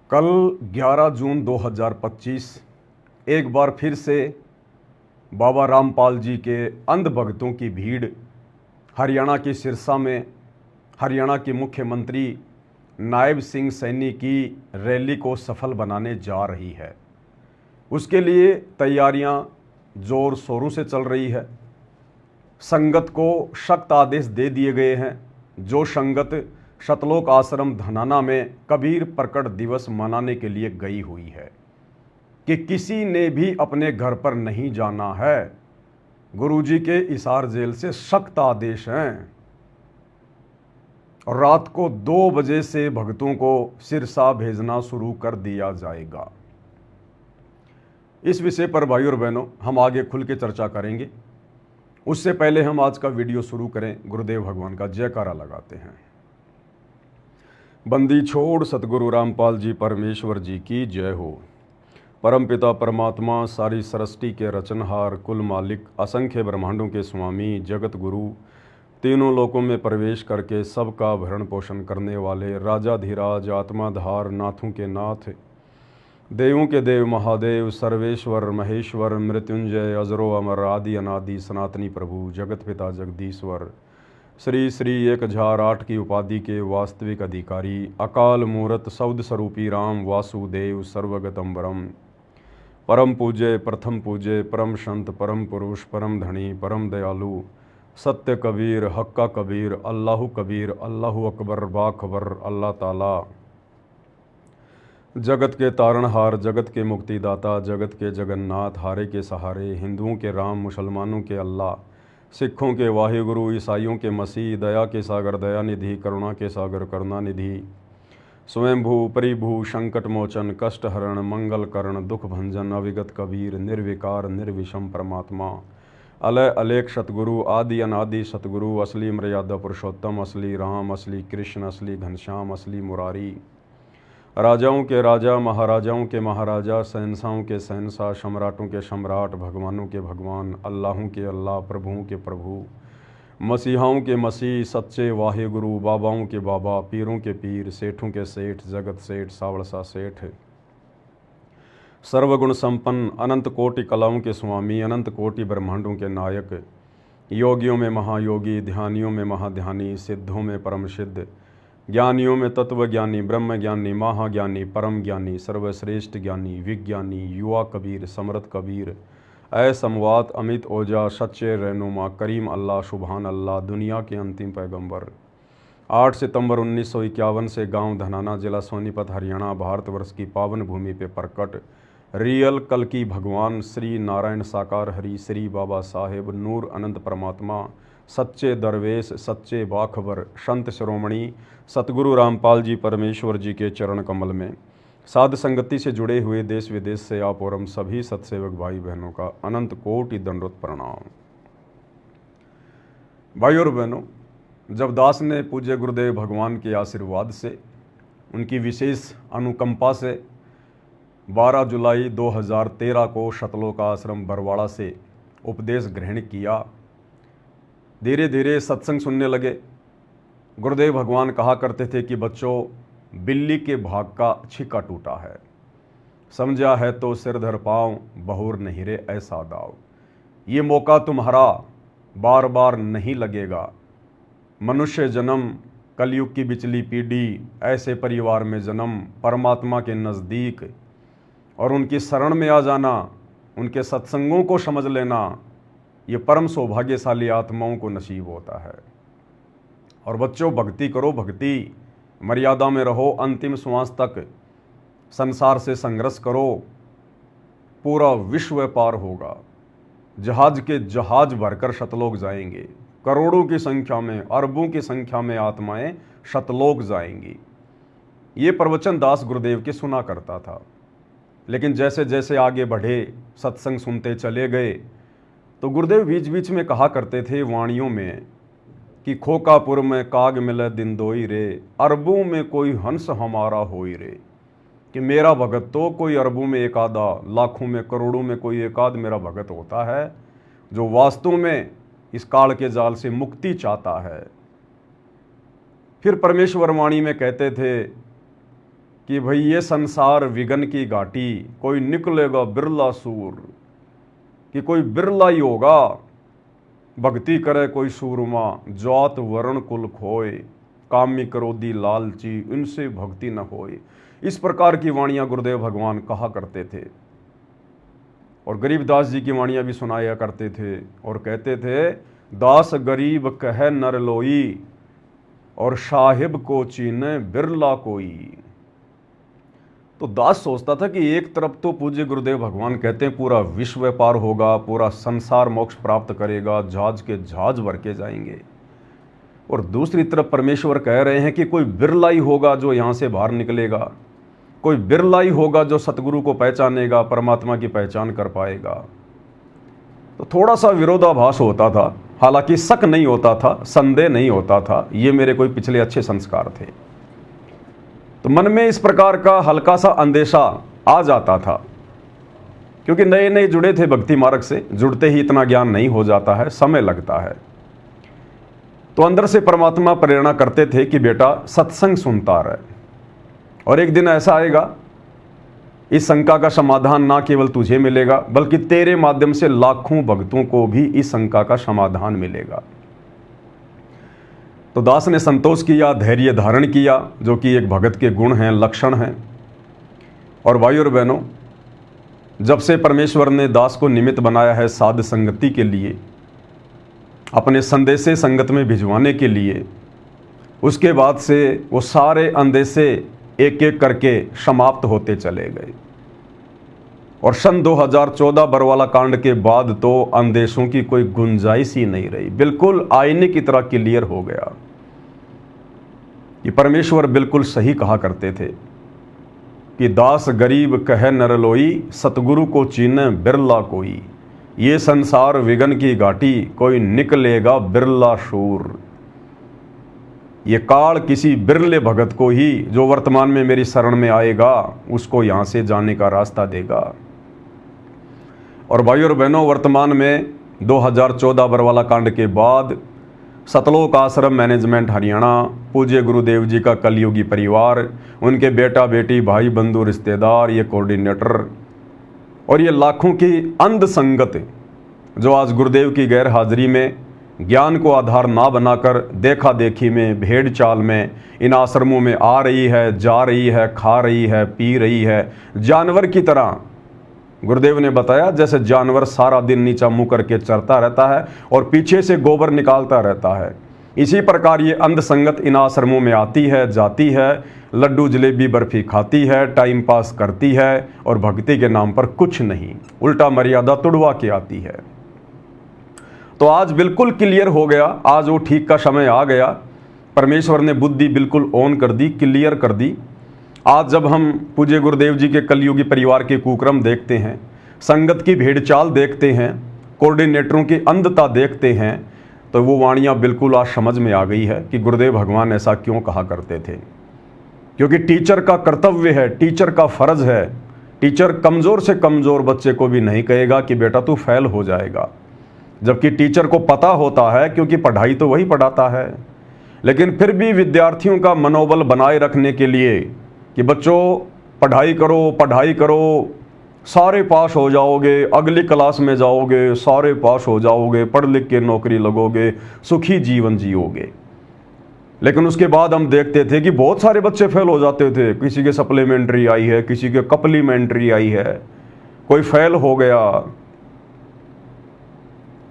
कल 11 जून 2025 एक बार फिर से बाबा रामपाल जी के अंध भक्तों की भीड़ हरियाणा के सिरसा में हरियाणा के मुख्यमंत्री नायब सिंह सैनी की रैली को सफल बनाने जा रही है। उसके लिए तैयारियां जोर शोरों से चल रही है। संगत को सख्त आदेश दे दिए गए हैं। जो संगत शतलोक आश्रम धनाना में कबीर प्रकट दिवस मनाने के लिए गई हुई है कि किसी ने भी अपने घर पर नहीं जाना है। गुरुजी के हिसार जेल से सख्त आदेश हैं और रात को 2 बजे से भक्तों को सिरसा भेजना शुरू कर दिया जाएगा। इस विषय पर भाई और बहनों हम आगे खुल के चर्चा करेंगे। उससे पहले हम आज का वीडियो शुरू करें, गुरुदेव भगवान का जयकारा लगाते हैं। बंदी छोड़ सतगुरु रामपाल जी परमेश्वर जी की जय हो। परमपिता परमात्मा सारी सृष्टि के रचनहार, कुल मालिक, असंख्य ब्रह्मांडों के स्वामी, जगत गुरु, तीनों लोकों में प्रवेश करके सबका भरण पोषण करने वाले राजाधिराज, आत्माधार, नाथों के नाथ, देवों के देव महादेव, सर्वेश्वर महेश्वर, मृत्युंजय, अजरो अमर, आदि अनादि सनातनी प्रभु, जगत पिता जगदीश्वर, श्री श्री 1008 की उपाधि के वास्तविक अधिकारी, अकाल मूर्त शब्द स्वरूपी राम वासुदेव सर्वगतम वरम, परम पूज्य, प्रथम पूज्य, परम संत, परम पुरुष, परम धनी, परम दयालु, सत्य कबीर, हक्का कबीर, कबीर, अल्लाहु अकबर, बाखबर, अल्लाह ताला, जगत के तारणहार, जगत के मुक्तिदाता, जगत के जगन्नाथ, हारे के सहारे, हिंदुओं के राम, मुसलमानों के अल्लाह, सिखों के वाहिगुरु, ईसाइयों के मसीह, दया के सागर दया निधि, करुणा के सागर करुणा निधि, स्वयंभू परिभू, संकट मोचन, कष्ट हरण, मंगल करण, दुख भंजन, अविगत कबीर, निर्विकार निर्विषम परमात्मा, अलय अलेख सतगुरु, आदि अनादि सतगुरु, असली मर्यादा पुरुषोत्तम, असली राम, असली कृष्ण, असली घनश्याम, असली मुरारी, राजाओं के राजा, महाराजाओं के महाराजा, शहंशाहों के शहंशाह, सम्राटों के सम्राट, भगवानों के भगवान, अल्लाहों के अल्लाह, प्रभुओं के प्रभु, मसीहाओं के मसीह, सच्चे वाहिगुरु, बाबाओं के बाबा, पीरों के पीर, सेठों के सेठ, जगत सेठ, सावड़सा सेठ, सर्वगुण संपन्न, अनंत कोटि कलाओं के स्वामी, अनंत कोटि ब्रह्मांडों के नायक, योगियों में महायोगी, ध्यानियों में महाध्यानी, सिद्धों में परम सिद्ध, ज्ञानियों में तत्वज्ञानी, ब्रह्म ज्ञानी, महाज्ञानी, परम ज्ञानी, सर्वश्रेष्ठ ज्ञानी, विज्ञानी, युवा कबीर, समर्थ कबीर, असमवात, अमित ओजा, सच्चे रहनुमा, करीम अल्लाह, सुबहान अल्लाह, दुनिया के अंतिम पैगंबर। 8 सितंबर 1951 से गांव धनाना, जिला सोनीपत, हरियाणा, भारतवर्ष की पावन भूमि पे प्रकट रियल कल की भगवान श्री नारायण साकार हरि, श्री बाबा साहेब नूर अनंत परमात्मा, सच्चे दरवेश, सच्चे बाखबर, संत शिरोमणि सतगुरु रामपाल जी परमेश्वर जी के चरण कमल में साध संगति से जुड़े हुए देश विदेश से आप और हम सभी सत्सेवक भाई बहनों का अनंत कोटि दंडवत प्रणाम। भाई और बहनों, जब दास ने पूज्य गुरुदेव भगवान के आशीर्वाद से, उनकी विशेष अनुकंपा से 12 जुलाई 2013 को शतलोक आश्रम बरवाड़ा से उपदेश ग्रहण किया, धीरे धीरे सत्संग सुनने लगे। गुरुदेव भगवान कहा करते थे कि बच्चों, बिल्ली के भाग का छिक्का टूटा है, समझा है तो सिर धर पाँव, बहुर नहीं रे ऐसा दाव। ये मौका तुम्हारा बार बार नहीं लगेगा। मनुष्य जन्म, कलयुग की बिचली पीढ़ी, ऐसे परिवार में जन्म, परमात्मा के नज़दीक और उनकी शरण में आ जाना, उनके सत्संगों को समझ लेना, ये परम सौभाग्यशाली आत्माओं को नसीब होता है। और बच्चों, भक्ति करो, भक्ति मर्यादा में रहो, अंतिम श्वास तक संसार से संघर्ष करो, पूरा विश्व पार होगा। जहाज के जहाज भरकर शतलोक जाएंगे, करोड़ों की संख्या में, अरबों की संख्या में आत्माएं शतलोक जाएंगी। ये प्रवचन दास गुरुदेव के सुना करता था। लेकिन जैसे जैसे आगे बढ़े, सत्संग सुनते चले गए, तो गुरुदेव बीच बीच में कहा करते थे वाणियों में कि खोकापुर में काग मिले दिन दोई रे, अरबों में कोई हंस हमारा होई रे। कि मेरा भगत तो कोई अरबों में एक आधा, लाखों में, करोड़ों में कोई एक आध मेरा भगत होता है जो वास्तव में इस काल के जाल से मुक्ति चाहता है। फिर परमेश्वर वाणी में कहते थे कि भाई ये संसार विघन की घाटी, कोई निकलेगा बिरला सूर, कि कोई बिरला ही होगा, भक्ति करे कोई सूरमा, जात वर्ण कुल खोए, कामी क्रोधी लालची इनसे भक्ति न होए। इस प्रकार की वाणियां गुरुदेव भगवान कहा करते थे और गरीबदास जी की वाणियां भी सुनाया करते थे और कहते थे, दास गरीब कह नर लोई, और साहिब को चीने बिरला कोई। तो दास सोचता था कि एक तरफ तो पूज्य गुरुदेव भगवान कहते हैं पूरा विश्व पार होगा, पूरा संसार मोक्ष प्राप्त करेगा, जहाज के जहाज भर के जाएंगे, और दूसरी तरफ परमेश्वर कह रहे हैं कि कोई बिरला ही होगा जो यहाँ से बाहर निकलेगा, कोई बिरला ही होगा जो सतगुरु को पहचानेगा, परमात्मा की पहचान कर पाएगा। तो थोड़ा सा विरोधाभास होता था, हालांकि शक नहीं होता था, संदेह नहीं होता था, ये मेरे कोई पिछले अच्छे संस्कार थे। तो मन में इस प्रकार का हल्का सा अंदेशा आ जाता था, क्योंकि नए नए जुड़े थे भक्ति मार्ग से, जुड़ते ही इतना ज्ञान नहीं हो जाता है, समय लगता है। तो अंदर से परमात्मा प्रेरणा करते थे कि बेटा सत्संग सुनता रहे, और एक दिन ऐसा आएगा इस शंका का समाधान ना केवल तुझे मिलेगा बल्कि तेरे माध्यम से लाखों भक्तों को भी इस शंका का समाधान मिलेगा। तो दास ने संतोष किया, धैर्य धारण किया, जो कि एक भगत के गुण हैं, लक्षण हैं। और भाइयों और बहनों, जब से परमेश्वर ने दास को निमित्त बनाया है साध संगति के लिए, अपने संदेशे संगत में भिजवाने के लिए, उसके बाद से वो सारे अंदेशे एक एक करके समाप्त होते चले गए। और सन 2014 बरवाला कांड के बाद तो अंदेशों की कोई गुंजाइश ही नहीं रही, बिल्कुल आईने की तरह क्लियर हो गया कि परमेश्वर बिल्कुल सही कहा करते थे कि दास गरीब कह नर लोई, सतगुरु को चीने बिरला कोई, ये संसार विघन की घाटी, कोई निकलेगा बिरला शूर। ये काल किसी बिरले भगत को ही, जो वर्तमान में मेरी शरण में आएगा, उसको यहां से जाने का रास्ता देगा। और भाइयों और बहनों, वर्तमान में 2014 बरवाला कांड के बाद सतलोक आश्रम मैनेजमेंट हरियाणा, पूज्य गुरुदेव जी का कलयुगी परिवार, उनके बेटा बेटी भाई बंधु रिश्तेदार, ये कोऑर्डिनेटर और ये लाखों की अंध संगत, जो आज गुरुदेव की गैर हाजिरी में ज्ञान को आधार ना बनाकर देखा देखी में, भेड़ चाल में इन आश्रमों में आ रही है, जा रही है, खा रही है, पी रही है, जानवर की तरह। गुरुदेव ने बताया जैसे जानवर सारा दिन नीचा मुंह करके चरता रहता है और पीछे से गोबर निकालता रहता है, इसी प्रकार ये अंध संगत इन आश्रमों में आती है, जाती है, लड्डू जलेबी बर्फी खाती है, टाइम पास करती है और भक्ति के नाम पर कुछ नहीं, उल्टा मर्यादा तुड़वा के आती है। तो आज बिल्कुल क्लियर हो गया, आज वो ठीक का समय आ गया, परमेश्वर ने बुद्धि बिल्कुल ऑन कर दी, क्लियर कर दी। आज जब हम पूज्य गुरुदेव जी के कलयुगी परिवार के कुक्रम देखते हैं, संगत की भेड़चाल देखते हैं, कोऑर्डिनेटरों की अंधता देखते हैं, तो वो वाणियाँ बिल्कुल आज समझ में आ गई है कि गुरुदेव भगवान ऐसा क्यों कहा करते थे। क्योंकि टीचर का कर्तव्य है, टीचर का फर्ज है, टीचर कमज़ोर से कमज़ोर बच्चे को भी नहीं कहेगा कि बेटा तू फेल हो जाएगा, जबकि टीचर को पता होता है, क्योंकि पढ़ाई तो वही पढ़ाता है। लेकिन फिर भी विद्यार्थियों का मनोबल बनाए रखने के लिए कि बच्चों पढ़ाई करो, पढ़ाई करो, सारे पास हो जाओगे, अगली क्लास में जाओगे, सारे पास हो जाओगे, पढ़ लिख के नौकरी लगोगे, सुखी जीवन जियोगे। लेकिन उसके बाद हम देखते थे कि बहुत सारे बच्चे फेल हो जाते थे, किसी के सप्लीमेंट्री आई है, किसी के कप्लीमेंट्री आई है, कोई फेल हो गया।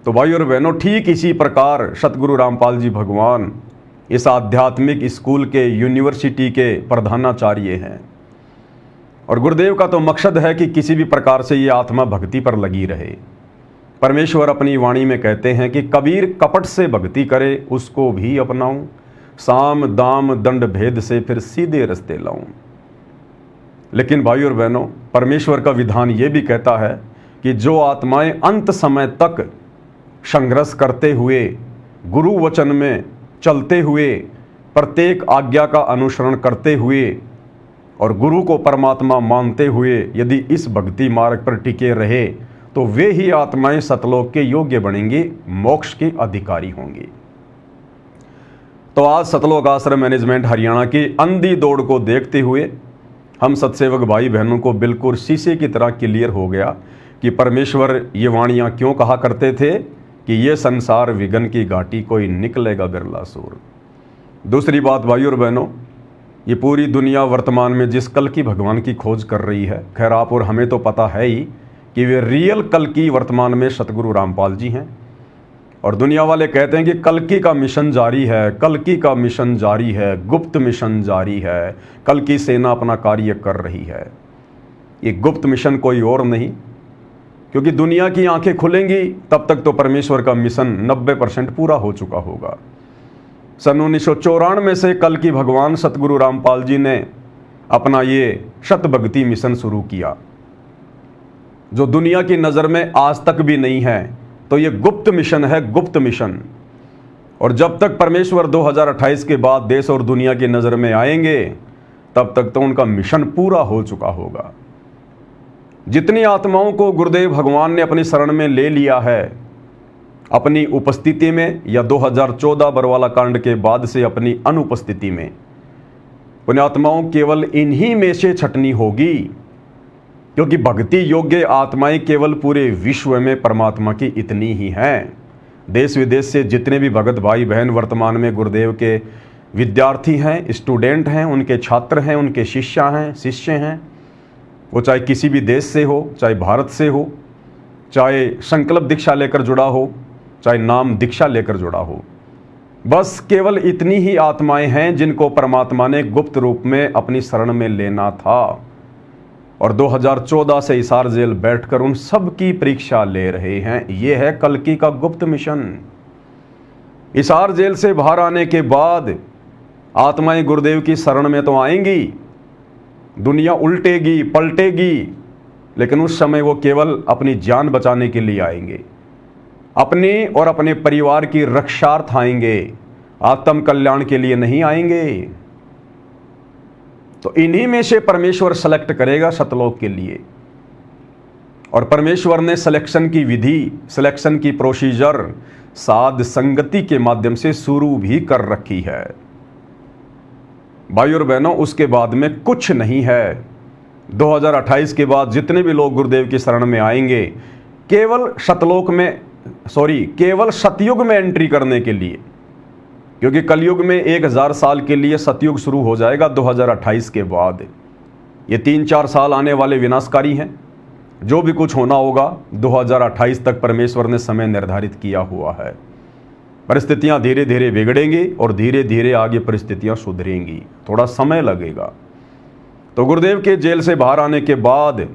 तो भाई और बहनों, ठीक इसी प्रकार सतगुरु रामपाल जी भगवान इस आध्यात्मिक स्कूल के, यूनिवर्सिटी के प्रधानाचार्य हैं। और गुरुदेव का तो मकसद है कि किसी भी प्रकार से ये आत्मा भक्ति पर लगी रहे। परमेश्वर अपनी वाणी में कहते हैं कि कबीर कपट से भक्ति करे उसको भी अपनाऊं, साम दाम दंड भेद से फिर सीधे रास्ते लाऊं। लेकिन भाई और बहनों, परमेश्वर का विधान ये भी कहता है कि जो आत्माएं अंत समय तक संघर्ष करते हुए, गुरु वचन में चलते हुए, प्रत्येक आज्ञा का अनुसरण करते हुए और गुरु को परमात्मा मानते हुए यदि इस भक्ति मार्ग पर टिके रहे, तो वे ही आत्माएं सतलोक के योग्य बनेंगी, मोक्ष के अधिकारी होंगी। तो आज सतलोक आश्रम मैनेजमेंट हरियाणा की अंधी दौड़ को देखते हुए हम सत्सेवक भाई बहनों को बिल्कुल शीशे की तरह क्लियर हो गया कि परमेश्वर ये वाणियाँ क्यों कहा करते थे कि ये संसार विघन की घाटी कोई निकलेगा बिरला सूर। दूसरी बात भाइयों और बहनों, ये पूरी दुनिया वर्तमान में जिस कल की भगवान की खोज कर रही है, खैर आप और हमें तो पता है ही कि वे रियल कल की वर्तमान में सतगुरु रामपाल जी हैं। और दुनिया वाले कहते हैं कि कल्कि का मिशन जारी है, कल्कि का मिशन जारी है, गुप्त मिशन जारी है, कल की सेना अपना कार्य कर रही है। ये गुप्त मिशन कोई और नहीं, क्योंकि दुनिया की आंखें खुलेंगी तब तक तो परमेश्वर का मिशन 90% पूरा हो चुका होगा। सन 1994 से कल की भगवान सतगुरु रामपाल जी ने अपना ये शत भक्ति मिशन शुरू किया, जो दुनिया की नज़र में आज तक भी नहीं है। तो ये गुप्त मिशन है, गुप्त मिशन। और जब तक परमेश्वर 2028 के बाद देश और दुनिया की नज़र में आएंगे तब तक तो उनका मिशन पूरा हो चुका होगा। जितनी आत्माओं को गुरुदेव भगवान ने अपनी शरण में ले लिया है अपनी उपस्थिति में, या 2014 बरवाला कांड के बाद से अपनी अनुपस्थिति में, उन आत्माओं केवल इन्हीं में से छटनी होगी, क्योंकि भक्ति योग्य आत्माएं केवल पूरे विश्व में परमात्मा की इतनी ही हैं। देश विदेश से जितने भी भगत भाई बहन वर्तमान में गुरुदेव के विद्यार्थी हैं, स्टूडेंट हैं, उनके छात्र हैं, उनके शिष्य हैं, वो चाहे किसी भी देश से हो, चाहे भारत से हो, चाहे संकल्प दीक्षा लेकर जुड़ा हो, चाहे नाम दीक्षा लेकर जुड़ा हो, बस केवल इतनी ही आत्माएं हैं जिनको परमात्मा ने गुप्त रूप में अपनी शरण में लेना था। और 2014 से हिसार जेल बैठकर उन सब की परीक्षा ले रहे हैं। ये है कल्कि का गुप्त मिशन। हिसार जेल से बाहर आने के बाद आत्माएं गुरुदेव की शरण में तो आएंगी, दुनिया उल्टेगी पलटेगी, लेकिन उस समय वो केवल अपनी जान बचाने के लिए आएंगे, अपने और अपने परिवार की रक्षार्थ आएंगे, आत्म कल्याण के लिए नहीं आएंगे। तो इन्हीं में से परमेश्वर सेलेक्ट करेगा सतलोक के लिए। और परमेश्वर ने सिलेक्शन की विधि, सिलेक्शन की प्रोसीजर साध संगति के माध्यम से शुरू भी कर रखी है। भाइयों और बहनों, उसके बाद में कुछ नहीं है। 2028 के बाद जितने भी लोग गुरुदेव की शरण में आएंगे केवल केवल सतयुग में एंट्री करने के लिए, क्योंकि कलयुग में 1000 साल के लिए सतयुग शुरू हो जाएगा 2028 के बाद। ये 3-4 साल आने वाले विनाशकारी हैं। जो भी कुछ होना होगा 2028 तक परमेश्वर ने समय निर्धारित किया हुआ है। परिस्थितियां धीरे धीरे बिगड़ेंगी और धीरे धीरे आगे परिस्थितियां सुधरेंगी, थोड़ा समय लगेगा। तो गुरुदेव के जेल से बाहर आने के बाद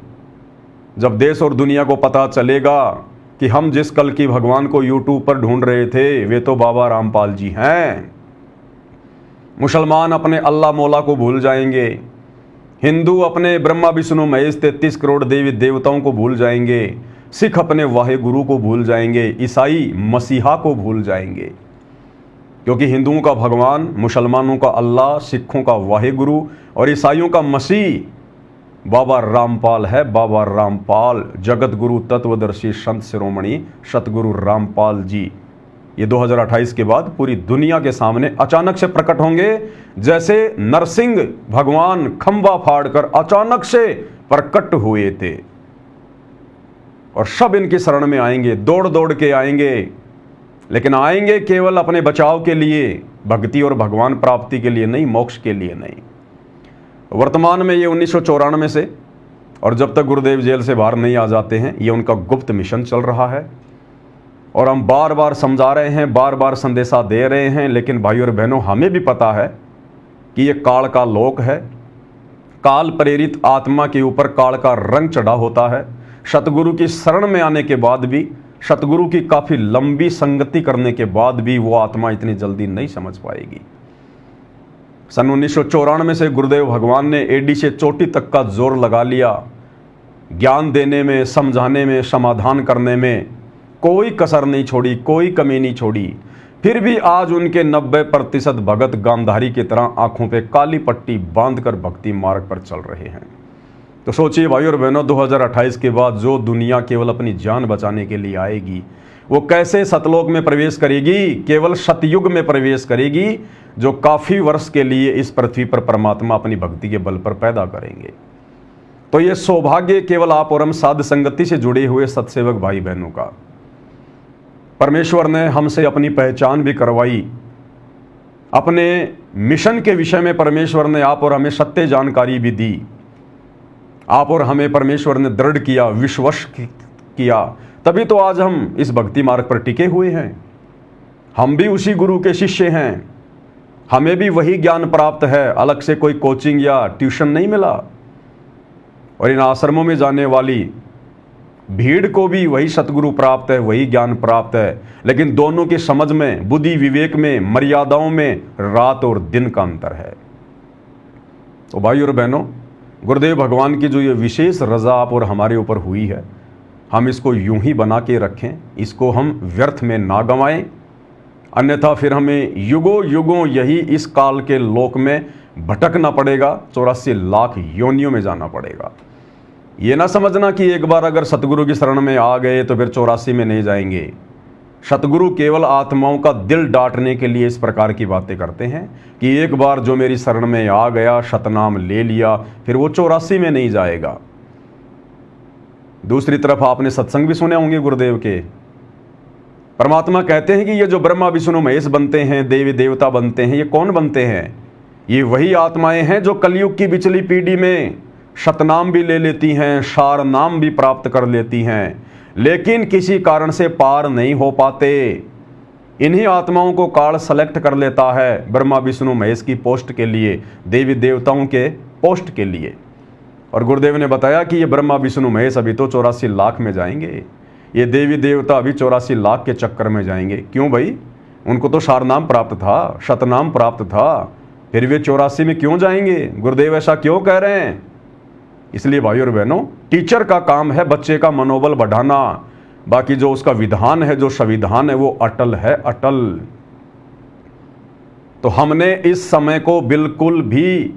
जब देश और दुनिया को पता चलेगा कि हम जिस कल की भगवान को यूट्यूब पर ढूंढ रहे थे वे तो बाबा रामपाल जी हैं, मुसलमान अपने अल्लाह मौला को भूल जाएंगे, हिंदू अपने ब्रह्मा विष्णु महेश 33 करोड़ देवी देवताओं को भूल जाएंगे, सिख अपने वाहे गुरु को भूल जाएंगे, ईसाई मसीहा को भूल जाएंगे। क्योंकि हिंदुओं का भगवान, मुसलमानों का अल्लाह, सिखों का वाहे गुरु और ईसाइयों का मसीह बाबा रामपाल है। बाबा रामपाल, जगत गुरु तत्वदर्शी संत शिरोमणि सतगुरु रामपाल जी, ये 2028 के बाद पूरी दुनिया के सामने अचानक से प्रकट होंगे, जैसे नरसिंह भगवान खंबा फाड़कर अचानक से प्रकट हुए थे। और सब इनकी शरण में आएंगे, दौड़ दौड़ के आएंगे, लेकिन आएंगे केवल अपने बचाव के लिए, भक्ति और भगवान प्राप्ति के लिए नहीं, मोक्ष के लिए नहीं। वर्तमान में ये 1994 से, और जब तक गुरुदेव जेल से बाहर नहीं आ जाते हैं, ये उनका गुप्त मिशन चल रहा है। और हम बार बार समझा रहे हैं, बार बार संदेशा दे रहे हैं, लेकिन भाइयों और बहनों हमें भी पता है कि ये काल का लोक है। काल प्रेरित आत्मा के ऊपर काल का रंग चढ़ा होता है। सतगुरु की शरण में आने के बाद भी, सतगुरु की काफ़ी लंबी संगति करने के बाद भी वो आत्मा इतनी जल्दी नहीं समझ पाएगी। सन 1994 से गुरुदेव भगवान ने एडी से चोटी तक का जोर लगा लिया, ज्ञान देने में, समझाने में, समाधान करने में कोई कसर नहीं छोड़ी, कोई कमी नहीं छोड़ी। फिर भी आज उनके 90% भगत गांधारी की तरह आंखों पे काली पट्टी बांधकर भक्ति मार्ग पर चल रहे हैं। तो सोचिए भाइयों और बहनों, 2028 के बाद जो दुनिया केवल अपनी जान बचाने के लिए आएगी, वो कैसे सतलोक में प्रवेश करेगी? केवल सतयुग में प्रवेश करेगी, जो काफी वर्ष के लिए इस पृथ्वी पर परमात्मा अपनी भक्ति के बल पर पैदा करेंगे। तो ये सौभाग्य केवल आप और हम साध संगति से जुड़े हुए सत्सेवक भाई बहनों का। परमेश्वर ने हमसे अपनी पहचान भी करवाई, अपने मिशन के विषय में परमेश्वर ने आप और हमें सत्य जानकारी भी दी। आप और हमें परमेश्वर ने दृढ़ किया, विश्वास किया, तभी तो आज हम इस भक्ति मार्ग पर टिके हुए हैं। हम भी उसी गुरु के शिष्य हैं, हमें भी वही ज्ञान प्राप्त है, अलग से कोई कोचिंग या ट्यूशन नहीं मिला। और इन आश्रमों में जाने वाली भीड़ को भी वही सतगुरु प्राप्त है, वही ज्ञान प्राप्त है, लेकिन दोनों की समझ में, बुद्धि विवेक में, मर्यादाओं में रात और दिन का अंतर है। तो भाई और बहनों, गुरुदेव भगवान की जो ये विशेष रजा आप और हमारे ऊपर हुई है, हम इसको यूं ही बना के रखें, इसको हम व्यर्थ में ना गंवाएं, अन्यथा फिर हमें युगों युगों यही इस काल के लोक में भटकना पड़ेगा, 84 लाख योनियों में जाना पड़ेगा। ये ना समझना कि एक बार अगर सतगुरु की शरण में आ गए तो फिर 84 में नहीं जाएंगे। सतगुरु केवल आत्माओं का दिल डांटने के लिए इस प्रकार की बातें करते हैं कि एक बार जो मेरी शरण में आ गया, सतनाम ले लिया, फिर वो 84 में नहीं जाएगा। दूसरी तरफ आपने सत्संग भी सुने होंगे गुरुदेव के। परमात्मा कहते हैं कि ये जो ब्रह्मा विष्णु महेश बनते हैं, देवी देवता बनते हैं, ये कौन बनते हैं? ये वही आत्माएं हैं जो कलयुग की पिछली पीढ़ी में सतनाम भी ले लेती हैं, सार नाम भी प्राप्त कर लेती हैं, लेकिन किसी कारण से पार नहीं हो पाते। इन्हीं आत्माओं को काल सेलेक्ट कर लेता है ब्रह्मा विष्णु महेश की पोस्ट के लिए, देवी देवताओं के पोस्ट के लिए। और गुरुदेव ने बताया कि ये ब्रह्मा विष्णु महेश अभी तो 84 लाख में जाएंगे, ये देवी देवता अभी 84 लाख के चक्कर में जाएंगे। क्यों भाई? उनको तो सारनाम प्राप्त था, शतनाम प्राप्त था, फिर वे 84 में क्यों जाएंगे? गुरुदेव ऐसा क्यों कह रहे हैं? इसलिए भाई और बहनों, टीचर का काम है बच्चे का मनोबल बढ़ाना, बाकी जो उसका विधान है, जो संविधान है, वो अटल है, अटल। तो हमने इस समय को बिल्कुल भी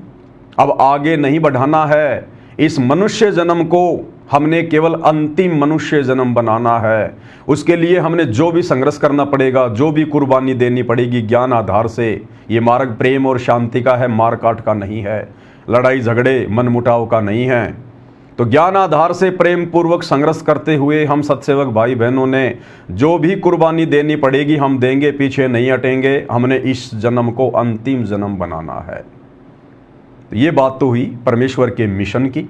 अब आगे नहीं बढ़ाना है। इस मनुष्य जन्म को हमने केवल अंतिम मनुष्य जन्म बनाना है। उसके लिए हमने जो भी संघर्ष करना पड़ेगा, जो भी कुर्बानी देनी पड़ेगी, ज्ञान आधार से। ये मार्ग प्रेम और शांति का है, मारकाट का नहीं है, लड़ाई झगड़े मनमुटाव का नहीं है। तो ज्ञान आधार से प्रेम पूर्वक संघर्ष करते हुए हम सत्सेवक भाई बहनों ने जो भी कुर्बानी देनी पड़ेगी हम देंगे, पीछे नहीं हटेंगे। हमने इस जन्म को अंतिम जन्म बनाना है। तो ये बात तो हुई परमेश्वर के मिशन की।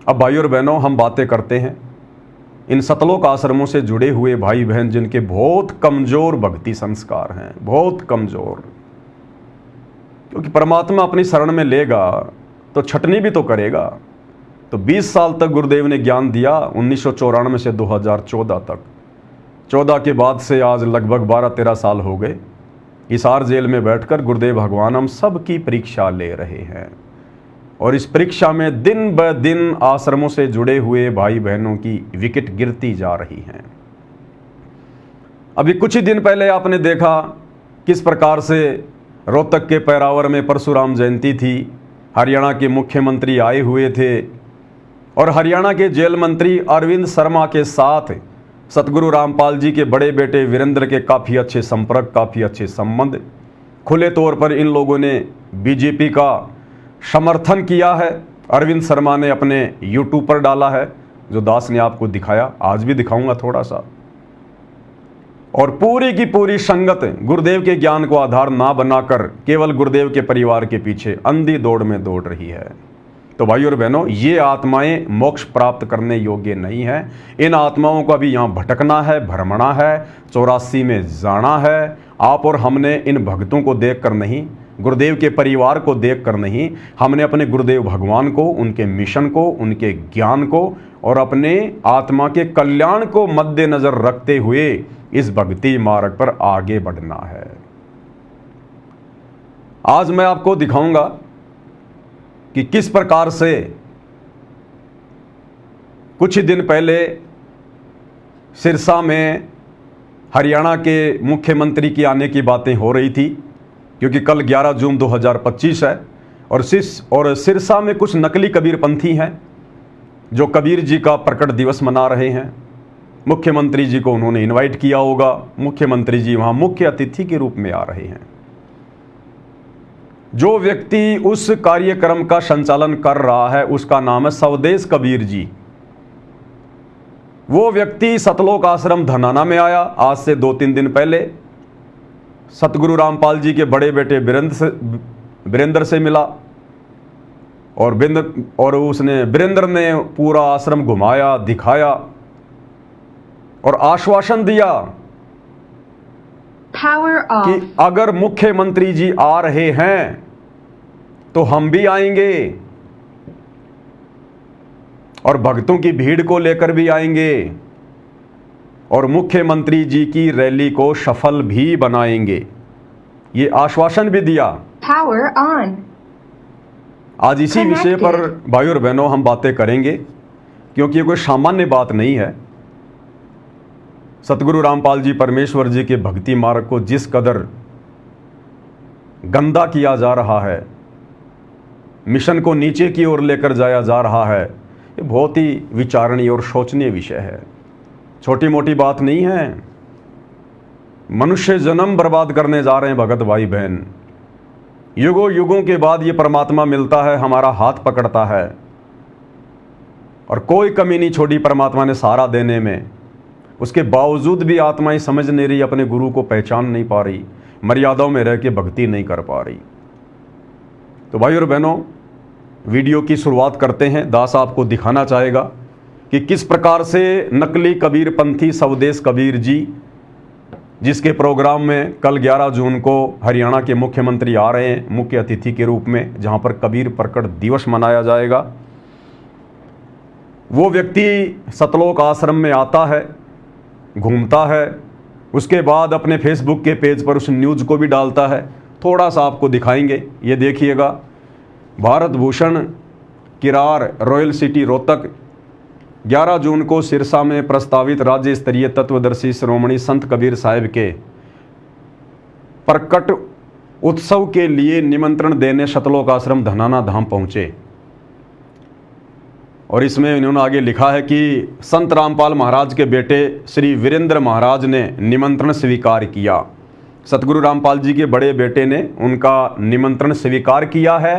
अब भाई और बहनों, हम बातें करते हैं इन सतलोक आश्रमों से जुड़े हुए भाई बहन जिनके बहुत कमजोर भक्ति संस्कार हैं, बहुत कमजोर। क्योंकि परमात्मा अपनी शरण में लेगा तो छटनी भी तो करेगा। तो 20 साल तक गुरुदेव ने ज्ञान दिया, 1994 से 2014 तक। 14 के बाद से आज लगभग 12-13 साल हो गए। हिसार जेल में बैठकर गुरुदेव भगवान हम सब की परीक्षा ले रहे हैं, और इस परीक्षा में दिन ब दिन आश्रमों से जुड़े हुए भाई बहनों की विकेट गिरती जा रही हैं। अभी कुछ ही दिन पहले आपने देखा किस प्रकार से रोहतक के पैरावर में परशुराम जयंती थी। हरियाणा के मुख्यमंत्री आए हुए थे और हरियाणा के जेल मंत्री अरविंद शर्मा के साथ सतगुरु रामपाल जी के बड़े बेटे वीरेंद्र के काफ़ी अच्छे संपर्क, काफ़ी अच्छे संबंध। खुले तौर पर इन लोगों ने बीजेपी का समर्थन किया है। अरविंद शर्मा ने अपने यूट्यूब पर डाला है, जो दास ने आपको दिखाया, आज भी दिखाऊंगा थोड़ा सा। और पूरी की पूरी संगत गुरुदेव के ज्ञान को आधार ना बनाकर केवल गुरुदेव के परिवार के पीछे अंधी दौड़ में दौड़ रही है। तो भाई और बहनों, ये आत्माएं मोक्ष प्राप्त करने योग्य नहीं है। इन आत्माओं को अभी यहाँ भटकना है, भ्रमणा है, 84 में जाना है। आप और हमने इन भक्तों को देखकर नहीं, गुरुदेव के परिवार को देखकर नहीं, हमने अपने गुरुदेव भगवान को, उनके मिशन को, उनके ज्ञान को और अपने आत्मा के कल्याण को मद्देनजर रखते हुए इस भक्ति मार्ग पर आगे बढ़ना है। आज मैं आपको दिखाऊंगा कि किस प्रकार से कुछ ही दिन पहले सिरसा में हरियाणा के मुख्यमंत्री की आने की बातें हो रही थी, क्योंकि कल 11 जून 2025 है और सिरसा में कुछ नकली कबीरपंथी हैं जो कबीर जी का प्रकट दिवस मना रहे हैं। मुख्यमंत्री जी को उन्होंने इनवाइट किया होगा। मुख्यमंत्री जी वहां मुख्य अतिथि के रूप में आ रहे हैं। जो व्यक्ति उस कार्यक्रम का संचालन कर रहा है उसका नाम है स्वदेश कबीर जी। वो व्यक्ति सतलोक आश्रम धनाना में आया आज से 2-3 दिन पहले। सतगुरु रामपाल जी के बड़े बेटे वीरेंद्र से मिला और उसने वीरेंद्र ने पूरा आश्रम घुमाया, दिखाया और आश्वासन दिया कि अगर मुख्यमंत्री जी आ रहे हैं तो हम भी आएंगे और भक्तों की भीड़ को लेकर भी आएंगे और मुख्यमंत्री जी की रैली को सफल भी बनाएंगे। ये आश्वासन भी दिया। Power on. आज इसी विषय पर भाइयों और बहनों हम बातें करेंगे, क्योंकि ये कोई सामान्य बात नहीं है। सतगुरु रामपाल जी परमेश्वर जी के भक्ति मार्ग को जिस कदर गंदा किया जा रहा है, मिशन को नीचे की ओर लेकर जाया जा रहा है, ये बहुत ही विचारणीय और सोचनीय विषय है। छोटी मोटी बात नहीं है। मनुष्य जन्म बर्बाद करने जा रहे हैं भगत भाई बहन। युगों युगों के बाद ये परमात्मा मिलता है, हमारा हाथ पकड़ता है और कोई कमी नहीं छोड़ी परमात्मा ने सहारा देने में। उसके बावजूद भी आत्माएं समझ नहीं रही, अपने गुरु को पहचान नहीं पा रही, मर्यादाओं में रह के भक्ति नहीं कर पा रही। तो भाई और बहनों, वीडियो की शुरुआत करते हैं। दास आपको दिखाना चाहेगा कि किस प्रकार से नकली कबीर पंथी स्वदेश कबीर जी, जिसके प्रोग्राम में कल 11 जून को हरियाणा के मुख्यमंत्री आ रहे हैं मुख्य अतिथि के रूप में, जहां पर कबीर प्रकट दिवस मनाया जाएगा। वो व्यक्ति सतलोक आश्रम में आता है, घूमता है, उसके बाद अपने फेसबुक के पेज पर उस न्यूज़ को भी डालता है। थोड़ा सा आपको दिखाएंगे, ये देखिएगा। भारत भूषण किरार रॉयल सिटी रोहतक 11 जून को सिरसा में प्रस्तावित राज्य स्तरीय तत्वदर्शी श्रोमणी संत कबीर साहिब के प्रकट उत्सव के लिए निमंत्रण देने सतलोक आश्रम धनाना धाम पहुंचे। और इसमें इन्होंने आगे लिखा है कि संत रामपाल महाराज के बेटे श्री वीरेंद्र महाराज ने निमंत्रण स्वीकार किया। सतगुरु रामपाल जी के बड़े बेटे ने उनका निमंत्रण स्वीकार किया है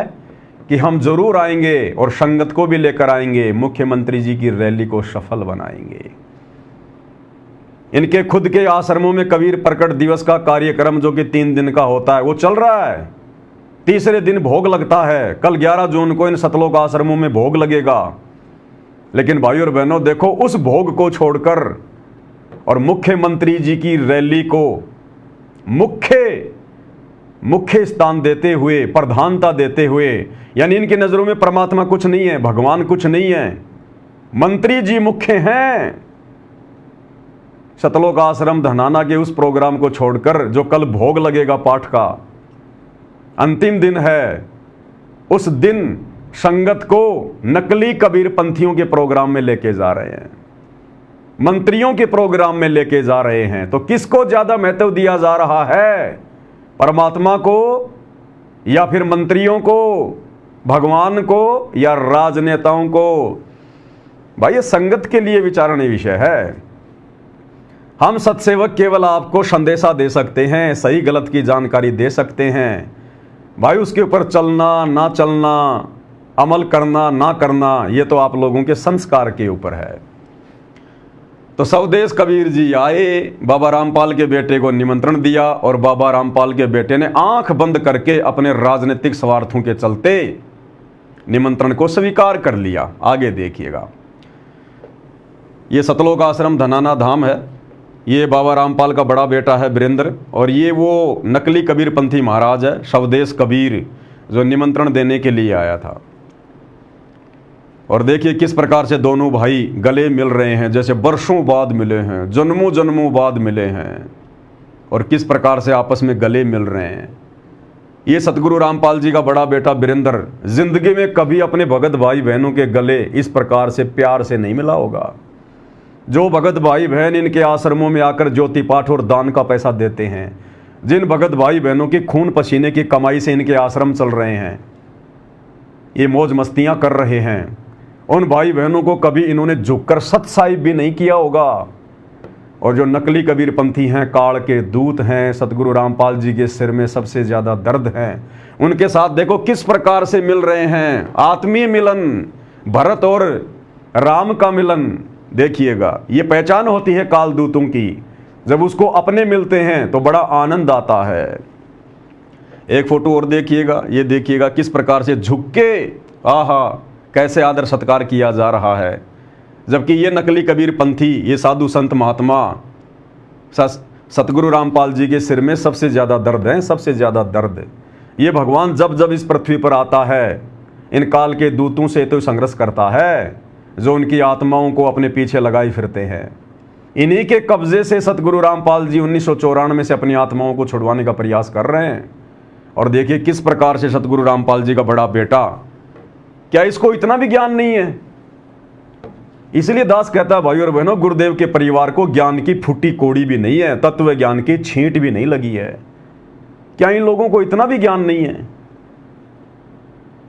कि हम जरूर आएंगे और संगत को भी लेकर आएंगे, मुख्यमंत्री जी की रैली को सफल बनाएंगे। इनके खुद के आश्रमों में कबीर प्रकट दिवस का कार्यक्रम जो कि 3 दिन का होता है वो चल रहा है। तीसरे दिन भोग लगता है। कल 11 जून को इन सतलोक आश्रमों में भोग लगेगा। लेकिन भाइयों और बहनों देखो, उस भोग को छोड़कर और मुख्यमंत्री जी की रैली को मुख्य स्थान देते हुए, प्रधानता देते हुए, यानी इनकी नजरों में परमात्मा कुछ नहीं है, भगवान कुछ नहीं है, मंत्री जी मुख्य हैं। सतलोक आश्रम धनाना के उस प्रोग्राम को छोड़कर जो कल भोग लगेगा पाठ का, अंतिम दिन है, उस दिन संगत को नकली कबीर पंथियों के प्रोग्राम में लेके जा रहे हैं, मंत्रियों के प्रोग्राम में लेके जा रहे हैं। तो किसको ज्यादा महत्व दिया जा रहा है, परमात्मा को या फिर मंत्रियों को, भगवान को या राजनेताओं को? भाई ये संगत के लिए विचारणीय विषय है। हम सत्सेवक केवल आपको संदेशा दे सकते हैं, सही गलत की जानकारी दे सकते हैं। भाई उसके ऊपर चलना ना चलना, अमल करना ना करना, ये तो आप लोगों के संस्कार के ऊपर है। तो स्वदेश कबीर जी आए, बाबा रामपाल के बेटे को निमंत्रण दिया और बाबा रामपाल के बेटे ने आंख बंद करके अपने राजनीतिक स्वार्थों के चलते निमंत्रण को स्वीकार कर लिया। आगे देखिएगा, ये सतलोक आश्रम धनाना धाम है। ये बाबा रामपाल का बड़ा बेटा है वीरेंद्र, और ये वो नकली कबीर पंथी महाराज है स्वदेश कबीर, जो निमंत्रण देने के लिए आया था। और देखिए किस प्रकार से दोनों भाई गले मिल रहे हैं, जैसे वर्षों बाद मिले हैं, जन्मों जन्मों बाद मिले हैं, और किस प्रकार से आपस में गले मिल रहे हैं। ये सतगुरु रामपाल जी का बड़ा बेटा वीरेंद्र जिंदगी में कभी अपने भगत भाई बहनों के गले इस प्रकार से प्यार से नहीं मिला होगा। जो भगत भाई बहन इनके आश्रमों में आकर ज्योति पाठ और दान का पैसा देते हैं, जिन भगत भाई बहनों की खून पसीने की कमाई से इनके आश्रम चल रहे हैं, ये मौज मस्तियां कर रहे हैं, उन भाई बहनों को कभी इन्होंने झुककर सत्साहिब भी नहीं किया होगा। और जो नकली कबीरपंथी हैं, काल के दूत हैं, सतगुरु रामपाल जी के सिर में सबसे ज़्यादा दर्द है, उनके साथ देखो किस प्रकार से मिल रहे हैं। आत्मीय मिलन, भरत और राम का मिलन देखिएगा। ये पहचान होती है काल दूतों की, जब उसको अपने मिलते हैं तो बड़ा आनंद आता है। एक फोटो और देखिएगा, ये देखिएगा किस प्रकार से झुक के, आहा, कैसे आदर सत्कार किया जा रहा है। जबकि ये नकली कबीरपंथी, ये साधु संत महात्मा सतगुरु रामपाल जी के सिर में सबसे ज़्यादा दर्द है, सबसे ज़्यादा दर्द। ये भगवान जब जब इस पृथ्वी पर आता है, इन काल के दूतों से तो संघर्ष करता है, जो उनकी आत्माओं को अपने पीछे लगाई फिरते हैं। इन्हीं के कब्जे से सतगुरु रामपाल जी 1994 से अपनी आत्माओं को छुड़वाने का प्रयास कर रहे हैं। और देखिए किस प्रकार से सतगुरु रामपाल जी का बड़ा बेटा, क्या इसको इतना भी ज्ञान नहीं है? इसलिए दास कहता है, भाइयों और बहनों, गुरुदेव के परिवार को ज्ञान की फूटी कोड़ी भी नहीं है, तत्व ज्ञान की छींट भी नहीं लगी है। क्या इन लोगों को इतना भी ज्ञान नहीं है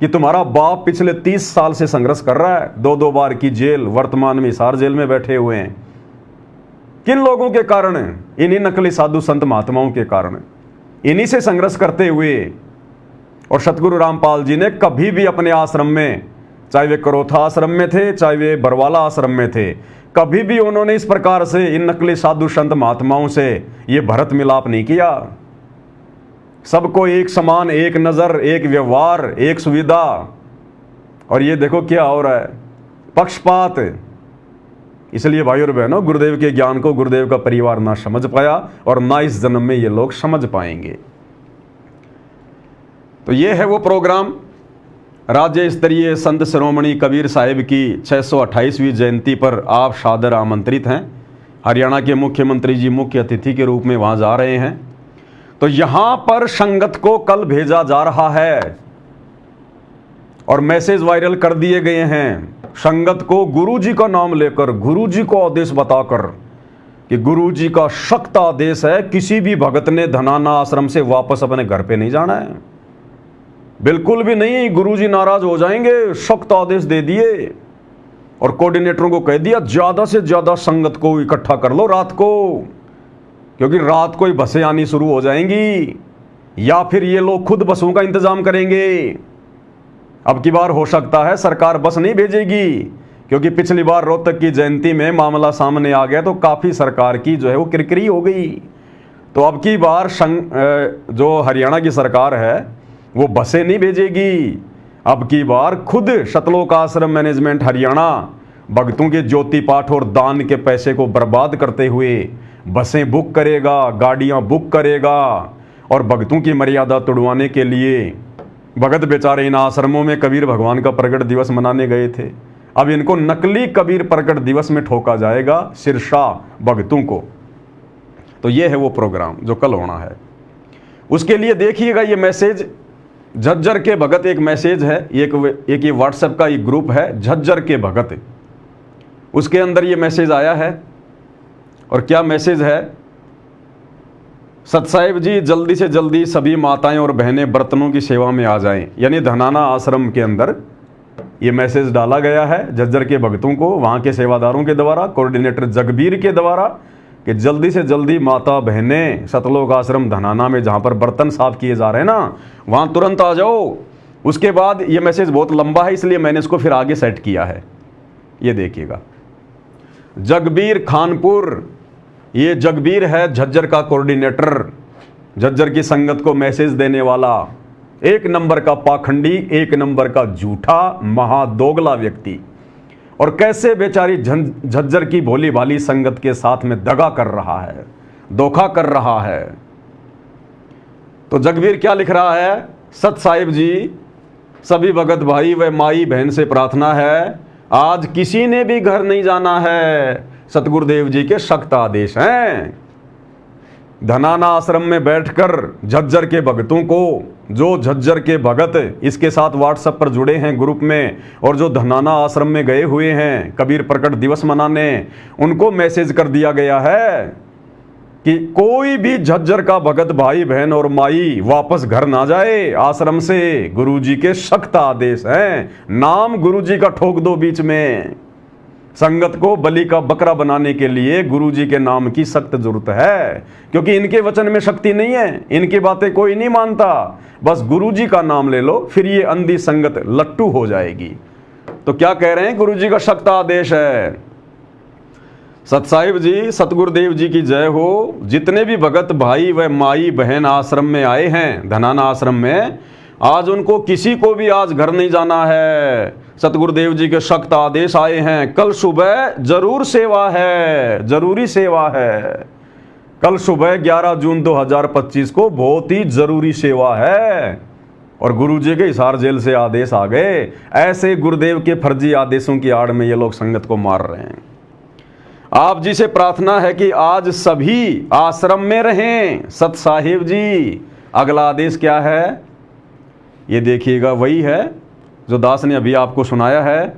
कि तुम्हारा बाप पिछले 30 साल से संघर्ष कर रहा है, 2-2 बार की जेल, वर्तमान में हिसार जेल में बैठे हुए हैं। किन लोगों के कारण? इन्हीं नकली साधु संत महात्माओं के कारण। इन्हीं से संघर्ष करते हुए और सतगुरु रामपाल जी ने कभी भी अपने आश्रम में, चाहे वे करोथा आश्रम में थे, चाहे वे बरवाला आश्रम में थे, कभी भी उन्होंने इस प्रकार से इन नकली साधु संत महात्माओं से ये भरत मिलाप नहीं किया। सबको एक समान, एक नज़र, एक व्यवहार, एक सुविधा। और ये देखो क्या हो रहा है, पक्षपात। इसलिए भाइयों और बहनों, गुरुदेव के ज्ञान को गुरुदेव का परिवार ना समझ पाया और ना इस जन्म में ये लोग समझ पाएंगे। तो ये है वो प्रोग्राम, राज्य स्तरीय संत शिरोमणि कबीर साहिब की 628वीं जयंती पर आप सादर आमंत्रित हैं। हरियाणा के मुख्यमंत्री जी मुख्य अतिथि के रूप में वहाँ जा रहे हैं। तो यहाँ पर संगत को कल भेजा जा रहा है और मैसेज वायरल कर दिए गए हैं, संगत को गुरुजी का नाम लेकर, गुरुजी को आदेश बताकर कि गुरुजी का सख्त आदेश है, किसी भी भगत ने धनाना आश्रम से वापस अपने घर पे नहीं जाना है। बिल्कुल भी नहीं, गुरुजी नाराज हो जाएंगे। सख्त आदेश दे दिए और कोऑर्डिनेटरों को कह दिया, ज़्यादा से ज़्यादा संगत को इकट्ठा कर लो रात को, क्योंकि रात को ही बसें आनी शुरू हो जाएंगी, या फिर ये लोग खुद बसों का इंतजाम करेंगे। अब की बार हो सकता है सरकार बस नहीं भेजेगी, क्योंकि पिछली बार रोहतक की जयंती में मामला सामने आ गया तो काफ़ी सरकार की जो है वो किरकिरी हो गई। तो अब की बार जो हरियाणा की सरकार है वो बसें नहीं भेजेगी। अब की बार खुद शतलोक आश्रम मैनेजमेंट हरियाणा भक्तों के ज्योति पाठ और दान के पैसे को बर्बाद करते हुए बसें बुक करेगा, गाड़ियां बुक करेगा और भक्तों की मर्यादा तोड़वाने के लिए। भगत बेचारे इन आश्रमों में कबीर भगवान का प्रकट दिवस मनाने गए थे, अब इनको नकली कबीर प्रकट दिवस में ठोका जाएगा शीर्षा भक्तों को। तो ये है वो प्रोग्राम जो कल होना है। उसके लिए देखिएगा ये मैसेज, झज्जर के भगत एक मैसेज है, एक ये व्हाट्सएप का एक ग्रुप है झज्जर के भगत, उसके अंदर ये मैसेज आया है। और क्या मैसेज है? सत साहिब जी, जल्दी से जल्दी सभी माताएं और बहनें बर्तनों की सेवा में आ जाएं। यानी धनाना आश्रम के अंदर ये मैसेज डाला गया है झज्जर के भक्तों को, वहाँ के सेवादारों के द्वारा, कोऑर्डिनेटर जगबीर के द्वारा, कि जल्दी से जल्दी माता बहनें सतलोक आश्रम धनाना में जहाँ पर बर्तन साफ किए जा रहे हैं ना, वहाँ तुरंत आ जाओ। उसके बाद ये मैसेज बहुत लंबा है, इसलिए मैंने इसको फिर आगे सेट किया है। ये देखिएगा, जगबीर खानपुर, ये जगबीर है झज्जर का कोऑर्डिनेटर, झज्जर की संगत को मैसेज देने वाला, एक नंबर का पाखंडी, एक नंबर का झूठा महादोगला व्यक्ति। और कैसे बेचारी झज्जर की भोली भाली संगत के साथ में दगा कर रहा है, धोखा कर रहा है। तो जगबीर क्या लिख रहा है? सत साहिब जी, सभी भगत भाई व माई बहन से प्रार्थना है, आज किसी ने भी घर नहीं जाना है, सतगुरुदेव जी के सख्त आदेश हैं। धनाना आश्रम में बैठकर झज्जर के भगतों को, जो झज्जर के भगत इसके साथ व्हाट्सएप पर जुड़े हैं ग्रुप में और जो धनाना आश्रम में गए हुए हैं कबीर प्रकट दिवस मनाने, उनको मैसेज कर दिया गया है कि कोई भी झज्जर का भगत भाई बहन और माई वापस घर ना जाए आश्रम से, गुरुजी के सख्त आदेश हैं। नाम गुरुजी का ठोक दो बीच में, संगत को बलि का बकरा बनाने के लिए गुरुजी के नाम की सख्त जरूरत है, क्योंकि इनके वचन में शक्ति नहीं है, इनकी बातें कोई नहीं मानता। बस गुरुजी का नाम ले लो, फिर ये अंधी संगत लट्टू हो जाएगी। तो क्या कह रहे हैं, गुरुजी का सख्त आदेश है। सत साहिब जी, सतगुरुदेव जी की जय हो। जितने भी भगत भाई व माई बहन आश्रम में आए हैं, धनाना आश्रम में, आज उनको किसी को भी आज घर नहीं जाना है। सतगुरुदेव जी के सख्त आदेश आए हैं। कल सुबह जरूर सेवा है, जरूरी सेवा है। कल सुबह 11 जून 2025 को बहुत ही जरूरी सेवा है। और गुरुजी के हिसार जेल से आदेश आ गए। ऐसे गुरुदेव के फर्जी आदेशों की आड़ में ये लोग संगत को मार रहे हैं। आप जी से प्रार्थना है कि आज सभी आश्रम में रहें। सत साहिब जी, अगला आदेश क्या है ये देखिएगा, वही है जो दास ने अभी आपको सुनाया है।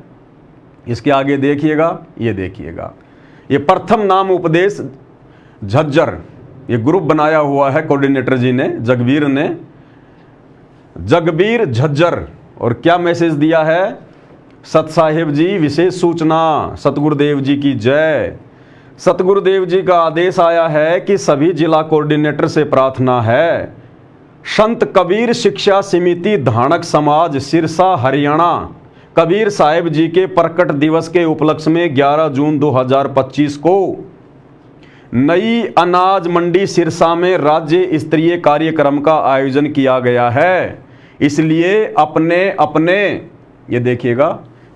इसके आगे देखिएगा, ये देखिएगा, ये प्रथम नाम उपदेश झज्जर, ये ग्रुप बनाया हुआ है कोऑर्डिनेटर जी ने, जगबीर ने, जगबीर झज्जर। और क्या मैसेज दिया है, सत साहिब जी विशेष सूचना, सतगुरुदेव जी की जय। सतगुरुदेव जी का आदेश आया है कि सभी जिला कोऑर्डिनेटर से प्रार्थना है, संत कबीर शिक्षा समिति धानक समाज सिरसा हरियाणा कबीर साहिब जी के प्रकट दिवस के उपलक्ष्य में 11 जून 2025 को नई अनाज मंडी सिरसा में राज्य स्तरीय कार्यक्रम का आयोजन किया गया है। इसलिए अपने अपने, ये देखिएगा,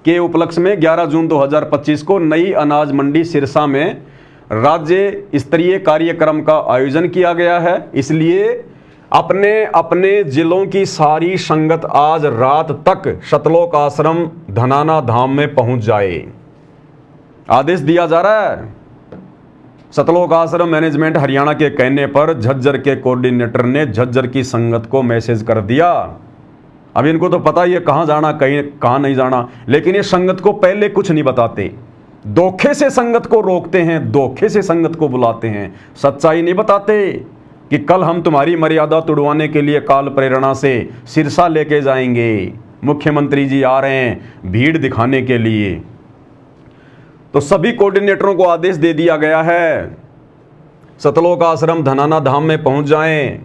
के उपलक्ष्य में 11 जून 2025 को नई अनाज मंडी सिरसा में राज्य स्तरीय कार्यक्रम का आयोजन किया गया है। इसलिए अपने अपने जिलों की सारी संगत आज रात तक सतलोक आश्रम धनाना धाम में पहुंच जाए। आदेश दिया जा रहा है। सतलोक आश्रम मैनेजमेंट हरियाणा के कहने पर झज्जर के कोऑर्डिनेटर ने झज्जर की संगत को मैसेज कर दिया। अब इनको तो पता ही है कहाँ जाना, कहीं कहाँ नहीं जाना, लेकिन ये संगत को पहले कुछ नहीं बताते। धोखे से संगत को रोकते हैं, धोखे से संगत को बुलाते हैं, सच्चाई नहीं बताते कि कल हम तुम्हारी मर्यादा तुड़वाने के लिए काल प्रेरणा से सिरसा लेके जाएंगे, मुख्यमंत्री जी आ रहे हैं भीड़ दिखाने के लिए। तो सभी कोऑर्डिनेटरों को आदेश दे दिया गया है, सतलोक आश्रम धनाना धाम में पहुंच जाएं।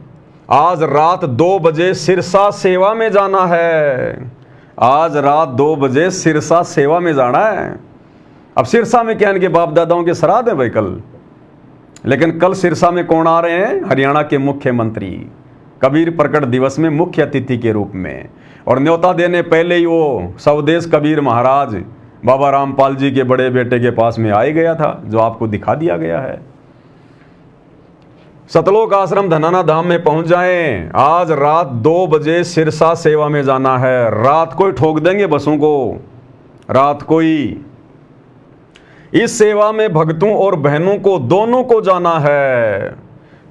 आज रात 2 बजे सिरसा सेवा में जाना है। आज रात 2 बजे सिरसा सेवा में जाना है। अब सिरसा में क्या, इनके बाप दादाओं के श्राद्ध है भाई कल, लेकिन कल सिरसा में कौन आ रहे हैं, हरियाणा के मुख्यमंत्री कबीर प्रकट दिवस में मुख्य अतिथि के रूप में। और न्योता देने पहले ही वो स्वदेश कबीर महाराज बाबा रामपाल जी के बड़े बेटे के पास में आ ही गया था, जो आपको दिखा दिया गया है। सतलोक आश्रम धनाना धाम में पहुंच जाएं। आज रात 2 बजे सिरसा सेवा में जाना है। रात को ही ठोक देंगे बसों को, रात को ही। इस सेवा में भक्तों और बहनों को दोनों को जाना है।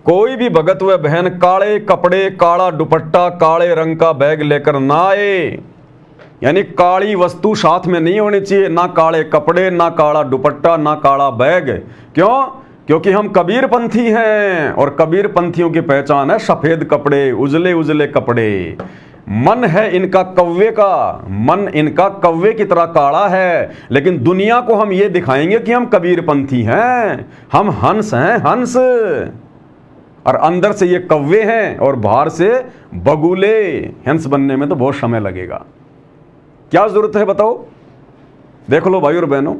कोई भी भगत व बहन काले कपड़े, काला दुपट्टा, काले रंग का बैग लेकर ना आए। यानी काली वस्तु साथ में नहीं होनी चाहिए, ना काले कपड़े, ना काला दुपट्टा, ना काला बैग। क्यों? क्योंकि हम कबीर पंथी हैं और कबीर पंथियों की पहचान है सफेद कपड़े, उजले उजले कपड़े। मन है इनका कौवे का, मन इनका कौवे की तरह काला है, लेकिन दुनिया को हम ये दिखाएंगे कि हम कबीर पंथी हैं, हम हंस हैं, हंस। और अंदर से ये कौवे हैं और बाहर से बगुले। हंस बनने में तो बहुत समय लगेगा। क्या जरूरत है बताओ? देख लो भाई और बहनों,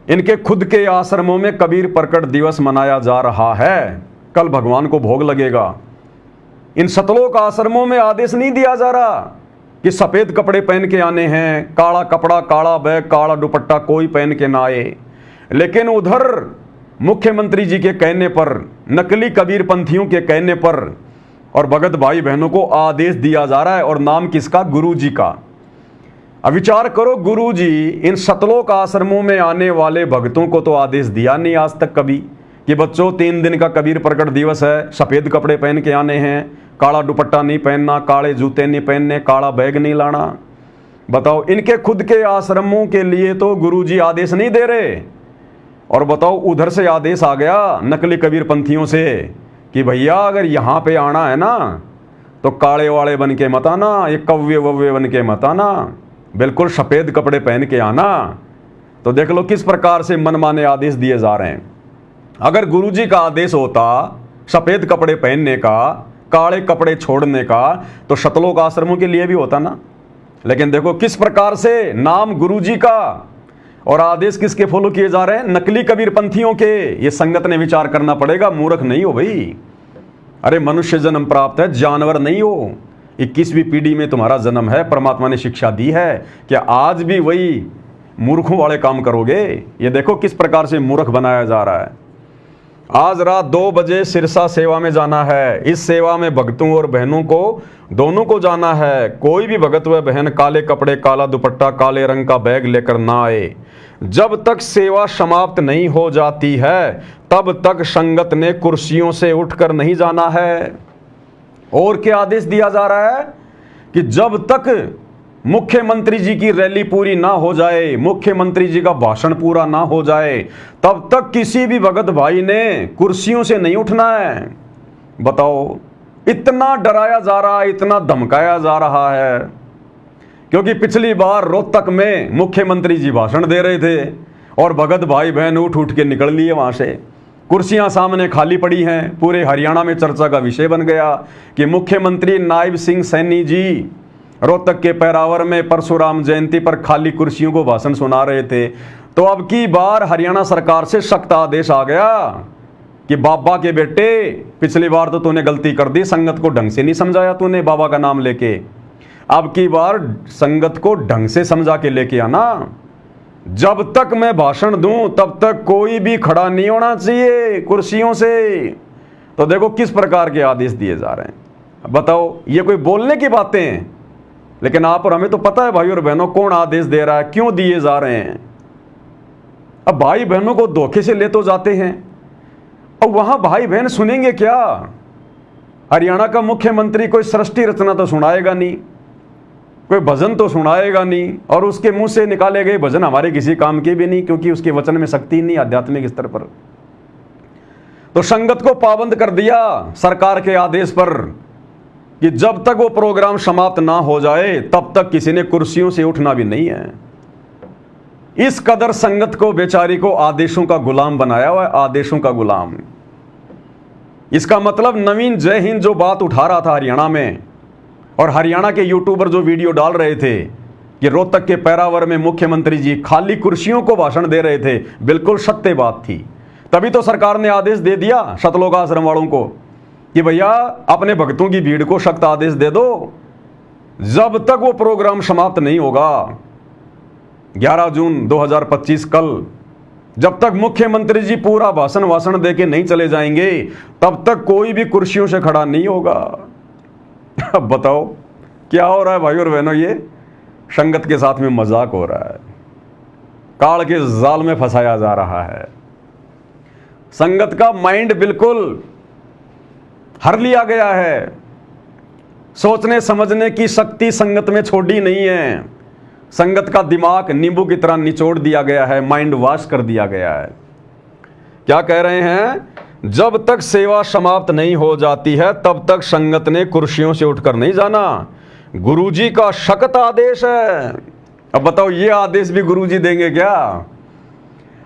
इनके खुद के आश्रमों में कबीर प्रकट दिवस मनाया जा रहा है। कल भगवान को भोग लगेगा। इन सतलोक आश्रमों में आदेश नहीं दिया जा रहा कि सफेद कपड़े पहन के आने हैं, काला कपड़ा, काला बैग, काला दुपट्टा कोई पहन के ना आए। लेकिन उधर मुख्यमंत्री जी के कहने पर, नकली कबीर पंथियों के कहने पर और भगत भाई बहनों को आदेश दिया जा रहा है। और नाम किसका? गुरु जी का। अब विचार करो, गुरु जी इन सतलोक आश्रमों में आने वाले भक्तों को तो आदेश दिया नहीं आज तक कभी कि बच्चों 3 दिन का कबीर प्रकट दिवस है, सफेद कपड़े पहन के आने हैं, काला दुपट्टा नहीं पहनना, काले जूते नहीं पहनने, काला बैग नहीं लाना। बताओ, इनके खुद के आश्रमों के लिए तो गुरुजी आदेश नहीं दे रहे। और बताओ, उधर से आदेश आ गया नकली कबीर पंथियों से कि भैया अगर यहाँ पे आना है ना तो काले वाले बन के मत आना, ये कव्वे वव्वे बन के मत आना, बिल्कुल सफ़ेद कपड़े पहन के आना। तो देख लो किस प्रकार से मनमाने आदेश दिए जा रहे हैं। अगर गुरुजी का आदेश होता सफेद कपड़े पहनने का, काले कपड़े छोड़ने का, तो शतलोक आश्रमों के लिए भी होता ना। लेकिन देखो किस प्रकार से नाम गुरुजी का और आदेश किसके फॉलो किए जा रहे हैं, नकली कबीरपंथियों के। ये संगत ने विचार करना पड़ेगा, मूर्ख नहीं हो भाई। अरे मनुष्य जन्म प्राप्त है, जानवर नहीं हो। 21वीं पीढ़ी में तुम्हारा जन्म है, परमात्मा ने शिक्षा दी है। क्या आज भी वही मूर्खों वाले काम करोगे? ये देखो किस प्रकार से मूर्ख बनाया जा रहा है। आज रात 2 बजे सिरसा सेवा में जाना है। इस सेवा में भक्तों और बहनों को दोनों को जाना है। कोई भी भगत व बहन काले कपड़े, काला दुपट्टा, काले रंग का बैग लेकर ना आए। जब तक सेवा समाप्त नहीं हो जाती है तब तक संगत ने कुर्सियों से उठकर नहीं जाना है। और क्या आदेश दिया जा रहा है कि जब तक मुख्यमंत्री जी की रैली पूरी ना हो जाए, मुख्यमंत्री जी का भाषण पूरा ना हो जाए, तब तक किसी भी भगत भाई ने कुर्सियों से नहीं उठना है। बताओ, इतना डराया जा रहा है, इतना धमकाया जा रहा है। क्योंकि पिछली बार रोहतक में मुख्यमंत्री जी भाषण दे रहे थे और भगत भाई बहन उठ उठ के निकल लिए वहां से। कुर्सियां सामने खाली पड़ी हैं। पूरे हरियाणा में चर्चा का विषय बन गया कि मुख्यमंत्री नायब सिंह सैनी जी रोहतक के पैरावर में परशुराम जयंती पर खाली कुर्सियों को भाषण सुना रहे थे। तो अब की बार हरियाणा सरकार से सख्त आदेश आ गया कि बाबा के बेटे, पिछली बार तो तूने गलती कर दी, संगत को ढंग से नहीं समझाया तूने बाबा का नाम लेके। अब की बार संगत को ढंग से समझा के लेके आना। जब तक मैं भाषण दूं तब तक कोई भी खड़ा नहीं होना चाहिए कुर्सियों से। तो देखो किस प्रकार के आदेश दिए जा रहे हैं। बताओ, ये कोई बोलने की बातें हैं? लेकिन आप और हमें तो पता है भाई और बहनों कौन आदेश दे रहा है, क्यों दिए जा रहे हैं। अब भाई बहनों को धोखे से ले तो जाते हैं, अब वहां भाई बहन सुनेंगे क्या? हरियाणा का मुख्यमंत्री कोई सृष्टि रचना तो सुनाएगा नहीं, कोई भजन तो सुनाएगा नहीं, और उसके मुंह से निकाले गए भजन हमारे किसी काम के भी नहीं, क्योंकि उसके वचन में शक्ति नहीं आध्यात्मिक स्तर पर। तो संगत को पाबंद कर दिया सरकार के आदेश पर कि जब तक वो प्रोग्राम समाप्त ना हो जाए तब तक किसी ने कुर्सियों से उठना भी नहीं है। इस कदर संगत को, बेचारी को आदेशों का गुलाम बनाया हुआ है, आदेशों का गुलाम। इसका मतलब नवीन जय हिंद जो बात उठा रहा था हरियाणा में, और हरियाणा के यूट्यूबर जो वीडियो डाल रहे थे कि रोहतक के पैरावर में मुख्यमंत्री जी खाली कुर्सियों को भाषण दे रहे थे, बिल्कुल सत्य बात थी। तभी तो सरकार ने आदेश दे दिया शतलोक आश्रम वालों को कि भैया अपने भक्तों की भीड़ को सख्त आदेश दे दो, जब तक वो प्रोग्राम समाप्त नहीं होगा 11 जून 2025 कल, जब तक मुख्यमंत्री जी पूरा भाषण दे के नहीं चले जाएंगे तब तक कोई भी कुर्सियों से खड़ा नहीं होगा। अब बताओ क्या हो रहा है भाई और बहनों, ये संगत के साथ में मजाक हो रहा है, काल के जाल में फंसाया जा रहा है। संगत का माइंड बिल्कुल हर लिया गया है, सोचने समझने की शक्ति संगत में छोड़ी नहीं है। संगत का दिमाग नींबू की तरह निचोड़ दिया गया है, माइंड वॉश कर दिया गया है। क्या कह रहे हैं? जब तक सेवा समाप्त नहीं हो जाती है तब तक संगत ने कुर्सियों से उठकर नहीं जाना। गुरुजी का सख्त आदेश है। अब बताओ, ये आदेश भी गुरुजी देंगे क्या?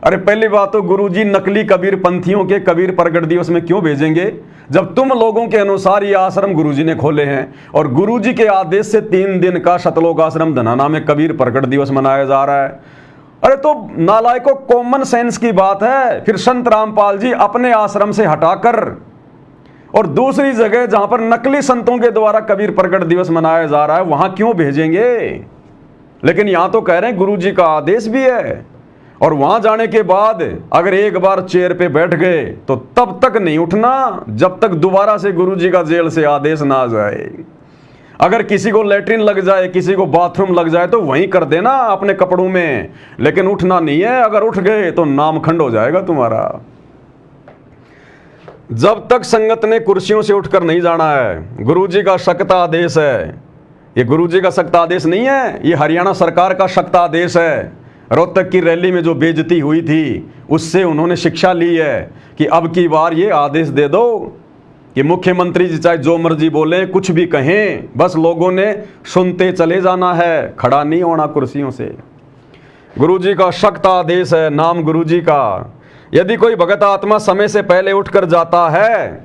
अरे पहली बात तो गुरुजी नकली कबीर पंथियों के कबीर प्रगट दिवस में क्यों भेजेंगे, जब तुम लोगों के अनुसार ये आश्रम गुरुजी ने खोले हैं और गुरुजी के आदेश से 3 दिन का शतलोक आश्रम धनाना में कबीर प्रगट दिवस मनाया जा रहा है। अरे तो नालायकों, कॉमन सेंस की बात है। फिर संत रामपाल जी अपने आश्रम से हटाकर और दूसरी जगह जहां पर नकली संतों के द्वारा कबीर प्रगट दिवस मनाया जा रहा है वहां क्यों भेजेंगे? लेकिन यहां तो कह रहे हैं गुरुजी का आदेश भी है, और वहां जाने के बाद अगर एक बार चेयर पे बैठ गए तो तब तक नहीं उठना जब तक दोबारा से गुरुजी का जेल से आदेश ना आ जाए। अगर किसी को लेटरिन लग जाए, किसी को बाथरूम लग जाए तो वहीं कर देना अपने कपड़ों में, लेकिन उठना नहीं है। अगर उठ गए तो नामखंड हो जाएगा तुम्हारा। जब तक संगत ने कुर्सियों से उठकर नहीं जाना है, गुरुजी का सख्त आदेश है। ये गुरुजी का सख्त आदेश नहीं है, ये हरियाणा सरकार का सख्त आदेश है। रोहतक की रैली में जो बेइज्जती हुई थी उससे उन्होंने शिक्षा ली है कि अब की बार ये आदेश दे दो कि मुख्यमंत्री जी चाहे जो मर्जी बोले, कुछ भी कहें, बस लोगों ने सुनते चले जाना है, खड़ा नहीं होना कुर्सियों से। गुरुजी का सख्त आदेश है, नाम गुरुजी का। यदि कोई भगत आत्मा समय से पहले उठकर जाता है,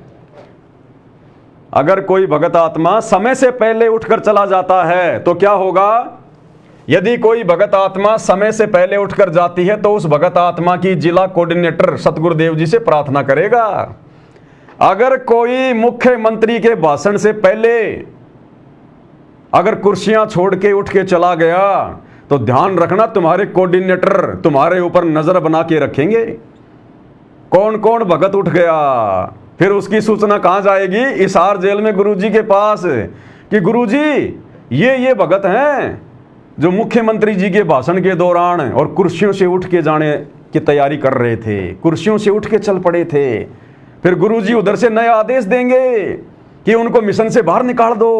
अगर कोई भगत आत्मा समय से पहले उठकर चला जाता है तो क्या होगा? यदि कोई भगत आत्मा समय से पहले उठकर जाती है तो उस भगत आत्मा की जिला कोऑर्डिनेटर सतगुरुदेव जी से प्रार्थना करेगा। अगर कोई मुख्यमंत्री के भाषण से पहले अगर कुर्सियां छोड़ के उठ के चला गया तो ध्यान रखना, तुम्हारे कोऑर्डिनेटर तुम्हारे ऊपर नजर बना के रखेंगे। कौन कौन भगत उठ गया, फिर उसकी सूचना कहां जाएगी? हिसार जेल में गुरुजी के पास कि गुरुजी ये भगत हैं जो मुख्यमंत्री जी के भाषण के दौरान और कुर्सियों से उठ के जाने की तैयारी कर रहे थे, कुर्सियों से उठ के चल पड़े थे। फिर गुरुजी उधर से नए आदेश देंगे कि उनको मिशन से बाहर निकाल दो,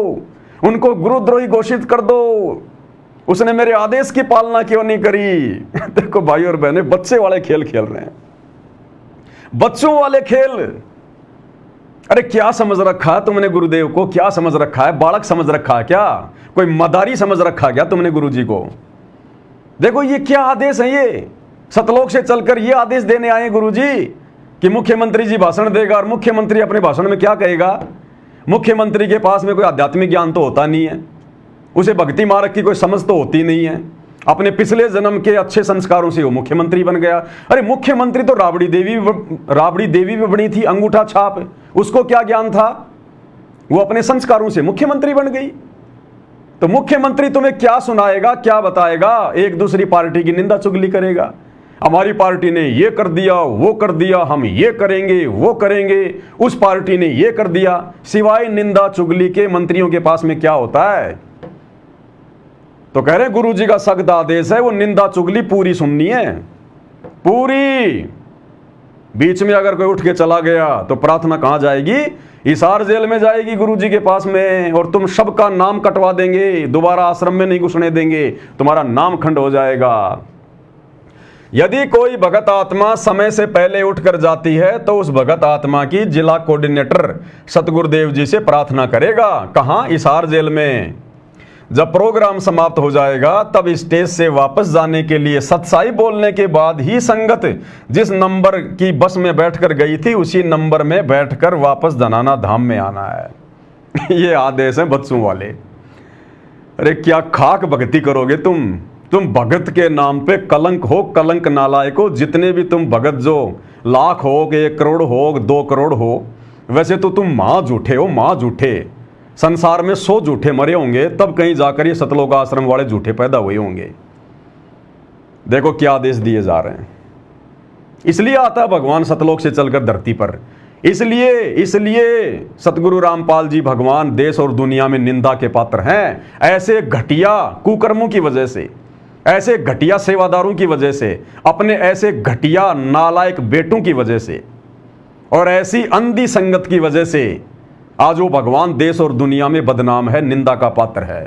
उनको गुरुद्रोही घोषित कर दो, उसने मेरे आदेश की पालना क्यों नहीं करी। देखो भाई और बहनें, बच्चे वाले खेल खेल रहे हैं, बच्चों वाले खेल। अरे क्या समझ रखा है तुमने गुरुदेव को? क्या समझ रखा है? बालक समझ रखा है क्या? कोई मदारी समझ रखा क्या तुमने गुरुजी को? देखो ये क्या आदेश है, ये सतलोक से चलकर ये आदेश देने आए गुरुजी कि मुख्यमंत्री जी भाषण देगा। और मुख्यमंत्री अपने भाषण में क्या कहेगा? मुख्यमंत्री के पास में कोई आध्यात्मिक ज्ञान तो होता नहीं है, उसे भक्ति मार्ग की कोई समझ तो होती नहीं है, अपने पिछले जन्म के अच्छे संस्कारों से वो मुख्यमंत्री बन गया। अरे मुख्यमंत्री तो राबड़ी देवी भी बनी थी, अंगूठा छाप, उसको क्या ज्ञान था? वो अपने संस्कारों से मुख्यमंत्री बन गई। तो मुख्यमंत्री तुम्हें क्या सुनाएगा, क्या बताएगा? एक दूसरी पार्टी की निंदा चुगली करेगा। हमारी पार्टी ने ये कर दिया, वो कर दिया, हम ये करेंगे, वो करेंगे, उस पार्टी ने ये कर दिया। सिवाय निंदा चुगली के मंत्रियों के पास में क्या होता है? तो कह रहे हैं गुरुजी का सख्त आदेश है, वो निंदा चुगली पूरी सुननी है, पूरी। बीच में अगर कोई उठ के चला गया तो प्रार्थना कहां जाएगी? हिसार जेल में जाएगी गुरुजी के पास में, और तुम सबका नाम कटवा देंगे, दोबारा आश्रम में नहीं घुसने देंगे, तुम्हारा नाम खंड हो जाएगा। यदि कोई भगत आत्मा समय से पहले उठकर जाती है तो उस भगत आत्मा की जिला कोऑर्डिनेटर सतगुरुदेव जी से प्रार्थना करेगा। कहां? हिसार जेल में। जब प्रोग्राम समाप्त हो जाएगा तब स्टेज से वापस जाने के लिए सत्साई बोलने के बाद ही संगत जिस नंबर की बस में बैठकर गई थी उसी नंबर में बैठकर वापस धनाना धाम में आना है। ये आदेश है बच्चों वाले। अरे क्या खाक भक्ति करोगे तुम भगत के नाम पे कलंक हो, कलंक नालायक हो। जितने भी तुम भगत, जो लाख हो, 1 करोड़ हो, 2 करोड़ हो, वैसे तो तुम मां झूठे हो, मां झूठे। संसार में 100 झूठे मरे होंगे, तब कहीं जाकर ये सतलोक आश्रम वाले झूठे पैदा हुए होंगे। देखो क्या आदेश दिए जा रहे हैं। इसलिए आता है भगवान सतलोक से चलकर धरती पर। इसलिए सतगुरु रामपाल जी भगवान देश और दुनिया में निंदा के पात्र हैं। ऐसे घटिया कुकर्मों की वजह से, ऐसे घटिया सेवादारों की वजह से, अपने ऐसे घटिया नालायक बेटों की वजह से और ऐसी अंधी संगत की वजह से आज वो भगवान देश और दुनिया में बदनाम है, निंदा का पात्र है।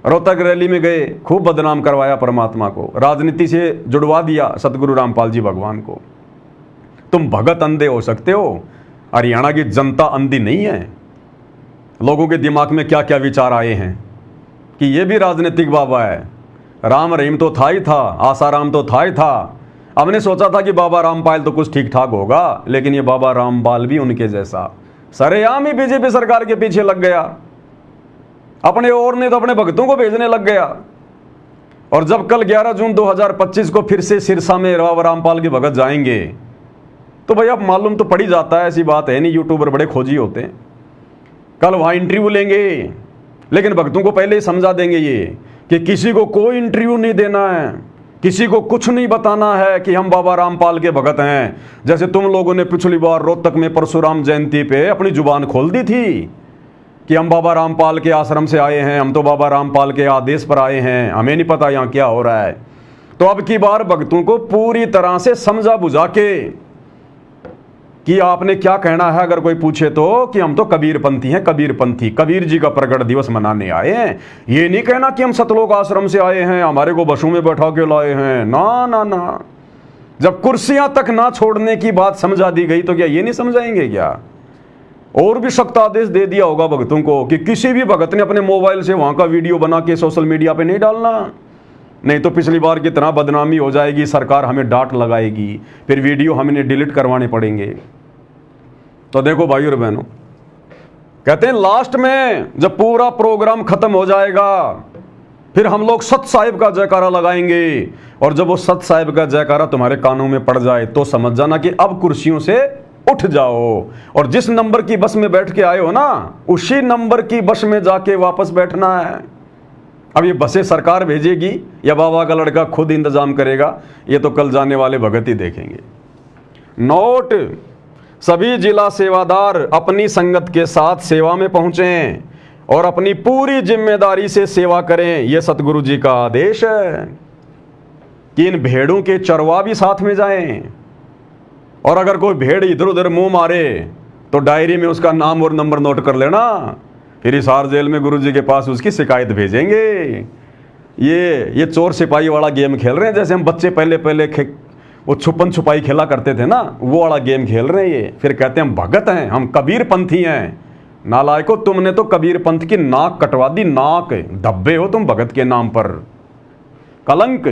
रोहतक रैली में गए, खूब बदनाम करवाया परमात्मा को, राजनीति से जुड़वा दिया सतगुरु रामपाल जी भगवान को। तुम भगत अंधे हो सकते हो, हरियाणा की जनता अंधी नहीं है। लोगों के दिमाग में क्या क्या विचार आए हैं कि ये भी राजनीतिक बाबा है। राम रहीम तो था ही था, आसाराम तो था ही था। हमने सोचा था कि बाबा रामपाल तो कुछ ठीक ठाक होगा, लेकिन ये बाबा रामपाल भी उनके जैसा सरेआम ही बीजेपी सरकार के पीछे लग गया। अपने और ने तो अपने भक्तों को भेजने लग गया। और जब कल 11 जून 2025 को फिर से सिरसा में बाबा रामपाल के भगत जाएंगे तो भाई अब मालूम तो पड़ ही जाता है, ऐसी बात है नहीं, यूट्यूबर बड़े खोजी होते हैं। कल वहां इंटरव्यू लेंगे, लेकिन भक्तों को पहले ही समझा देंगे ये कि किसी को कोई इंटरव्यू नहीं देना है, किसी को कुछ नहीं बताना है कि हम बाबा रामपाल के भगत हैं। जैसे तुम लोगों ने पिछली बार रोहतक में परशुराम जयंती पे अपनी जुबान खोल दी थी कि हम बाबा रामपाल के आश्रम से आए हैं, हम तो बाबा रामपाल के आदेश पर आए हैं, हमें नहीं पता यहाँ क्या हो रहा है। तो अब की बार भक्तों को पूरी तरह से समझा बुझा के कि आपने क्या कहना है, अगर कोई पूछे तो कि हम तो कबीरपंथी हैं, कबीरपंथी, कबीर जी का प्रकट दिवस मनाने आए हैं। ये नहीं कहना कि हम सतलोक आश्रम से आए हैं, हमारे को बसों में बैठा के लाए हैं। ना ना ना, जब कुर्सियां तक ना छोड़ने की बात समझा दी गई तो क्या ये नहीं समझाएंगे क्या? और भी सख्त आदेश दे दिया होगा भक्तों को कि किसी भी भगत ने अपने मोबाइल से वहां का वीडियो बना के सोशल मीडिया पे नहीं डालना। नहीं तो पिछली बार की तरह बदनामी हो जाएगी, सरकार हमें डांट लगाएगी, फिर वीडियो हमें डिलीट करवाने पड़ेंगे। तो देखो भाइयों और बहनों, कहते हैं लास्ट में जब पूरा प्रोग्राम खत्म हो जाएगा फिर हम लोग सत साहिब का जयकारा लगाएंगे, और जब वो सत साहिब का जयकारा तुम्हारे कानों में पड़ जाए तो समझ जाना कि अब कुर्सियों से उठ जाओ, और जिस नंबर की बस में बैठ के आए हो ना उसी नंबर की बस में जाके वापस बैठना है। अब ये बसें सरकार भेजेगी या बाबा का लड़का खुद इंतजाम करेगा, ये तो कल जाने वाले भगत ही देखेंगे। नोट, सभी जिला सेवादार अपनी संगत के साथ सेवा में पहुंचें और अपनी पूरी जिम्मेदारी से सेवा करें। यह सतगुरु जी का आदेश है कि इन भेड़ों के चरवा भी साथ में जाएं, और अगर कोई भेड़ इधर उधर मुंह मारे तो डायरी में उसका नाम और नंबर नोट कर लेना, फिर हिसार जेल में गुरु जी के पास उसकी शिकायत भेजेंगे। ये चोर सिपाही वाला गेम खेल रहे हैं, जैसे हम बच्चे पहले वो छुपन छुपाई खेला करते थे ना, वो वाला गेम खेल रहे हैं ये। फिर कहते हैं हम भगत हैं, हम कबीर पंथी हैं। नालायको, तुमने तो कबीर पंथ की नाक कटवा दी, नाक धब्बे हो तुम भगत के नाम पर, कलंक।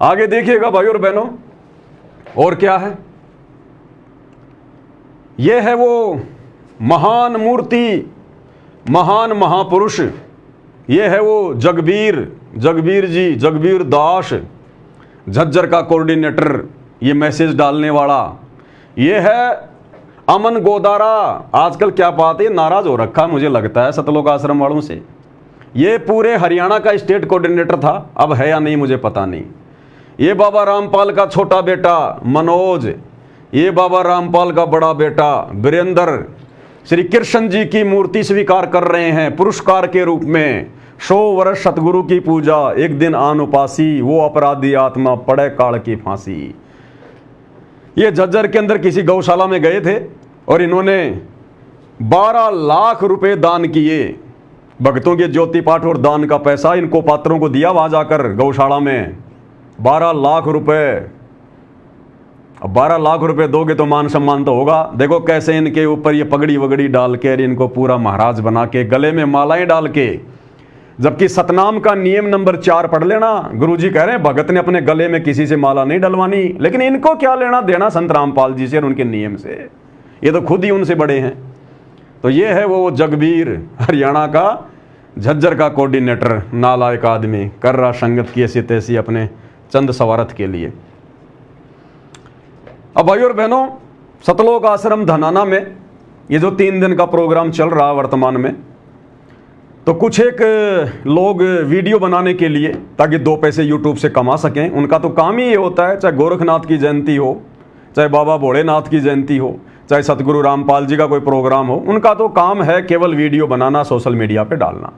आगे देखिएगा भाई और बहनों, और क्या है, यह है वो महान मूर्ति, महान महापुरुष, ये है वो जगबीर जी, जगबीर दास, झज्जर का कोऑर्डिनेटर, ये मैसेज डालने वाला। ये है अमन गोदारा। आजकल क्या बात है, नाराज हो रखा मुझे लगता है सतलोक आश्रम वालों से। ये पूरे हरियाणा का स्टेट कोऑर्डिनेटर था, अब है या नहीं मुझे पता नहीं। ये बाबा रामपाल का छोटा बेटा मनोज, ये बाबा रामपाल का बड़ा बेटा वीरेंद्र श्री कृष्ण जी की मूर्ति स्वीकार कर रहे हैं पुरस्कार के रूप में। 100 वर्ष सतगुरु की पूजा, एक दिन आन उपासी, वो अपराधी आत्मा पड़े काल की फांसी। ये झज्जर के अंदर किसी गौशाला में गए थे और इन्होंने 12 लाख रुपए दान किए। भक्तों के ज्योति पाठ और दान का पैसा इनको पात्रों को दिया वहां जाकर गौशाला में, 12 लाख रुपए। अब 12 लाख रुपए दोगे तो मान सम्मान तो होगा। देखो कैसे इनके ऊपर ये पगड़ी वगड़ी डाल के इनको पूरा महाराज बना के, गले में मालाएं डाल के, जबकि सतनाम का नियम नंबर 4 पढ़ लेना। गुरुजी कह रहे हैं भगत ने अपने गले में किसी से माला नहीं डलवानी, लेकिन इनको क्या लेना देना संत रामपाल जी से और उनके नियम से, ये तो खुद ही उनसे बड़े हैं। तो ये है वो जगबीर, हरियाणा का झज्जर का कोऑर्डिनेटर, नालायक आदमी, कर रहा संगत की ऐसी तैसी अपने चंद सवारथ के लिए। अब भाइयों और बहनों, सतलोक आश्रम धनाना में ये जो 3 दिन का प्रोग्राम चल रहा है वर्तमान में, तो कुछ एक लोग वीडियो बनाने के लिए ताकि 2 पैसे यूट्यूब से कमा सकें, उनका तो काम ही ये होता है, चाहे गोरखनाथ की जयंती हो, चाहे बाबा भोलेनाथ की जयंती हो, चाहे सतगुरु रामपाल जी का कोई प्रोग्राम हो, उनका तो काम है केवल वीडियो बनाना, सोशल मीडिया पे डालना।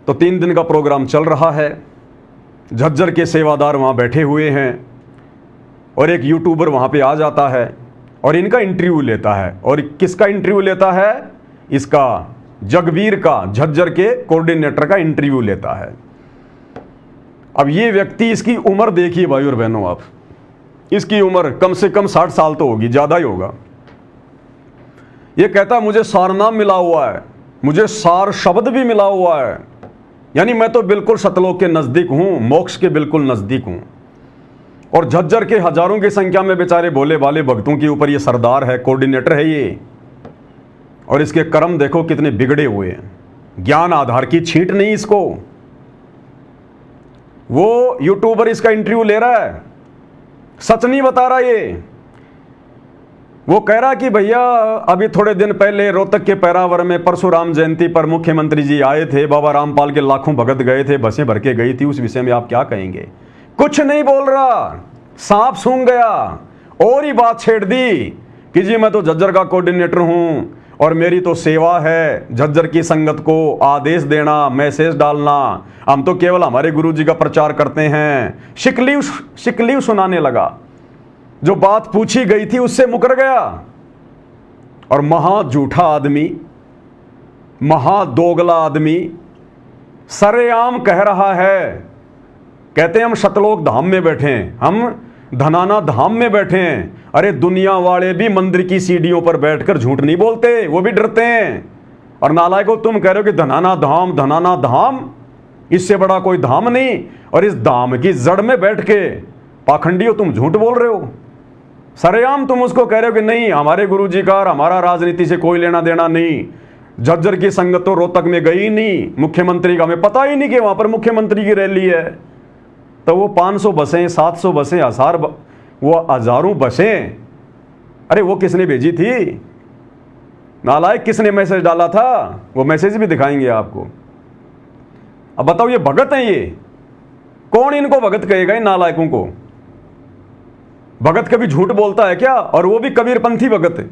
तो 3 दिन का प्रोग्राम चल रहा है, झज्जर के सेवादार वहाँ बैठे हुए हैं और एक यूट्यूबर वहाँ पे आ जाता है और इनका इंटरव्यू लेता है। और किसका इंटरव्यू लेता है? इसका जगबीर का, झज्जर के कोऑर्डिनेटर का इंटरव्यू लेता है। अब ये व्यक्ति, इसकी उम्र देखिए भाई और बहनों आप, इसकी उम्र कम से कम 60 साल तो होगी, ज़्यादा ही होगा। ये कहता मुझे सारनाम मिला हुआ है, मुझे सार शब्द भी मिला हुआ है, यानी मैं तो बिल्कुल सतलोक के नज़दीक हूँ, मोक्ष के बिल्कुल नज़दीक हूँ। और झज्जर के हजारों की संख्या में बेचारे भोले भाले भक्तों के ऊपर ये सरदार है, कोऑर्डिनेटर है ये। और इसके कर्म देखो कितने बिगड़े हुए हैं, ज्ञान आधार की छींट नहीं इसको। वो यूट्यूबर इसका इंटरव्यू ले रहा है, सच नहीं बता रहा ये। वो कह रहा कि भैया अभी थोड़े दिन पहले रोहतक के पैरावर में परशुराम जयंती पर मुख्यमंत्री जी आए थे, बाबा रामपाल के लाखों भगत गए थे, बसें भर के गई थी, उस विषय में आप क्या कहेंगे? कुछ नहीं बोल रहा, सांप सूंघ गया और ही बात छेड़ दी कि जी मैं तो झज्जर का कोऑर्डिनेटर हूं और मेरी तो सेवा है झज्जर की संगत को आदेश देना, मैसेज डालना, हम तो केवल हमारे गुरुजी का प्रचार करते हैं। शिकलीव सुनाने लगा, जो बात पूछी गई थी उससे मुकर गया। और महा झूठा आदमी, महा दोगला आदमी सरेआम कह रहा है, कहते हैं हम सतलोक धाम में बैठे हैं, हम धनाना धाम में बैठे हैं। अरे दुनिया वाले भी मंदिर की सीढ़ियों पर बैठकर झूठ नहीं बोलते, वो भी डरते हैं। और नालायको तुम कह रहे हो कि धनाना धाम, धनाना धाम, इससे बड़ा कोई धाम नहीं। और इस धाम की जड़ में बैठ के पाखंडी हो, तुम झूठ बोल रहे हो। सरेआम तुम उसको कह रहे हो कि नहीं, हमारे गुरुजी का और हमारा राजनीति से कोई लेना देना नहीं। झज्जर की संगत तो रोहतक में गई नहीं, मुख्यमंत्री का हमें पता ही नहीं कि वहां पर मुख्यमंत्री की रैली है। तो वो 500 बसें, 700 बसें, वो हजारों बसें, अरे वो किसने भेजी थी? नालायक किसने मैसेज डाला था? वो मैसेज भी दिखाएंगे आपको। अब बताओ, ये भगत हैं ये? कौन इनको भगत कहेगा, इन नालायकों को? भगत कभी झूठ बोलता है क्या? और वो भी कबीरपंथी भगत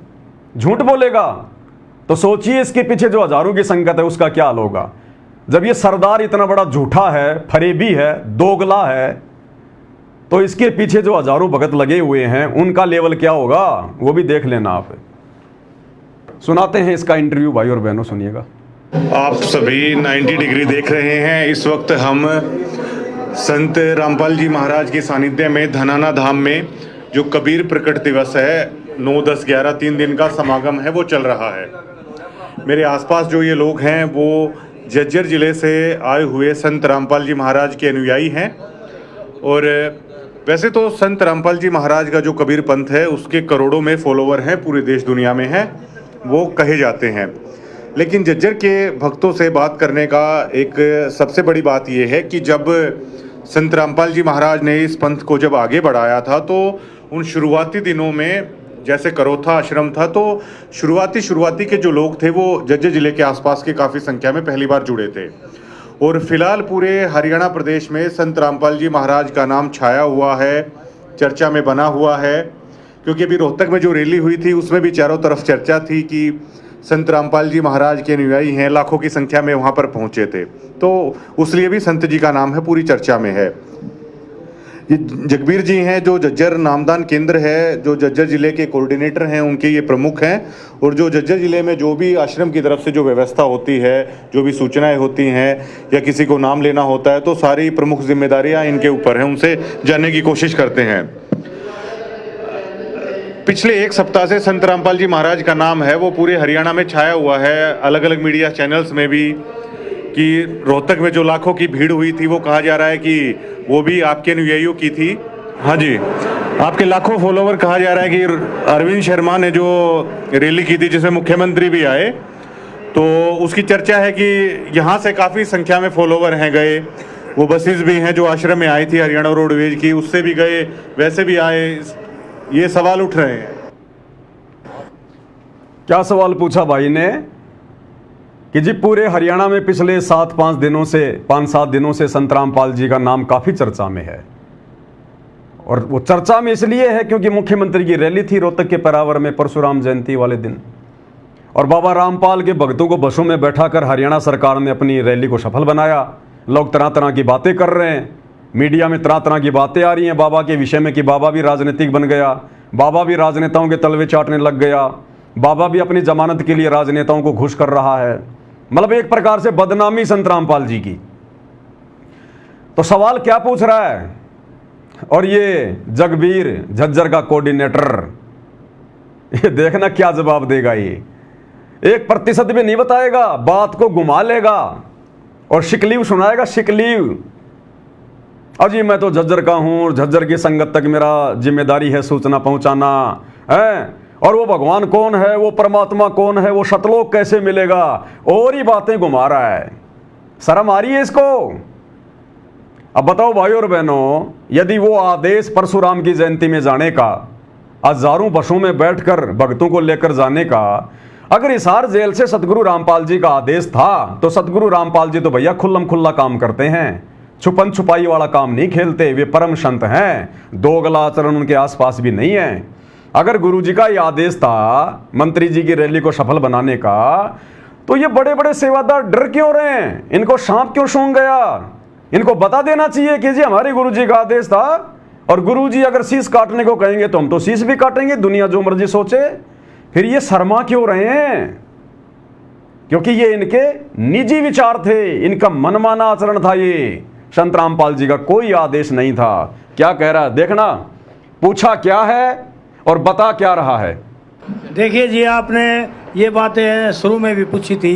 झूठ बोलेगा? तो सोचिए इसके पीछे जो हजारों की संगत है उसका क्या हाल होगा। जब ये सरदार इतना बड़ा झूठा है, फरेबी है, दोगला है, तो इसके पीछे जो हजारों भगत लगे हुए हैं उनका लेवल क्या होगा वो भी देख लेना आप। सुनाते हैं इसका इंटरव्यू, भाई और बहनों सुनिएगा। आप सभी 90 डिग्री देख रहे हैं। इस वक्त हम संत रामपाल जी महाराज के सानिध्य में धनाना धाम में जो कबीर प्रकट दिवस है 9, 10, 11 3 दिन का समागम है वो चल रहा है। मेरे आसपास जो ये लोग हैं वो झज्जर जिले से आए हुए संत रामपाल जी महाराज के अनुयायी हैं। और वैसे तो संत रामपाल जी महाराज का जो कबीर पंथ है उसके करोड़ों में फॉलोवर हैं, पूरे देश दुनिया में हैं, वो कहे जाते हैं। लेकिन झज्जर के भक्तों से बात करने का एक सबसे बड़ी बात यह है कि जब संत रामपाल जी महाराज ने इस पंथ को जब आगे बढ़ाया था तो उन शुरुआती दिनों में जैसे करोथा आश्रम था तो शुरुआती के जो लोग थे वो झज्जर जिले के आसपास के काफ़ी संख्या में पहली बार जुड़े थे। और फिलहाल पूरे हरियाणा प्रदेश में संत रामपाल जी महाराज का नाम छाया हुआ है, चर्चा में बना हुआ है। क्योंकि अभी रोहतक में जो रैली हुई थी उसमें भी चारों तरफ चर्चा थी कि संत रामपाल जी महाराज के अनुयायी हैं, लाखों की संख्या में वहाँ पर पहुँचे थे, तो उसलिए भी संत जी का नाम है पूरी चर्चा में है। ये जगबीर जी हैं जो झज्जर नामदान केंद्र है, जो झज्जर जिले के कोऑर्डिनेटर हैं, उनके ये प्रमुख हैं। और जो झज्जर जिले में जो भी आश्रम की तरफ से जो व्यवस्था होती है, जो भी सूचनाएं होती हैं या किसी को नाम लेना होता है तो सारी प्रमुख जिम्मेदारियां इनके ऊपर हैं, उनसे जानने की कोशिश करते हैं। पिछले एक सप्ताह से संत रामपाल जी महाराज का नाम है वो पूरे हरियाणा में छाया हुआ है, अलग अलग मीडिया चैनल्स में भी, कि रोहतक में जो लाखों की भीड़ हुई थी वो कहा जा रहा है कि वो भी आपके अनुयायियों की थी। हाँ जी, आपके लाखों फॉलोवर कहा जा रहा है कि अरविंद शर्मा ने जो रैली की थी जिसमें मुख्यमंत्री भी आए, तो उसकी चर्चा है कि यहाँ से काफ़ी संख्या में फॉलोवर हैं गए। वो बसेस भी हैं जो आश्रम में आई थी हरियाणा रोडवेज की, उससे भी गए, वैसे भी आए। ये सवाल उठ रहे हैं। क्या सवाल पूछा भाई ने कि जी पूरे हरियाणा में पिछले 5-7 दिनों से संत रामपाल जी का नाम काफ़ी चर्चा में है। और वो चर्चा में इसलिए है क्योंकि मुख्यमंत्री की रैली थी रोहतक के परावर में परशुराम जयंती वाले दिन, और बाबा रामपाल के भक्तों को बसों में बैठाकर हरियाणा सरकार ने अपनी रैली को सफल बनाया। लोग तरह तरह की बातें कर रहे हैं, मीडिया में तरह तरह की बातें आ रही हैं बाबा के विषय में कि बाबा भी राजनीतिक बन गया, बाबा भी राजनेताओं के तलवे चाटने लग गया, बाबा भी अपनी जमानत के लिए राजनेताओं को घुस कर रहा है। मतलब एक प्रकार से बदनामी संत रामपाल जी की। तो सवाल क्या पूछ रहा है? और ये जगबीर झज्जर का कोऑर्डिनेटर, ये देखना क्या जवाब देगा। ये 1% भी नहीं बताएगा, बात को घुमा लेगा और शिकलीव सुनाएगा, शिकलीव। अजी मैं तो झज्जर का हूं और झज्जर की संगत तक मेरा जिम्मेदारी है सूचना पहुंचाना है। और वो भगवान कौन है, वो परमात्मा कौन है, वो सतलोक कैसे मिलेगा, और ही बातें घुमा रहा है। शर्म आ रही है इसको? अब बताओ भाई और बहनों, यदि वो आदेश परशुराम की जयंती में जाने का, हजारों बसों में बैठकर भक्तों को लेकर जाने का, अगर हिसार जेल से सतगुरु रामपाल जी का आदेश था तो सतगुरु रामपाल जी तो भैया खुल्लम खुल्ला काम करते हैं, छुपन छुपाई वाला काम नहीं खेलते। वे परम संत हैं, दोगला आचरण उनके आसपास भी नहीं है। अगर गुरुजी का ये आदेश था मंत्री जी की रैली को सफल बनाने का, तो ये बड़े बड़े सेवादार डर क्यों रहे हैं? इनको सांप क्यों सूंघ गया? इनको बता देना चाहिए कि जी हमारे गुरुजी का आदेश था, और गुरुजी अगर शीश काटने को कहेंगे तो हम तो शीश भी काटेंगे, दुनिया जो मर्जी सोचे। फिर ये शर्मा क्यों रहे हैं? क्योंकि ये इनके निजी विचार थे, इनका मनमाना आचरण था। ये संत रामपाल जी का कोई आदेश नहीं था। क्या कह रहा है देखना, पूछा क्या है और बता क्या रहा है। देखिए जी, आपने ये बातें शुरू में भी पूछी थी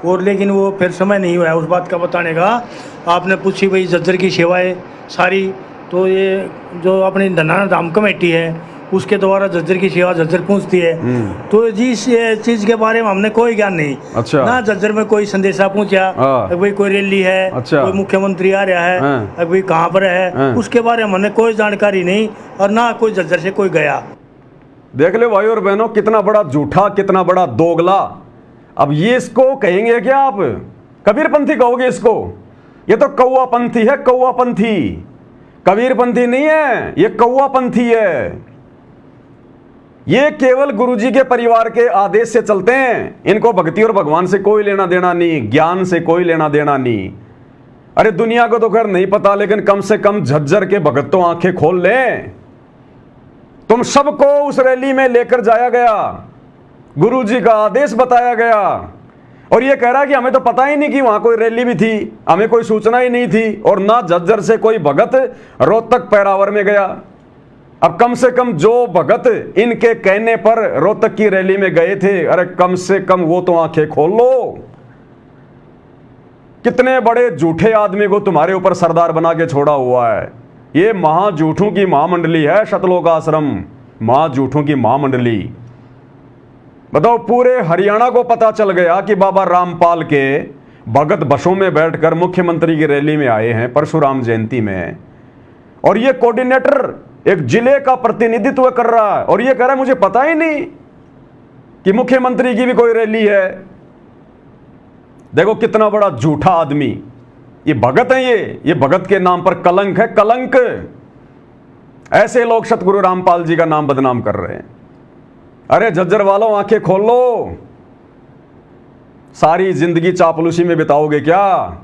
और लेकिन वो फिर समय नहीं हुआ है उस बात का बताने का। आपने पूछी भाई झज्जर की सेवाएं सारी, तो ये जो अपनी धनाना धाम कमेटी है उसके द्वारा झज्जर की सेवा झज्जर पहुंचती है। तो जिस चीज़ के बारे में हमने कोई ज्ञान नहीं। अच्छा। ना झज्जर में कोई संदेशा पहुंचा भाई कोई रैली है, अच्छा। कोई मुख्यमंत्री आ रहा है, भाई कहाँ पर है, उसके बारे में हमने कोई जानकारी नहीं, और ना कोई झज्जर से कोई गया। देख ले भाई और बहनों, कितना बड़ा झूठा, कितना बड़ा दोगला। अब ये इसको कहेंगे क्या आप? कबीरपंथी कहोगे इसको? ये तो कौवापंथी है, कौवापंथी। कबीरपंथी नहीं है, ये कौवापंथी है। ये केवल गुरुजी के परिवार के आदेश से चलते हैं। इनको भक्ति और भगवान से कोई लेना देना नहीं, ज्ञान से कोई लेना देना नहीं। अरे दुनिया को तो खैर नहीं पता, लेकिन कम से कम झज्जर के भगत तो आंखें खोल लें। तुम सबको उस रैली में लेकर जाया गया, गुरुजी का आदेश बताया गया, और ये कह रहा है कि हमें तो पता ही नहीं कि वहां कोई रैली भी थी, हमें कोई सूचना ही नहीं थी, और ना झज्जर से कोई भगत रोहतक पैरावर में गया। अब कम से कम जो भगत इनके कहने पर रोहतक की रैली में गए थे, अरे कम से कम वो तो आंखें खोल लो। कितने बड़े झूठे आदमी को तुम्हारे ऊपर सरदार बना के छोड़ा हुआ है। ये महाझूठों की महामंडली है शतलोक आश्रम, महाझूठों की महामंडली। बताओ, पूरे हरियाणा को पता चल गया कि बाबा रामपाल के भगत बसों में बैठकर मुख्यमंत्री की रैली में आए हैं परशुराम जयंती में, और ये कोऑर्डिनेटर एक जिले का प्रतिनिधित्व कर रहा है, और ये कह रहा है मुझे पता ही नहीं कि मुख्यमंत्री की भी कोई रैली है। देखो कितना बड़ा झूठा आदमी। ये भगत है, ये भगत के नाम पर कलंक है, कलंक। ऐसे लोग सतगुरु रामपाल जी का नाम बदनाम कर रहे हैं। अरे झज्जर वालों, आंखें खोल लो। सारी जिंदगी चापलूसी में बिताओगे क्या?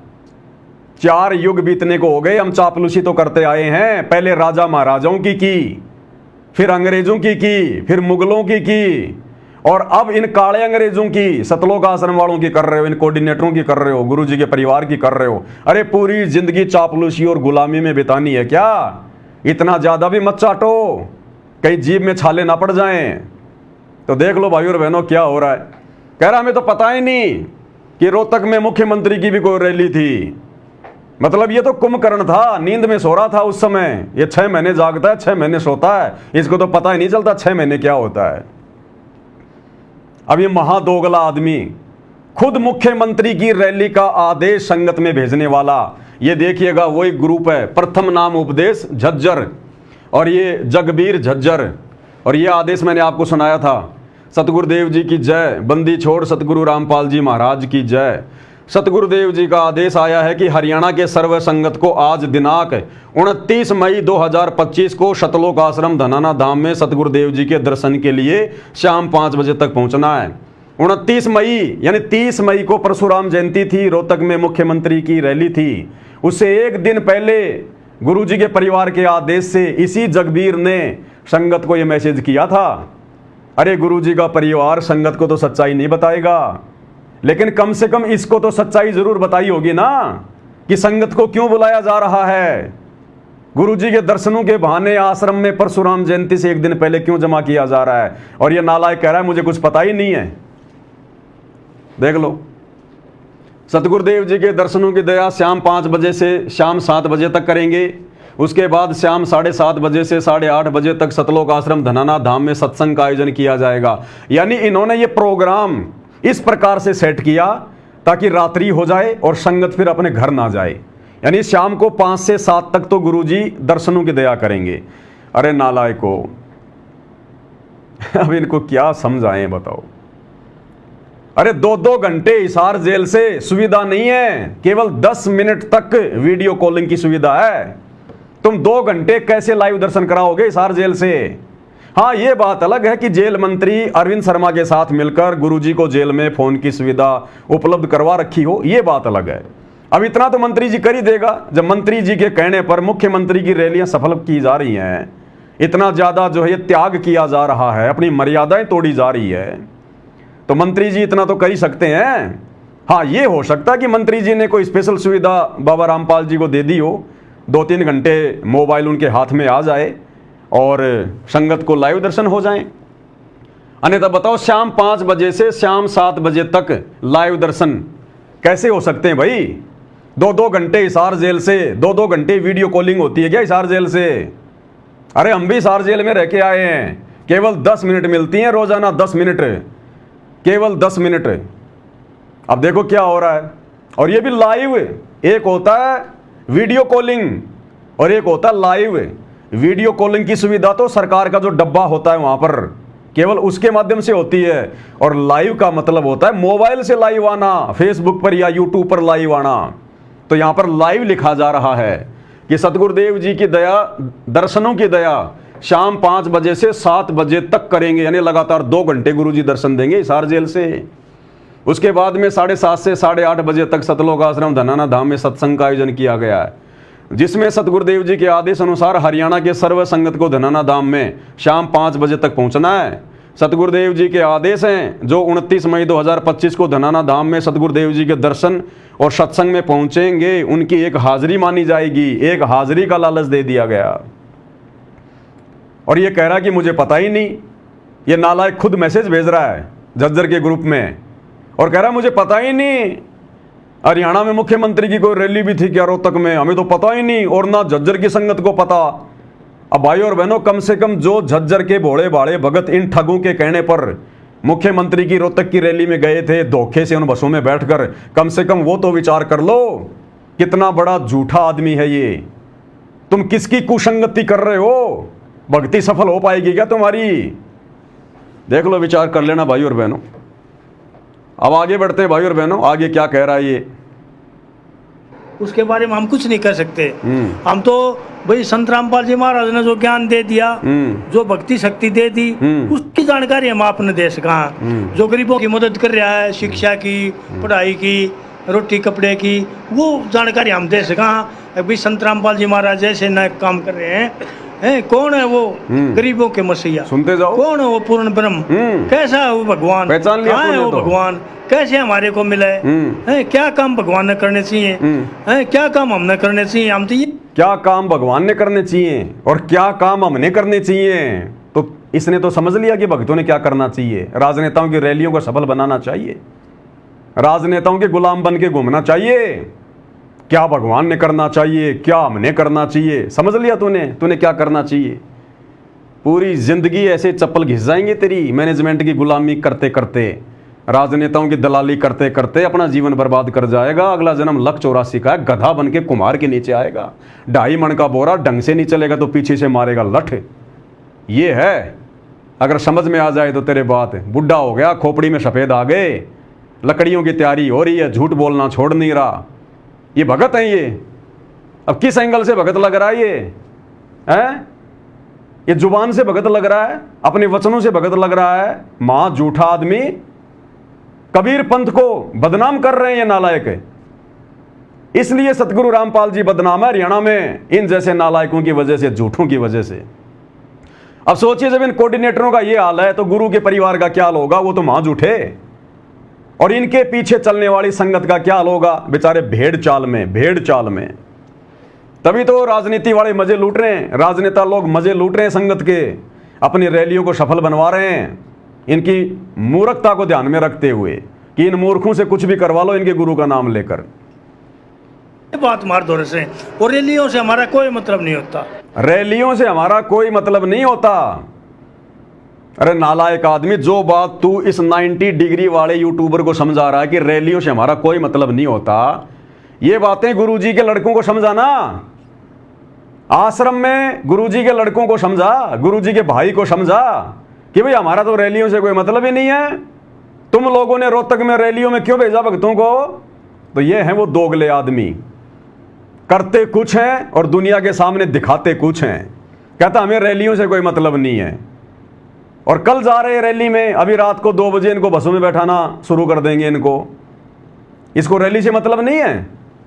4 युग बीतने को हो गए, हम चापलूसी तो करते आए हैं। पहले राजा महाराजाओं की, फिर अंग्रेजों की, फिर मुगलों की, और अब इन काले अंग्रेजों की, सतलोक आश्रम वालों की कर रहे हो, इन कोऑर्डिनेटरों की कर रहे हो, गुरुजी के परिवार की कर रहे हो। अरे पूरी जिंदगी चापलूसी और गुलामी में बितानी है क्या? इतना ज्यादा भी मत चाटो, कहीं जीभ में छाले ना पड़ जाएं। तो देख लो भाई और बहनों क्या हो रहा है। कह रहा हमें तो पता ही नहीं कि रोहतक में मुख्यमंत्री की भी कोई रैली थी। मतलब ये तो कुंभकर्ण था, नींद में सो रहा था उस समय। ये 6 महीने जागता है, 6 महीने सोता है, इसको तो पता ही नहीं चलता 6 महीने क्या होता है। अब ये महादोगला आदमी, खुद मुख्यमंत्री की रैली का आदेश संगत में भेजने वाला, ये देखिएगा वही ग्रुप है, प्रथम नाम उपदेश झज्जर, और ये जगबीर झज्जर। और ये आदेश मैंने आपको सुनाया था। सतगुरुदेव जी की जय, बंदी छोड़ सतगुरु रामपाल जी महाराज की जय। सतगुरुदेव जी का आदेश आया है कि हरियाणा के सर्व संगत को आज दिनांक 29 मई 2025 को सतलोक आश्रम धनाना धाम में सतगुरुदेव जी के दर्शन के लिए शाम 5 बजे तक पहुंचना है। 29 मई यानी 30 मई को परशुराम जयंती थी, रोहतक में मुख्यमंत्री की रैली थी। उससे एक दिन पहले गुरुजी के परिवार के आदेश से इसी जगबीर ने संगत को यह मैसेज किया था। अरे गुरुजी का परिवार संगत को तो सच्चाई नहीं बताएगा, लेकिन कम से कम इसको तो सच्चाई जरूर बताई होगी ना कि संगत को क्यों बुलाया जा रहा है। गुरुजी के दर्शनों के बहाने आश्रम में परशुराम जयंती से एक दिन पहले क्यों जमा किया जा रहा है। और ये नालायक कह रहा है मुझे कुछ पता ही नहीं है। देख लो, सतगुरुदेव जी के दर्शनों की दया शाम 5 बजे से शाम 7 बजे तक करेंगे। उसके बाद शाम 7:30 बजे से 8:30 बजे तक सतलोक आश्रम धनाना धाम में सत्संग का आयोजन किया जाएगा। यानी इन्होंने ये प्रोग्राम इस प्रकार से सेट किया ताकि रात्रि हो जाए और संगत फिर अपने घर ना जाए। यानी शाम को 5 से 7 तक तो गुरुजी दर्शनों की दया करेंगे। अरे नालायको, अब इनको क्या समझाएं बताओ। अरे 2-2 घंटे हिसार जेल से सुविधा नहीं है, केवल 10 मिनट तक वीडियो कॉलिंग की सुविधा है। तुम 2 घंटे कैसे लाइव दर्शन कराओगे हिसार जेल से? हाँ, ये बात अलग है कि जेल मंत्री अरविंद शर्मा के साथ मिलकर गुरुजी को जेल में फोन की सुविधा उपलब्ध करवा रखी हो, ये बात अलग है। अब इतना तो मंत्री जी कर ही देगा जब मंत्री जी के कहने पर मुख्यमंत्री की रैलियां सफल की जा रही हैं। इतना ज्यादा जो है ये त्याग किया जा रहा है, अपनी मर्यादाएं तोड़ी जा रही है, तो मंत्री जी इतना तो कर ही सकते हैं। हाँ, ये हो सकता है कि मंत्री जी ने कोई स्पेशल सुविधा बाबा रामपाल जी को दे दी हो, 2-3 घंटे मोबाइल उनके हाथ में आ जाए और संगत को लाइव दर्शन हो जाएं। अन्यथा बताओ, शाम 5 बजे से शाम 7 बजे तक लाइव दर्शन कैसे हो सकते हैं भाई? 2-2 घंटे हिसार जेल से, 2-2 घंटे वीडियो कॉलिंग होती है क्या हिसार जेल से? अरे हम भी हिसार जेल में रह के आए हैं, केवल 10 मिनट मिलती हैं रोजाना, 10 मिनट, केवल 10 मिनट। अब देखो क्या हो रहा है, और ये भी लाइव। एक होता है वीडियो कॉलिंग और एक होता है लाइव। वीडियो कॉलिंग की सुविधा तो सरकार का जो डब्बा होता है वहां पर केवल उसके माध्यम से होती है, और लाइव का मतलब होता है मोबाइल से लाइव आना, फेसबुक पर या यूट्यूब पर लाइव आना। तो यहां पर लाइव लिखा जा रहा है कि सतगुरुदेव जी की दया, दर्शनों की दया शाम 5 बजे से 7 बजे तक करेंगे, यानी लगातार 2 घंटे गुरुजी दर्शन देंगे हिसार जेल से। उसके बाद में 7:30 से 8:30 बजे तक सतलोक आश्रम धनाना धाम में सत्संग का आयोजन किया गया है, जिसमें सतगुरुदेव जी के आदेश अनुसार हरियाणा के सर्व संगत को धनाना धाम में शाम 5 बजे तक पहुंचना है। सतगुरुदेव जी के आदेश हैं, जो 29 मई 2025 को धनाना धाम में सतगुरुदेव जी के दर्शन और सत्संग में पहुंचेंगे, उनकी एक हाजिरी मानी जाएगी। एक हाजिरी का लालच दे दिया गया, और ये कह रहा है कि मुझे पता ही नहीं। ये नालायक खुद मैसेज भेज रहा है झज्जर के ग्रुप में और कह रहा है मुझे पता ही नहीं, हरियाणा में मुख्यमंत्री की कोई रैली भी थी क्या रोहतक में, हमें तो पता ही नहीं, और ना झज्जर की संगत को पता। अब भाई और बहनों, कम से कम जो झज्जर के भोले भाले भगत इन ठगों के कहने पर मुख्यमंत्री की रोहतक की रैली में गए थे धोखे से उन बसों में बैठकर, कम से कम वो तो विचार कर लो कितना बड़ा झूठा आदमी है ये। तुम किसकी कुसंगति कर रहे हो? भक्ति सफल हो पाएगी क्या तुम्हारी? देख लो, विचार कर लेना भाई और बहनों। अब आगे बढ़ते हैं भाई और बहनों, आगे क्या कह रहा है ये, उसके बारे में हम कुछ नहीं कर सकते। हम तो भाई संत रामपाल जी महाराज ने जो ज्ञान दे दिया, जो भक्ति शक्ति दे दी, उसकी जानकारी हम आपने दे सका। जो गरीबों की मदद कर रहा है, शिक्षा की, पढ़ाई की, रोटी कपड़े की, वो जानकारी हम दे सका। अभी संत रामपाल जी महाराज ऐसे न काम कर रहे हैं, कौन है वो गरीबों के मसीहा? सुनते जाओ, कौन है वो पूर्ण ब्रह्म? कैसा है वो भगवान? पहचान लिया है वो भगवान? कैसे हमारे को मिला है? क्या काम भगवान ने करने चाहिए? क्या काम हमने करने चाहिए? हम तो ये क्या काम भगवान ने करने चाहिए और क्या काम हमने करने चाहिए? तो इसने तो समझ लिया कि भक्तों ने क्या करना चाहिए। राजनेताओं की रैलियों को सफल बनाना चाहिए, राजनेताओं के गुलाम बन के घूमना चाहिए। क्या भगवान ने करना चाहिए, क्या हमने करना चाहिए, समझ लिया तूने क्या करना चाहिए। पूरी जिंदगी ऐसे चप्पल घिस जाएंगे तेरी, मैनेजमेंट की गुलामी करते करते, राजनेताओं की दलाली करते करते अपना जीवन बर्बाद कर जाएगा। अगला जन्म लख 84 का है, गधा बन के कुम्हार के नीचे आएगा। 2.5 मन का बोरा ढंग से नहीं चलेगा तो पीछे से मारेगा लठ। ये है, अगर समझ में आ जाए तो तेरे बात। बुढ़ा हो गया, खोपड़ी में सफेद आ गए, लकड़ियों की तैयारी हो रही है, झूठ बोलना छोड़ नहीं रहा। ये भगत है ये। अब किस एंगल से भगत लग रहा है ये? हैं? ये जुबान से भगत लग रहा है, अपने वचनों से भगत लग रहा है। मां झूठा आदमी, कबीर पंथ को बदनाम कर रहे हैं ये नालायक है। इसलिए सतगुरु रामपाल जी बदनाम है हरियाणा में, इन जैसे नालायकों की वजह से, झूठों की वजह से। अब सोचिए, जब इन कोऑर्डिनेटरों का ये हाल है तो गुरु के परिवार का क्या हाल होगा? वो तो मां झूठे। और इनके पीछे चलने वाली संगत का क्या हाल होगा? बेचारे भेड़ चाल में। तभी तो राजनीति वाले मजे लूट रहे हैं, राजनेता लोग मजे लूट रहे हैं संगत के, अपनी रैलियों को सफल बनवा रहे हैं, इनकी मूर्खता को ध्यान में रखते हुए कि इन मूर्खों से कुछ भी करवा लो इनके गुरु का नाम लेकर। बात मार दो से, और रैलियों से हमारा कोई मतलब नहीं होता। रैलियों से हमारा कोई मतलब नहीं होता। अरे नालायक आदमी, जो बात तू इस 90 डिग्री वाले यूट्यूबर को समझा रहा है कि रैलियों से हमारा कोई मतलब नहीं होता, ये बातें गुरुजी के लड़कों को समझाना। आश्रम में गुरुजी के लड़कों को समझा, गुरुजी के भाई को समझा कि भाई हमारा तो रैलियों से कोई मतलब ही नहीं है। तुम लोगों ने रोहतक में रैलियों में क्यों भेजा भक्तों को? तो ये हैं वो दोगले आदमी, करते कुछ हैं और दुनिया के सामने दिखाते कुछ हैं। कहता हमें रैलियों से कोई मतलब नहीं है, और कल जा रहे हैं रैली में, अभी रात को 2 बजे इनको बसों में बैठाना शुरू कर देंगे इनको। इसको रैली से मतलब नहीं है।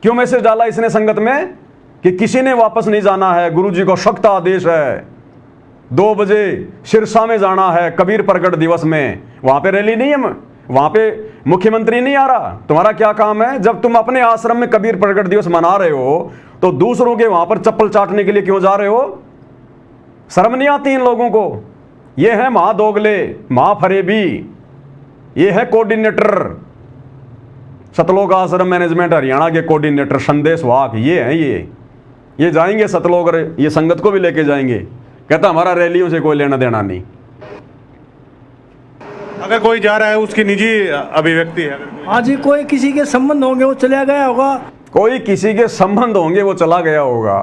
क्यों मैसेज डाला इसने संगत में कि किसी ने वापस नहीं जाना है, गुरुजी को सख्त आदेश है, 2 बजे सिरसा में जाना है कबीर प्रकट दिवस में। वहां पे रैली नहीं है, वहां पे मुख्यमंत्री नहीं आ रहा। तुम्हारा क्या काम है? जब तुम अपने आश्रम में कबीर प्रकट दिवस मना रहे हो तो दूसरों के वहां पर चप्पल चाटने के लिए क्यों जा रहे हो? शर्म नहीं आती इन लोगों को? ये है महादोगले, महाफरेबी, ये है कोऑर्डिनेटर। सतलोक आश्रम मैनेजमेंट हरियाणा के कोऑर्डिनेटर संदेश वाक ये हैं, ये जाएंगे सतलोक, ये संगत को भी लेके जाएंगे। कहता हमारा रैलियों से कोई लेना देना नहीं। अगर कोई जा रहा है उसकी निजी अभिव्यक्ति है, हाँ जी, कोई किसी के संबंध होंगे वो चला गया होगा। कोई किसी के संबंध होंगे वो चला गया होगा।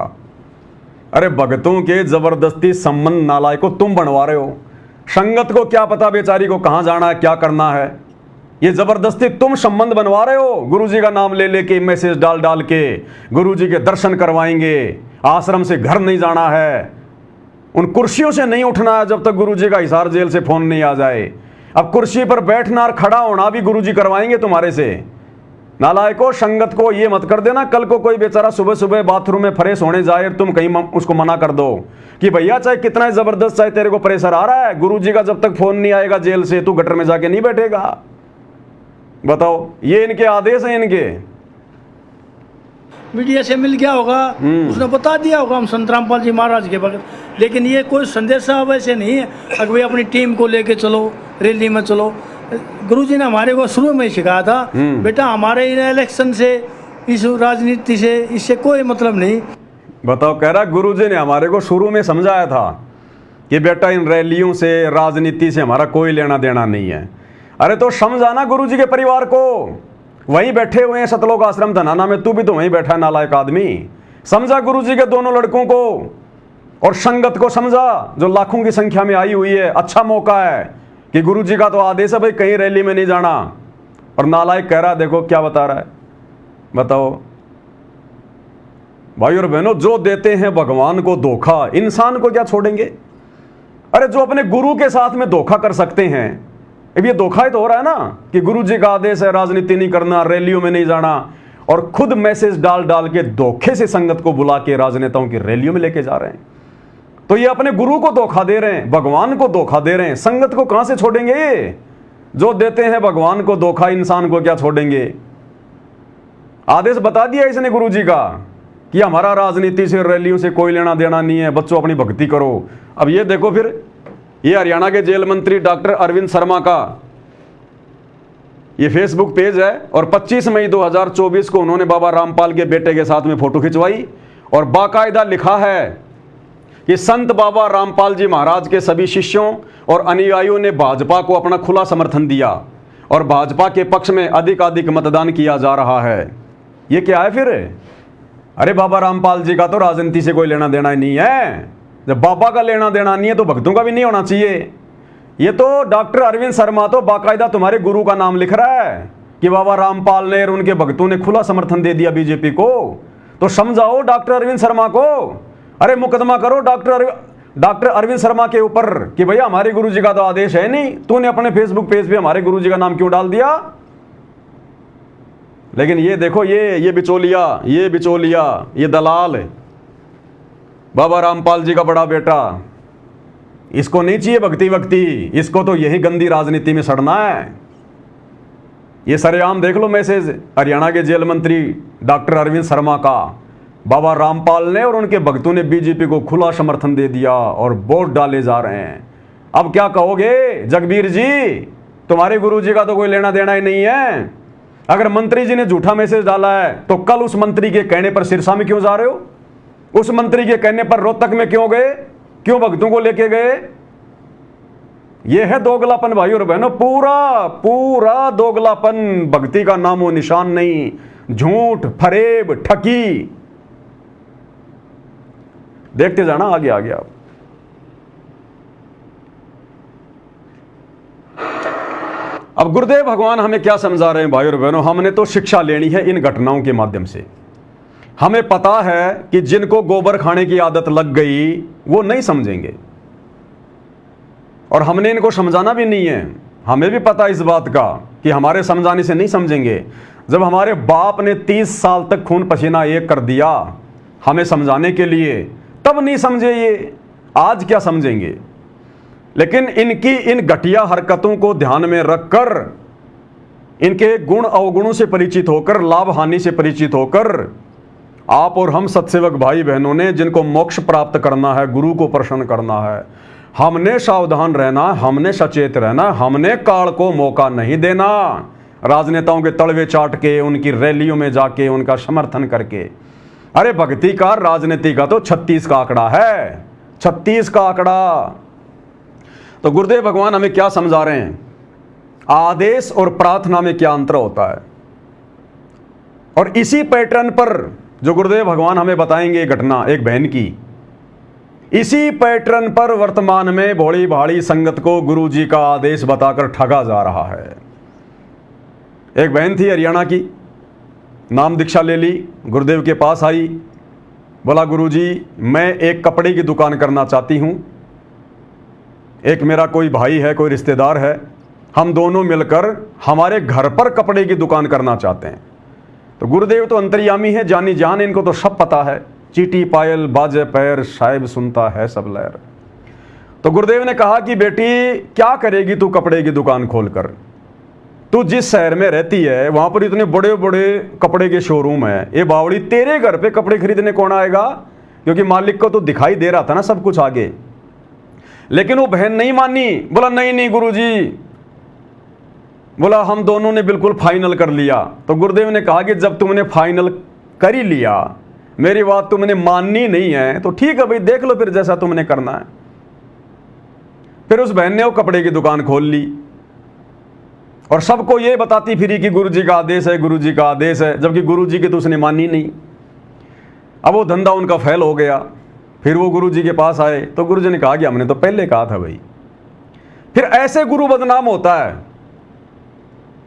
अरे भक्तों के जबरदस्ती संबंध नालायकों तुम बनवा रहे हो। संगत को क्या पता बेचारी को कहां जाना है, क्या करना है। ये जबरदस्ती तुम संबंध बनवा रहे हो। गुरुजी का नाम ले लेके मैसेज डाल डाल के गुरुजी के दर्शन करवाएंगे, आश्रम से घर नहीं जाना है, उन कुर्सियों से नहीं उठना है जब तक गुरुजी का हिसार जेल से फोन नहीं आ जाए। अब कुर्सी पर बैठना और खड़ा होना भी गुरुजी करवाएंगे तुम्हारे से। नालायकों, संगत को ये मत कर देना कल को कोई बेचारा सुबह सुबह बाथरूम में फ्रेश होने जाए, तुम कहीं उसको मना कर दो कि भैया चाहे कितना जबरदस्त चाहे तेरे को प्रेशर आ रहा है, गुरुजी का जब तक फोन नहीं आएगा जेल से तू गटर में जाके नहीं बैठेगा। बताओ, ये इनके आदेश हैं इनके। मीडिया से मिल गया होगा, उसने बता दिया होगा हम संत रामपाल जी महाराज के भक्त, लेकिन ये कोई संदेशा वैसे नहीं है अगर भाई अपनी टीम को लेके चलो, रैली में चलो। गुरुजी ने हमारे को शुरू में ही सिखाया था, बेटा हमारे इन इलेक्शन से, इस राजनीति से, इससे कोई मतलब नहीं। बताओ, कह रहा गुरुजी ने हमारे को शुरू में समझाया था कि बेटा इन रैलियों से, राजनीति से हमारा कोई लेना देना नहीं है। अरे तो समझाना गुरुजी के परिवार को, वहीं बैठे हुए हैं सतलोक आश्रम धनाना में, तू भी तो वहीं बैठा है नालायक आदमी। समझा गुरुजी के दोनों लड़कों को और संगत को समझा जो लाखों की संख्या में आई हुई है। अच्छा मौका है कि गुरुजी का तो आदेश है भाई कहीं रैली में नहीं जाना, और नालायक कह रहा है देखो क्या बता रहा है। बताओ भाई और बहनों, जो देते हैं भगवान को धोखा, इंसान को क्या छोड़ेंगे। अरे जो अपने गुरु के साथ में धोखा कर सकते हैं, अब ये धोखा ही तो हो रहा है ना कि गुरुजी का आदेश है राजनीति नहीं करना, रैलियों में नहीं जाना, और खुद मैसेज डाल डाल के धोखे से संगत को बुला के राजनेताओं की रैलियों में लेके जा रहे हैं। तो ये अपने गुरु को धोखा दे रहे हैं, भगवान को धोखा दे रहे हैं। संगत को कहां से छोड़ेंगे ये? जो देते हैं भगवान को धोखा, इंसान को क्या छोड़ेंगे। आदेश बता दिया इसने गुरुजी का कि हमारा राजनीति से, रैलियों से कोई लेना देना नहीं है, बच्चों अपनी भक्ति करो। अब ये देखो, फिर ये हरियाणा के जेल मंत्री डॉक्टर अरविंद शर्मा का ये फेसबुक पेज है, और 25 मई 2024 को उन्होंने बाबा रामपाल के बेटे के साथ में फोटो खिंचवाई और बाकायदा लिखा है कि संत बाबा रामपाल जी महाराज के सभी शिष्यों और अनुयायियों ने भाजपा को अपना खुला समर्थन दिया और भाजपा के पक्ष में अधिकाधिक मतदान किया जा रहा है। ये क्या है फिर? अरे बाबा रामपाल जी का तो राजनीति से कोई लेना देना ही नहीं है। जब बाबा का लेना देना नहीं है तो भक्तों का भी नहीं होना चाहिए। ये तो डॉक्टर अरविंद शर्मा तो बाकायदा तुम्हारे गुरु का नाम लिख रहा है कि बाबा रामपाल ने और उनके भक्तों ने खुला समर्थन दे दिया बीजेपी को। तो समझाओ डॉक्टर अरविंद शर्मा को, अरे मुकदमा करो डॉक्टर अरविंद शर्मा के ऊपर कि भैया हमारे गुरुजी का तो आदेश है नहीं, तूने अपने फेसबुक पेज पे हमारे गुरुजी का नाम क्यों डाल दिया। लेकिन ये देखो, ये बिचौलिया, ये दलाल, बाबा रामपाल जी का बड़ा बेटा, इसको नहीं चाहिए भक्ति, इसको तो यही गंदी राजनीति में सड़ना है। ये सरेआम देख लो मैसेज हरियाणा के जेल मंत्री डॉक्टर अरविंद शर्मा का। बाबा रामपाल ने और उनके भक्तों ने बीजेपी को खुला समर्थन दे दिया और वोट डाले जा रहे हैं। अब क्या कहोगे जगबीर जी, तुम्हारे गुरुजी का तो कोई लेना देना ही नहीं है। अगर मंत्री जी ने झूठा मैसेज डाला है तो कल उस मंत्री के कहने पर सिरसा में क्यों जा रहे हो? उस मंत्री के कहने पर रोहतक में क्यों गए? क्यों भक्तों को लेके गए? यह है दोगलापन भाई और बहनों, पूरा दोगलापन। भक्ति का नामो निशान नहीं, झूठ, फरेब, ठगी। देखते जाना आगे आप। अब गुरुदेव भगवान हमें क्या समझा रहे हैं भाई और बहनों? हमने तो शिक्षा लेनी है इन घटनाओं के माध्यम से। हमें पता है कि जिनको गोबर खाने की आदत लग गई वो नहीं समझेंगे, और हमने इनको समझाना भी नहीं है। हमें भी पता इस बात का कि हमारे समझाने से नहीं समझेंगे। जब हमारे बाप ने 30 साल तक खून पसीना एक कर दिया हमें समझाने के लिए, तब नहीं समझे ये, आज क्या समझेंगे। लेकिन इनकी इन घटिया हरकतों को ध्यान में रखकर, इनके गुण अवगुणों से परिचित होकर, लाभ हानि से परिचित होकर, आप और हम सत्सेवक भाई बहनों ने जिनको मोक्ष प्राप्त करना है, गुरु को प्रसन्न करना है, हमने सावधान रहना, हमने सचेत रहना, हमने काल को मौका नहीं देना। राजनेताओं के तलवे चाट के, उनकी रैलियों में जाके उनका समर्थन करके। अरे भक्ति का, राजनीति का तो 36 का आंकड़ा है, 36 का आंकड़ा। तो गुरुदेव भगवान हमें क्या समझा रहे हैं? आदेश और प्रार्थना में क्या अंतर होता है। और इसी पैटर्न पर जो गुरुदेव भगवान हमें बताएंगे घटना एक बहन की, इसी पैटर्न पर वर्तमान में भोली भाली संगत को गुरुजी का आदेश बताकर ठगा जा रहा है। एक बहन थी हरियाणा की, नाम दीक्षा ले ली, गुरुदेव के पास आई, बोला गुरुजी मैं एक कपड़े की दुकान करना चाहती हूँ, एक मेरा कोई भाई है, कोई रिश्तेदार है, हम दोनों मिलकर हमारे घर पर कपड़े की दुकान करना चाहते हैं। तो गुरुदेव तो अंतर्यामी है, जानी जान, इनको तो सब पता है, चीटी पायल बाजे पैर साहिब सुनता है सब लहर। तो गुरुदेव ने कहा कि बेटी क्या करेगी तू कपड़े की दुकान खोलकर? तू जिस शहर में रहती है वहां पर इतने बड़े बड़े कपड़े के शोरूम है, ये बावड़ी तेरे घर पे कपड़े खरीदने कौन आएगा? क्योंकि मालिक को तो दिखाई दे रहा था ना सब कुछ आगे। लेकिन वो बहन नहीं मानी, बोला नहीं नहीं गुरुजी, बोला हम दोनों ने बिल्कुल फाइनल कर लिया। तो गुरुदेव ने कहा कि जब तुमने फाइनल कर ही लिया, मेरी बात तुमने माननी नहीं है तो ठीक है भाई, देख लो फिर जैसा तुमने करना है। फिर उस बहन ने वो कपड़े की दुकान खोल ली और सबको ये बताती फिरी कि गुरुजी का आदेश है, गुरुजी का आदेश है, जबकि गुरुजी की तो उसने मानी नहीं। अब वो धंधा उनका फेल हो गया। फिर वो गुरुजी के पास आए तो गुरुजी ने कहा कि हमने तो पहले कहा था भाई। फिर ऐसे गुरु बदनाम होता है।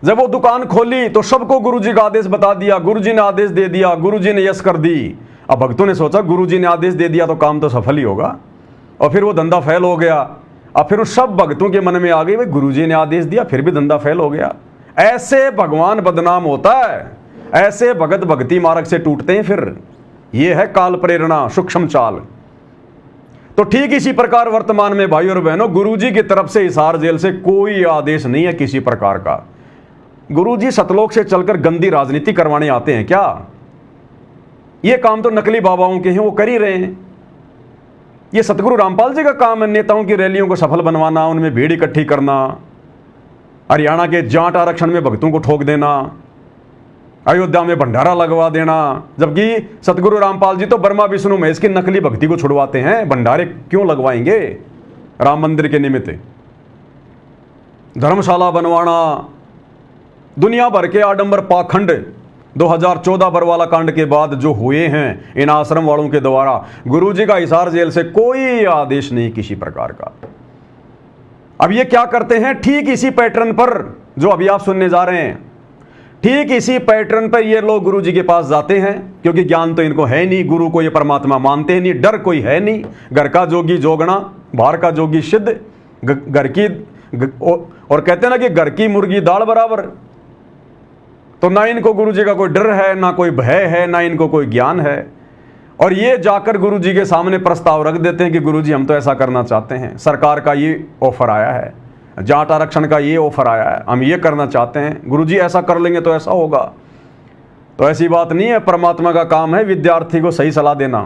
जब वो दुकान खोली तो सबको गुरुजी का आदेश बता दिया, गुरुजी ने आदेश दे दिया, गुरुजी ने यस कर दी। अब भक्तों ने सोचा गुरुजी ने आदेश दे दिया तो काम तो सफल ही होगा, और फिर वो धंधा फेल हो गया। अब फिर उस सब भक्तों के मन में आ गई भाई गुरुजी ने आदेश दिया फिर भी धंधा फेल हो गया। ऐसे भगवान बदनाम होता है, ऐसे भगत भक्ति मार्ग से टूटते हैं। फिर ये है काल प्रेरणा, सूक्ष्म चाल। तो ठीक इसी प्रकार वर्तमान में भाई और बहनों, गुरुजी की तरफ से हिसार जेल से कोई आदेश नहीं है किसी प्रकार का। गुरुजी सतलोक से चलकर गंदी राजनीति करवाने आते हैं क्या? ये काम तो नकली बाबाओं के हैं, वो कर ही रहे हैं। ये सतगुरु रामपाल जी का काम है नेताओं की रैलियों को सफल बनवाना, उनमें भीड़ इकट्ठी करना, हरियाणा के जाट आरक्षण में भक्तों को ठोक देना, अयोध्या में भंडारा लगवा देना। जबकि सतगुरु रामपाल जी तो ब्रह्मा विष्णु महेश की नकली भक्ति को छुड़वाते हैं, भंडारे क्यों लगवाएंगे राम मंदिर के निमित्त? धर्मशाला बनवाना, दुनिया भर के आडंबर पाखंड 2014 बरवाला कांड के बाद जो हुए हैं इन आश्रम वालों के द्वारा, गुरुजी का हिसार जेल से कोई आदेश नहीं किसी प्रकार का। अब ये क्या करते हैं? ठीक इसी पैटर्न पर जो अभी आप सुनने जा रहे हैं, ठीक इसी पैटर्न पर ये लोग गुरुजी के पास जाते हैं, क्योंकि ज्ञान तो इनको है नहीं, गुरु को ये परमात्मा मानते नहीं, डर कोई है नहीं। घर का जोगी जोगना, बाहर का जोगी सिद्ध, घर की और कहते हैं ना कि घर की मुर्गी दाल बराबर। तो ना इनको गुरुजी का कोई डर है, ना कोई भय है, ना इनको कोई ज्ञान है। और ये जाकर गुरुजी के सामने प्रस्ताव रख देते हैं कि गुरुजी हम तो ऐसा करना चाहते हैं, सरकार का ये ऑफर आया है, जाट आरक्षण का ये ऑफर आया है, हम ये करना चाहते हैं, गुरुजी ऐसा कर लेंगे तो ऐसा होगा। तो ऐसी बात नहीं है, परमात्मा का काम है विद्यार्थी को सही सलाह देना।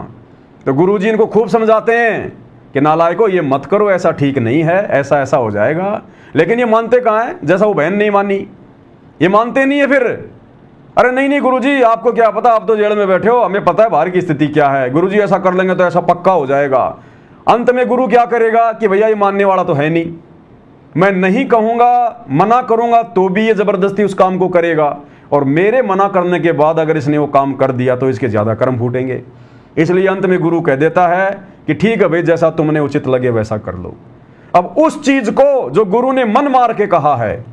तो गुरुजी इनको खूब समझाते हैं कि नालायको ये मत करो, ऐसा ठीक नहीं है, ऐसा ऐसा हो जाएगा। लेकिन ये मानते कहाँ हैं? जैसा वो बहन नहीं मानी, ये मानते नहीं है। फिर अरे नहीं नहीं गुरुजी आपको क्या पता, आप तो जेल में बैठे हो, हमें पता है बाहर की स्थिति क्या है, गुरुजी ऐसा कर लेंगे तो ऐसा पक्का हो जाएगा। अंत में गुरु क्या करेगा कि भैया ये मानने वाला तो है नहीं, मैं नहीं कहूंगा, मना करूंगा तो भी ये जबरदस्ती उस काम को करेगा, और मेरे मना करने के बाद अगर इसने वो काम कर दिया तो इसके ज्यादा कर्म फूटेंगे। इसलिए अंत में गुरु कह देता है कि ठीक है भाई, जैसा तुमने उचित लगे वैसा कर लो। अब उस चीज को जो गुरु ने मन मार के कहा है,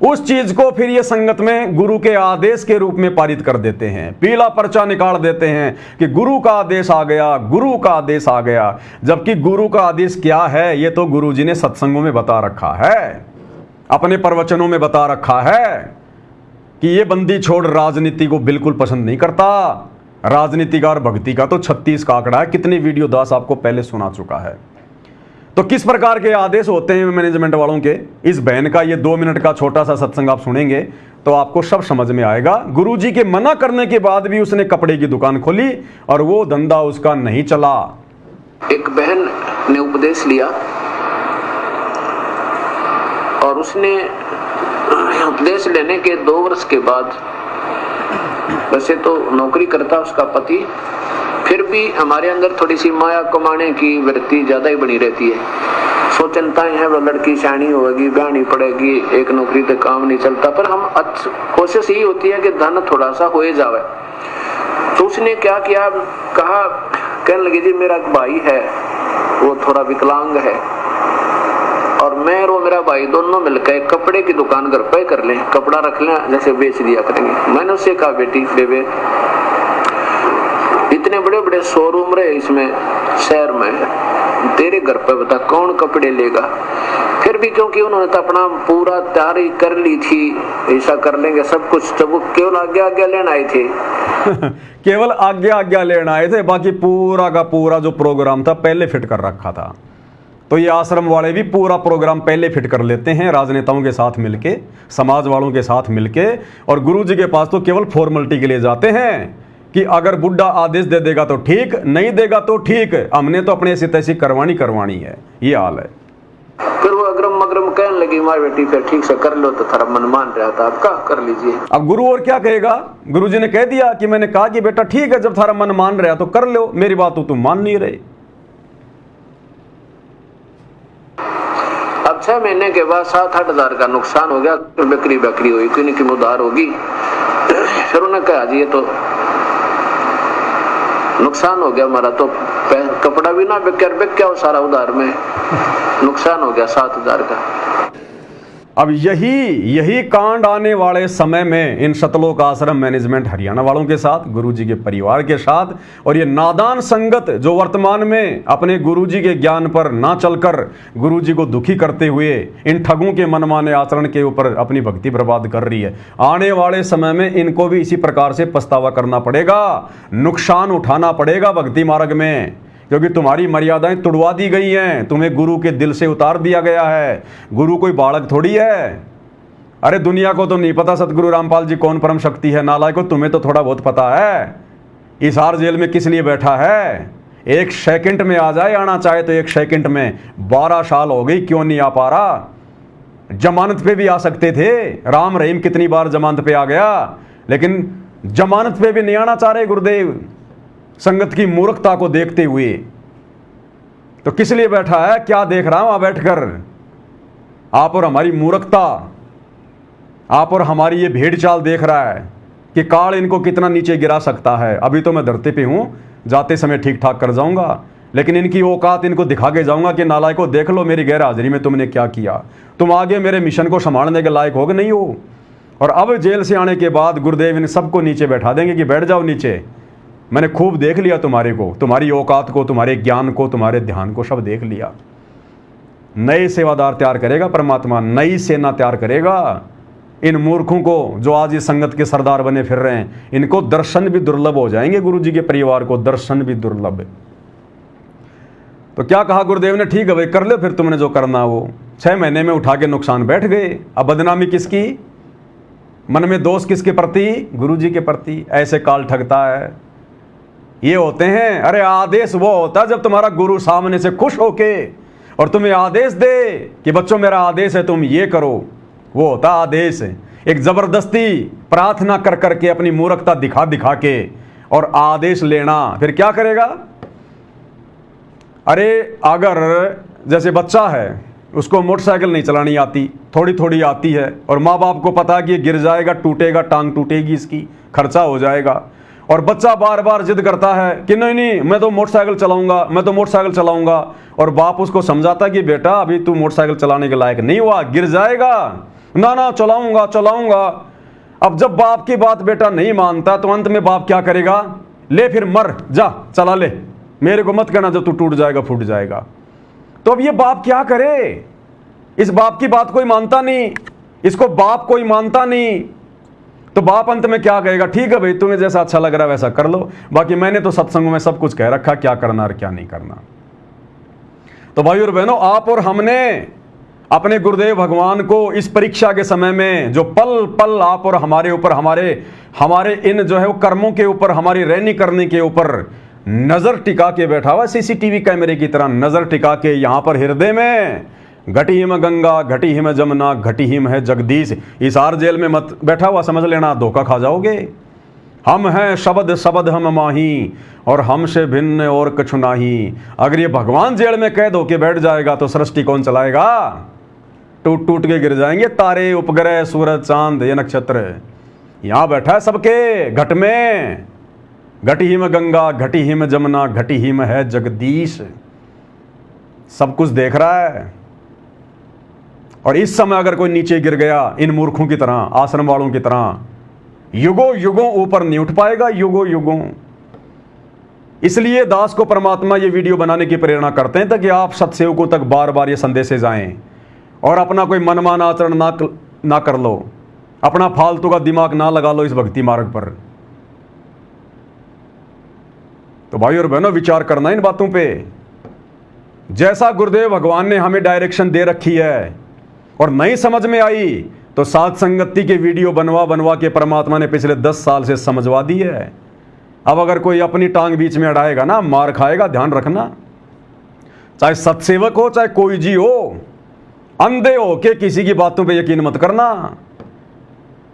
उस चीज को फिर ये संगत में गुरु के आदेश के रूप में पारित कर देते हैं, पीला पर्चा निकाल देते हैं कि गुरु का आदेश आ गया, गुरु का आदेश आ गया। जबकि गुरु का आदेश क्या है ये तो गुरुजी ने सत्संगों में बता रखा है, अपने प्रवचनों में बता रखा है कि ये बंदी छोड़ राजनीति को बिल्कुल पसंद नहीं करता। राजनीति का और भक्ति का तो 36 का आंकड़ा है, कितने वीडियो दास आपको पहले सुना चुका है। तो किस प्रकार के आदेश होते हैं मैनेजमेंट वालों के, इस बहन का ये 2 मिनट का छोटा सा सत्संग आप सुनेंगे तो आपको सब समझ में आएगा। गुरुजी के मना करने के बाद भी उसने कपड़े की दुकान खोली और वो धंधा उसका नहीं चला। एक बहन ने उपदेश लिया और उसने उपदेश लेने के 2 वर्ष के बाद, वैसे तो नौकरी करता उसका पति, फिर भी हमारे अंदर थोड़ी सी माया कमाने की वृत्ति ज्यादा ही बनी रहती है। सोचनताएं हैं, वो लड़की शानी होगी, ब्याहनी पड़ेगी, एक नौकरी पे काम नहीं चलता, पर हम कोशिश यही होती है कि धन थोड़ा सा हो जावे। तो उसने क्या किया, कहा, कहने लगी जी मेरा एक भाई है, वो थोड़ा विकलांग है, और मैं और वो मेरा भाई दोनों मिलकर कपड़े की दुकान घर पे कर लें, कपड़ा रख लें, जैसे बेच दिया करेंगे। मैंने उससे कहा बेटी बेबे, इतने बड़े बड़े शोरूम रहे इसमें शहर में, तेरे घर पे बता कौन कपड़े लेगा। फिर भी क्योंकि उन्होंने तो अपना पूरा तैयारी कर ली थी, ऐसा कर लेंगे सब कुछ, तो वो केवल आज्ञा लेने आए थे। केवल आज्ञा लेने आए थे, बाकी पूरा का पूरा जो प्रोग्राम था पहले फिट कर रखा था। तो ये आश्रम वाले भी पूरा प्रोग्राम पहले फिट कर लेते हैं, राजनेताओं के साथ मिलके, समाज वालों के साथ मिलके, और गुरु जी के पास तो केवल फॉर्मेलिटी के लिए जाते हैं कि अगर बुड्ढा आदेश दे देगा तो ठीक, नहीं देगा तो ठीक, हमने तो अपने ऐसी तैसी करवानी है। ये हाल है। फिर वो अग्रम मग्रम कहने लगी, माँ बेटी फिर ठीक से कर लो, तो थोड़ा मन मान रहा था, अब क्या कर लीजिए। अब गुरु और क्या कहेगा, गुरु जी ने कह दिया कि मैंने कहा कि बेटा ठीक है, जब थारा मन मान रहा तो कर लो, मेरी बात तो तुम मान नहीं रहे। अब 6 महीने के बाद 7-8 हजार का नुकसान हो गया, बिक्री हुई, किन्हीं की उधार होगी। फिर उन्होंने कहा जी ये तो नुकसान हो गया हमारा, तो कपड़ा भी ना बिक गया वो सारा उधार में, नुकसान हो गया 7,000 का। अब यही कांड आने वाले समय में इन शतलोक आश्रम मैनेजमेंट हरियाणा वालों के साथ, गुरुजी के परिवार के साथ, और ये नादान संगत जो वर्तमान में अपने गुरुजी के ज्ञान पर ना चलकर गुरुजी को दुखी करते हुए इन ठगों के मनमाने आचरण के ऊपर अपनी भक्ति बर्बाद कर रही है, आने वाले समय में इनको भी इसी प्रकार से पछतावा करना पड़ेगा, नुकसान उठाना पड़ेगा भक्ति मार्ग में, क्योंकि तुम्हारी मर्यादाएं तुड़वा दी गई हैं, तुम्हें गुरु के दिल से उतार दिया गया है। गुरु कोई बालक थोड़ी है। अरे दुनिया को तो नहीं पता सतगुरु रामपाल जी कौन परम शक्ति है, नालायको तुम्हें तो थोड़ा बहुत पता है। हिसार जेल में किस लिए बैठा है, 1 सेकंड में आ जाए, आना चाहे तो 1 सेकंड में। 12 साल हो गई, क्यों नहीं आ पा रहा? जमानत पे भी आ सकते थे, राम रहीम कितनी बार जमानत पे आ गया, लेकिन जमानत पे भी नहीं आना चाह रहे गुरुदेव, संगत की मूर्खता को देखते हुए। तो किस लिए बैठा है, क्या देख रहा हूं वहां बैठकर? आप और हमारी मूर्खता, आप और हमारी ये भेड़ चाल देख रहा है कि काल इनको कितना नीचे गिरा सकता है। अभी तो मैं धरती पे हूं, जाते समय ठीक ठाक कर जाऊंगा, लेकिन इनकी औकात इनको दिखा के जाऊंगा कि नालायको देख लो मेरी गैर हाजिरी में तुमने क्या किया, तुम आगे मेरे मिशन को संभालने के लायक हो कि नहीं हो। और अब जेल से आने के बाद गुरुदेव इन सबको नीचे बैठा देंगे कि बैठ जाओ नीचे, मैंने खूब देख लिया तुम्हारे को, तुम्हारी औकात को, तुम्हारे ज्ञान को, तुम्हारे ध्यान को, सब देख लिया। नए सेवादार तैयार करेगा परमात्मा, नई सेना तैयार करेगा। इन मूर्खों को जो आज इस संगत के सरदार बने फिर रहे हैं, इनको दर्शन भी दुर्लभ हो जाएंगे, गुरु जी के परिवार को दर्शन भी दुर्लभ। तो क्या कहा गुरुदेव ने, ठीक है भाई कर ले फिर तुमने जो करना वो। 6 महीने में उठा के नुकसान बैठ गए। अब बदनामी किसकी, मन में दोष किसके प्रति? गुरु जी के प्रति। ऐसे काल ठगता है। ये होते हैं, अरे आदेश वो होता है जब तुम्हारा गुरु सामने से खुश होके और तुम्हें आदेश दे कि बच्चों मेरा आदेश है तुम ये करो, वो होता आदेश। एक जबरदस्ती प्रार्थना कर करके अपनी मूर्खता दिखा दिखा के और आदेश लेना, फिर क्या करेगा? अरे अगर जैसे बच्चा है, उसको मोटरसाइकिल नहीं चलानी आती, थोड़ी थोड़ी आती है, और माँ बाप को पता है कि ये गिर जाएगा, टूटेगा, टांग टूटेगी, इसकी खर्चा हो जाएगा, और बच्चा बार बार जिद करता है कि नहीं नहीं मैं तो मोटरसाइकिल चलाऊंगा, मैं तो मोटरसाइकिल चलाऊंगा, और बाप उसको समझाता कि बेटा अभी तू मोटरसाइकिल चलाने के लायक नहीं हुआ, गिर जाएगा, ना ना चलाऊंगा चलाऊंगा। अब जब बाप की बात बेटा नहीं मानता तो अंत में बाप क्या करेगा? ले फिर मर, जा चला ले, मेरे को मत कहना जब तू टूट जाएगा फूट जाएगा। तो अब ये बाप क्या करे? इस बाप की बात कोई मानता नहीं, इसको बाप कोई मानता नहीं। तो बाप अंत में क्या कहेगा? ठीक है भाई तुम्हें जैसा अच्छा लग रहा है वैसा कर लो, बाकी मैंने तो सत्संग में सब कुछ कह रखा क्या करना और क्या नहीं करना। तो भाई और बहनों, आप और हमने अपने गुरुदेव भगवान को इस परीक्षा के समय में जो पल पल आप और हमारे ऊपर, हमारे इन जो है वो कर्मों के ऊपर, हमारी रहनी करने के ऊपर नजर टिका के बैठा हुआ, सीसीटीवी कैमरे की तरह नजर टिका के यहाँ पर हृदय में घटी हिम गंगा घटी हिम जमुना घटी हिम है जगदीश। हिसार जेल में मत बैठा हुआ समझ लेना, धोखा खा जाओगे। हम हैं शब्द शब्द हम माही, और हमसे भिन्न और कछु नाही। अगर ये भगवान जेल में कैद होके बैठ जाएगा तो सृष्टि कौन चलाएगा? टूट टूट के गिर जाएंगे तारे, उपग्रह, सूरज, चांद, ये नक्षत्र। यहां बैठा है सबके घट में। घटी हिम गंगा घटी हिम जमुना घटी हिम है जगदीश। सब कुछ देख रहा है। और इस समय अगर कोई नीचे गिर गया इन मूर्खों की तरह, आश्रम वालों की तरह, युगों युगों ऊपर नहीं उठ पाएगा, युगों युगों। इसलिए दास को परमात्मा ये वीडियो बनाने की प्रेरणा करते हैं ताकि आप सत्सेवकों तक बार बार ये संदेशे जाएं और अपना कोई मनमाना आचरण ना कर लो, अपना फालतू का दिमाग ना लगा लो इस भक्ति मार्ग पर। तो भाई और बहनों, विचार करना इन बातों पे। जैसा गुरुदेव भगवान ने हमें डायरेक्शन दे रखी है और नहीं समझ में आई तो साध संगति के वीडियो बनवा बनवा के परमात्मा ने पिछले 10 साल से समझवा दी है। अब अगर कोई अपनी टांग बीच में अड़ाएगा ना, मार खाएगा, ध्यान रखना। चाहे सत्सेवक हो चाहे कोई जी हो, अंधे हो के किसी की बातों पे यकीन मत करना।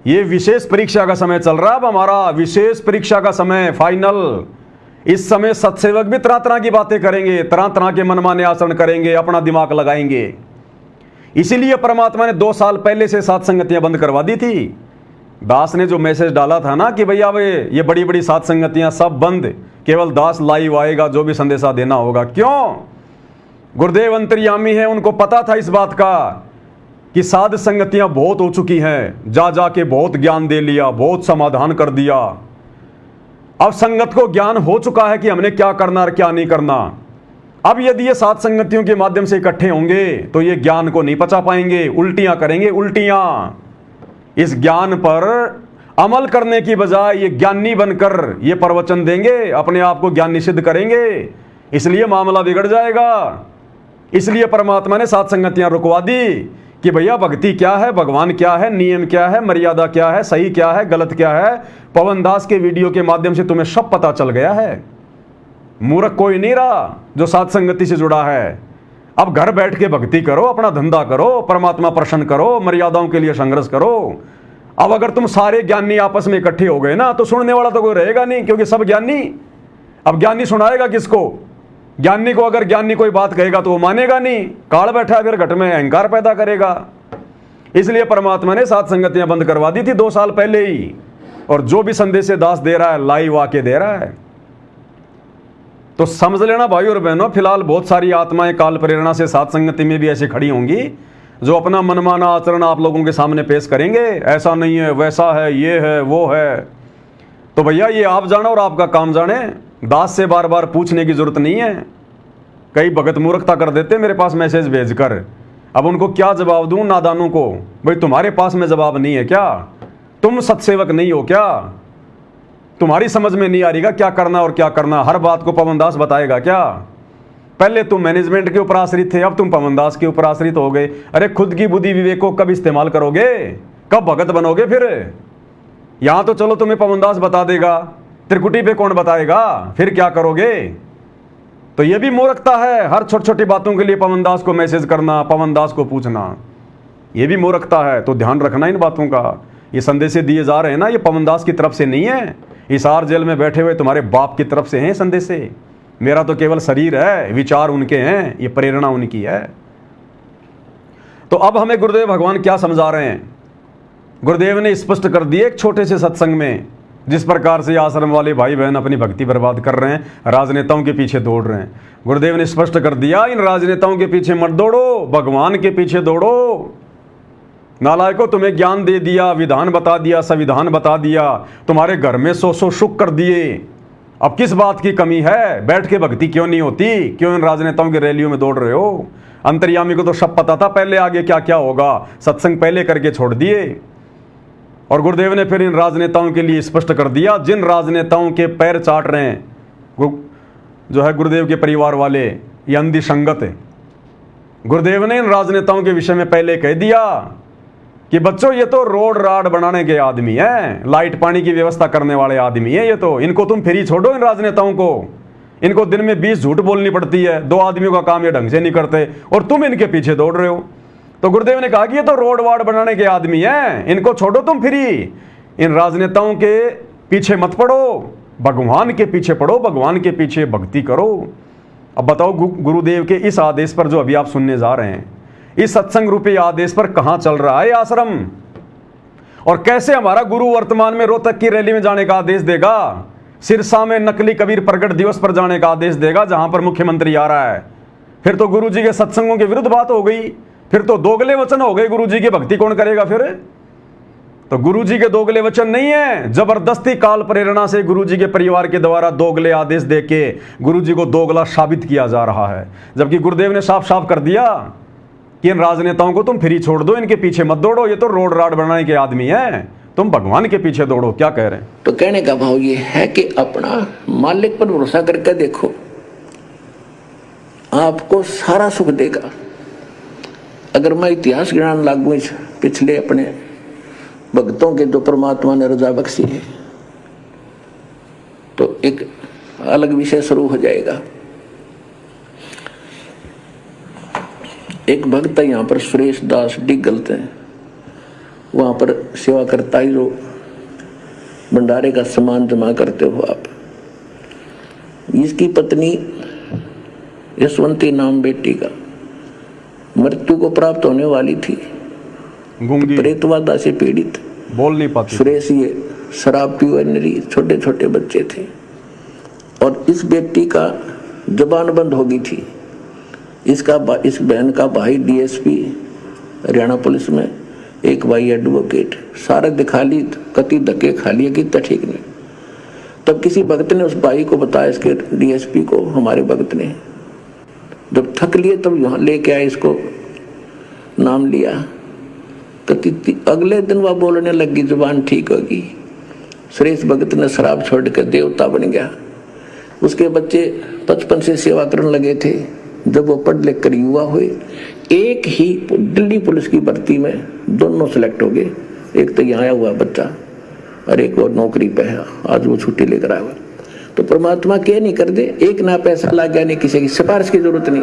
ये विशेष परीक्षा का समय चल रहा है अब हमारा, विशेष परीक्षा का समय, फाइनल। इस समय सत्सेवक भी तरह तरह की बातें करेंगे, तरह तरह के मनमाने आचरण करेंगे, अपना दिमाग लगाएंगे। इसीलिए परमात्मा ने 2 साल पहले से साध संगतियां बंद करवा दी थी। दास ने जो मैसेज डाला था ना कि भैया ये बड़ी बड़ी साध संगतियां सब बंद, केवल दास लाइव आएगा, जो भी संदेशा देना होगा। क्यों? गुरुदेव अंतर्यामी है, उनको पता था इस बात का कि साध संगतियां बहुत हो चुकी हैं, जा जाके बहुत ज्ञान दे लिया, बहुत समाधान कर दिया। अब संगत को ज्ञान हो चुका है कि हमने क्या करना और क्या नहीं करना। अब यदि ये साध संगतियों के माध्यम से इकट्ठे होंगे तो ये ज्ञान को नहीं पचा पाएंगे, उल्टियां करेंगे, उल्टियां। इस ज्ञान पर अमल करने की बजाय ये ज्ञानी बनकर ये प्रवचन देंगे, अपने आप को ज्ञानी सिद्ध करेंगे, इसलिए मामला बिगड़ जाएगा। इसलिए परमात्मा ने साध संगतियां रुकवा दी कि भैया भक्ति क्या है, भगवान क्या है, नियम क्या है, मर्यादा क्या है, सही क्या है, गलत क्या है। पवन दास के वीडियो के माध्यम से तुम्हें सब पता चल गया है। मूर्ख कोई नहीं रहा जो साध संगति से जुड़ा है। अब घर बैठ के भक्ति करो, अपना धंधा करो, परमात्मा प्रसन्न करो, मर्यादाओं के लिए संघर्ष करो। अब अगर तुम सारे ज्ञानी आपस में इकट्ठे हो गए ना तो सुनने वाला तो कोई रहेगा नहीं, क्योंकि सब ज्ञानी। अब ज्ञानी सुनाएगा किसको? ज्ञानी को अगर ज्ञानी कोई बात कहेगा तो वो मानेगा नहीं, काल बैठा फिर घट में अहंकार पैदा करेगा। इसलिए परमात्मा ने साध संगतियां बंद करवा दी थी 2 साल पहले ही। और जो भी संदेश दास दे रहा है लाइव आके दे रहा है। तो समझ लेना भाई और बहनों, फिलहाल बहुत सारी आत्माएं काल प्रेरणा से साध संगति में भी ऐसी खड़ी होंगी जो अपना मनमाना आचरण आप लोगों के सामने पेश करेंगे। ऐसा नहीं है, वैसा है, ये है, वो है। तो भैया ये आप जानो और आपका काम जाने, दास से बार बार पूछने की जरूरत नहीं है। कई भगत मूर्खता कर देते मेरे पास मैसेज भेजकर। अब उनको क्या जवाब दूं नादानों को? भाई तुम्हारे पास में जवाब नहीं है क्या? तुम सत्सेवक नहीं हो क्या? तुम्हारी समझ में नहीं आ रही क्या करना और क्या करना? हर बात को पवन दास बताएगा क्या? पहले तुम मैनेजमेंट के ऊपर आश्रित थे, अब तुम पवन दास के ऊपर आश्रित हो गए। अरे खुद की बुद्धि विवेक को कब इस्तेमाल करोगे? कब भगत बनोगे? फिर यहां तो चलो तुम्हें पवन दास बता देगा, त्रिकुटी पे कौन बताएगा? फिर क्या करोगे? तो यह भी मूर्खता है, हर छोटी छोटी बातों के लिए पवन दास को मैसेज करना, पवन दास को पूछना, यह भी मूर्खता है। तो ध्यान रखना इन बातों का। ये संदेश दिए जा रहे हैं ना, ये पवन दास की तरफ से नहीं है, हिसार जेल में बैठे हुए तुम्हारे बाप की तरफ से हैं संदेश। मेरा तो केवल शरीर है, विचार उनके हैं, ये प्रेरणा उनकी है। तो अब हमें गुरुदेव भगवान क्या समझा रहे हैं? गुरुदेव ने स्पष्ट कर दिए एक छोटे से सत्संग में, जिस प्रकार से आश्रम वाले भाई बहन अपनी भक्ति बर्बाद कर रहे हैं, राजनेताओं के पीछे दौड़ रहे हैं। गुरुदेव ने स्पष्ट कर दिया, इन राजनेताओं के पीछे मत दौड़ो, भगवान के पीछे दौड़ो। नालायकों, तुम्हें ज्ञान दे दिया, विधान बता दिया, संविधान बता दिया, तुम्हारे घर में 100 सुख कर दिए। अब किस बात की कमी है? बैठ के भक्ति क्यों नहीं होती? क्यों इन राजनेताओं की रैलियों में दौड़ रहे हो? अंतर्यामी को तो सब पता था पहले आगे क्या क्या होगा, सत्संग पहले करके छोड़ दिए। और गुरुदेव ने फिर इन राजनेताओं के लिए स्पष्ट कर दिया, जिन राजनेताओं के पैर चाट रहे हैं जो है गुरुदेव के परिवार वाले, ये अंधी संगत है। गुरुदेव ने इन राजनेताओं के विषय में पहले कह दिया कि बच्चों ये तो रोड राड बनाने के आदमी हैं, लाइट पानी की व्यवस्था करने वाले आदमी हैं ये तो, इनको तुम फ्री छोड़ो इन राजनेताओं को। इनको दिन में 20 झूठ बोलनी पड़ती है, 2 आदमियों का काम ये ढंग से नहीं करते और तुम इनके पीछे दौड़ रहे हो। तो गुरुदेव ने कहा कि ये तो रोड वार्ड बनाने के आदमी हैं, इनको छोड़ो तुम फ्री। इन राजनेताओं के पीछे मत पड़ो, भगवान के पीछे पड़ो, भगवान के पीछे भक्ति करो। अब बताओ गुरुदेव के इस आदेश पर जो अभी आप सुनने जा रहे हैं, इस सत्संग रूपी आदेश पर कहां चल रहा है आश्रम, और कैसे हमारा गुरु वर्तमान में रोहतक की रैली में जाने का आदेश देगा, सिरसा में नकली कबीर प्रकट दिवस पर जाने का आदेश देगा जहां पर मुख्यमंत्री आ रहा है। फिर तो गुरु जी के सत्संगों के विरुद्ध बात हो गई, फिर तो दोगले वचन हो गए। गुरु जी की भक्ति कौन करेगा फिर? तो गुरु जी के दोगले वचन नहीं है, जबरदस्ती काल प्रेरणा से गुरु जी के परिवार के द्वारा दोगले आदेश देके गुरु जी को दोगला साबित किया जा रहा है। जबकि गुरुदेव ने साफ साफ कर दिया कि इन राजनेताओं को तुम फ्री छोड़ दो, इनके पीछे मत दौड़ो, ये तो रोड राड बनाने के आदमी हैं, तुम भगवान के पीछे दौड़ो। क्या कह रहे हैं? तो कहने का भाव ये है कि अपना मालिक पर भरोसा करके देखो, आपको सारा सुख देगा। अगर मैं इतिहास गिनाने लागू इस पिछले अपने भक्तों के जो परमात्मा ने रजा बख्शी है, तो एक अलग विषय शुरू हो जाएगा। एक भक्त है यहाँ पर सुरेश दास डिगलते हैं, वहाँ पर सेवा करता ही जो भंडारे का सामान जमा करते हो आप। इसकी पत्नी यशवंती नाम बेटी का मृत्यु को प्राप्त होने वाली थी, गूंगी, प्रेतवादा से पीड़ित, बोल नहीं पाती। सुरेश ये शराब पीने, छोटे छोटे बच्चे थे, और इस बेटी का जबान बंद हो गई थी। इस बहन का भाई डीएसपी हरियाणा पुलिस में, एक भाई एडवोकेट, सारा दिखा ली, कति धक्के खा लिए कि ठीक नहीं। तब किसी भक्त ने उस भाई को बताया, इसके डीएसपी को, हमारे भक्त ने जब थक लिए तब यहाँ लेके आए, इसको नाम लिया। कति अगले दिन वह बोलने लगी, जुबान ठीक होगी। सुरेश भगत ने शराब छोड़ कर देवता बन गया। उसके बच्चे बचपन से सेवा करने लगे थे। जब वो पढ़ लिख कर युवा हुए, एक ही दिल्ली पुलिस की भर्ती में दोनों सेलेक्ट हो गए। एक तो यहाँ आया हुआ बच्चा और एक और नौकरी पे है, आज वो छुट्टी लेकर आया हुआ। तो परमात्मा क्या नहीं कर दे, एक ना पैसा लग गया, नहीं किसी की सिफारिश की जरूरत नहीं।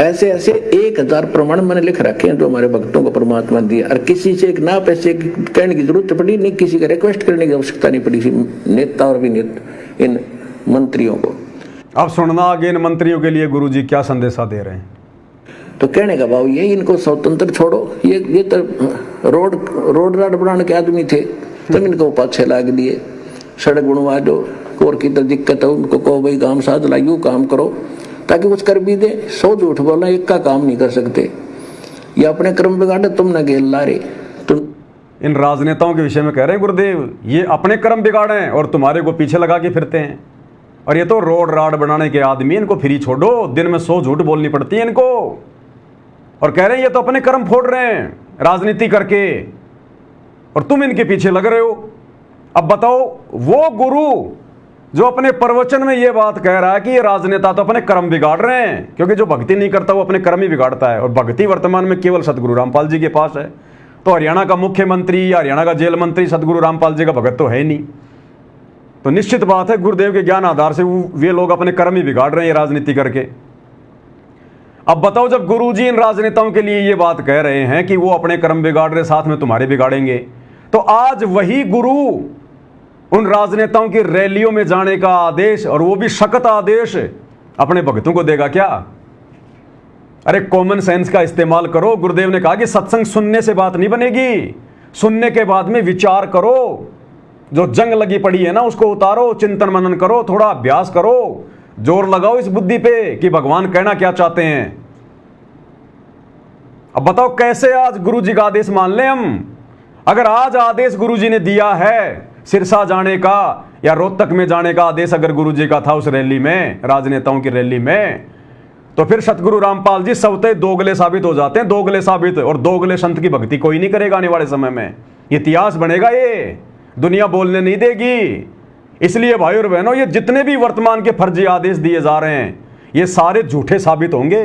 ऐसे ऐसे 1000 प्रमाण मैंने लिख रखे हैं जो हमारे भक्तों को परमात्मा दिया, और किसी से एक ना पैसे कहने की जरूरत पड़ी नहीं, किसी का रिक्वेस्ट करने की आवश्यकता नहीं पड़ी नेता और भी इन मंत्रियों को। अब सुनना आगे इन मंत्रियों के लिए गुरु जी क्या संदेशा दे रहे हैं। तो कहने का भाव ये, इनको स्वतंत्र छोड़ो। ये तो रोड राड बनाने के आदमी थे, तब इनको पाछे लाग दिए। सड़क बनवा दो, और की तो दिक्कत है, उनको कहो भाई काम साध ला, यूँ काम करो, ताकि कुछ कर भी दे। 100 झूठ बोलना, एक का काम नहीं कर सकते। ये अपने कर्म बिगाड़े, तुम न गेल ला रहे। तुम इन राजनेताओं के विषय में कह रहे हैं गुरुदेव, ये अपने कर्म बिगाड़े हैं और तुम्हारे को पीछे लगा के फिरते हैं, और ये तो रोड राड बनाने के आदमी, इनको फ्री छोड़ो। दिन में 100 झूठ बोलनी पड़ती है इनको, और कह रहे हैं ये तो अपने कर्म फोड़ रहे हैं राजनीति करके, और तुम इनके पीछे लग रहे हो। अब बताओ, वो गुरु जो अपने प्रवचन में ये बात कह रहा है कि ये राजनेता तो अपने कर्म बिगाड़ रहे हैं, क्योंकि जो भक्ति नहीं करता वो अपने कर्म ही बिगाड़ता है, और भक्ति वर्तमान में केवल सदगुरु रामपाल जी के पास है। तो हरियाणा का मुख्यमंत्री या हरियाणा का जेल मंत्री सदगुरु रामपाल जी का भगत तो है ही नहीं। तो निश्चित बात है गुरुदेव के ज्ञान आधार से वे लोग अपने कर्म ही बिगाड़ रहे हैं राजनीति करके। अब बताओ, जब गुरुजी इन राजनेताओं के लिए ये बात कह रहे हैं कि वो अपने कर्म बिगाड़ रहे, साथ में तुम्हारे बिगाड़ेंगे, तो आज वही गुरु उन राजनेताओं की रैलियों में जाने का आदेश, और वो भी सख्त आदेश, अपने भक्तों को देगा क्या? अरे कॉमन सेंस का इस्तेमाल करो। गुरुदेव ने कहा कि सत्संग सुनने से बात नहीं बनेगी, सुनने के बाद में विचार करो। जो जंग लगी पड़ी है ना, उसको उतारो, चिंतन मनन करो, थोड़ा अभ्यास करो, जोर लगाओ इस बुद्धि पे कि भगवान कहना क्या चाहते हैं। अब बताओ कैसे आज गुरु जी का आदेश मान लें हम? अगर आज आदेश गुरु जी ने दिया है सिरसा जाने का या रोहतक में जाने का आदेश अगर गुरु जी का था उस रैली में, राजनेताओं की रैली में, तो फिर सतगुरु रामपाल जी सबते दोगले साबित हो जाते हैं, दोगले साबित। और दोगले संत की भक्ति कोई नहीं करेगा आने वाले समय में, इतिहास बनेगा, ये दुनिया बोलने नहीं देगी। इसलिए भाई और बहनों, ये जितने भी वर्तमान के फर्जी आदेश दिए जा रहे हैं, ये सारे झूठे साबित होंगे।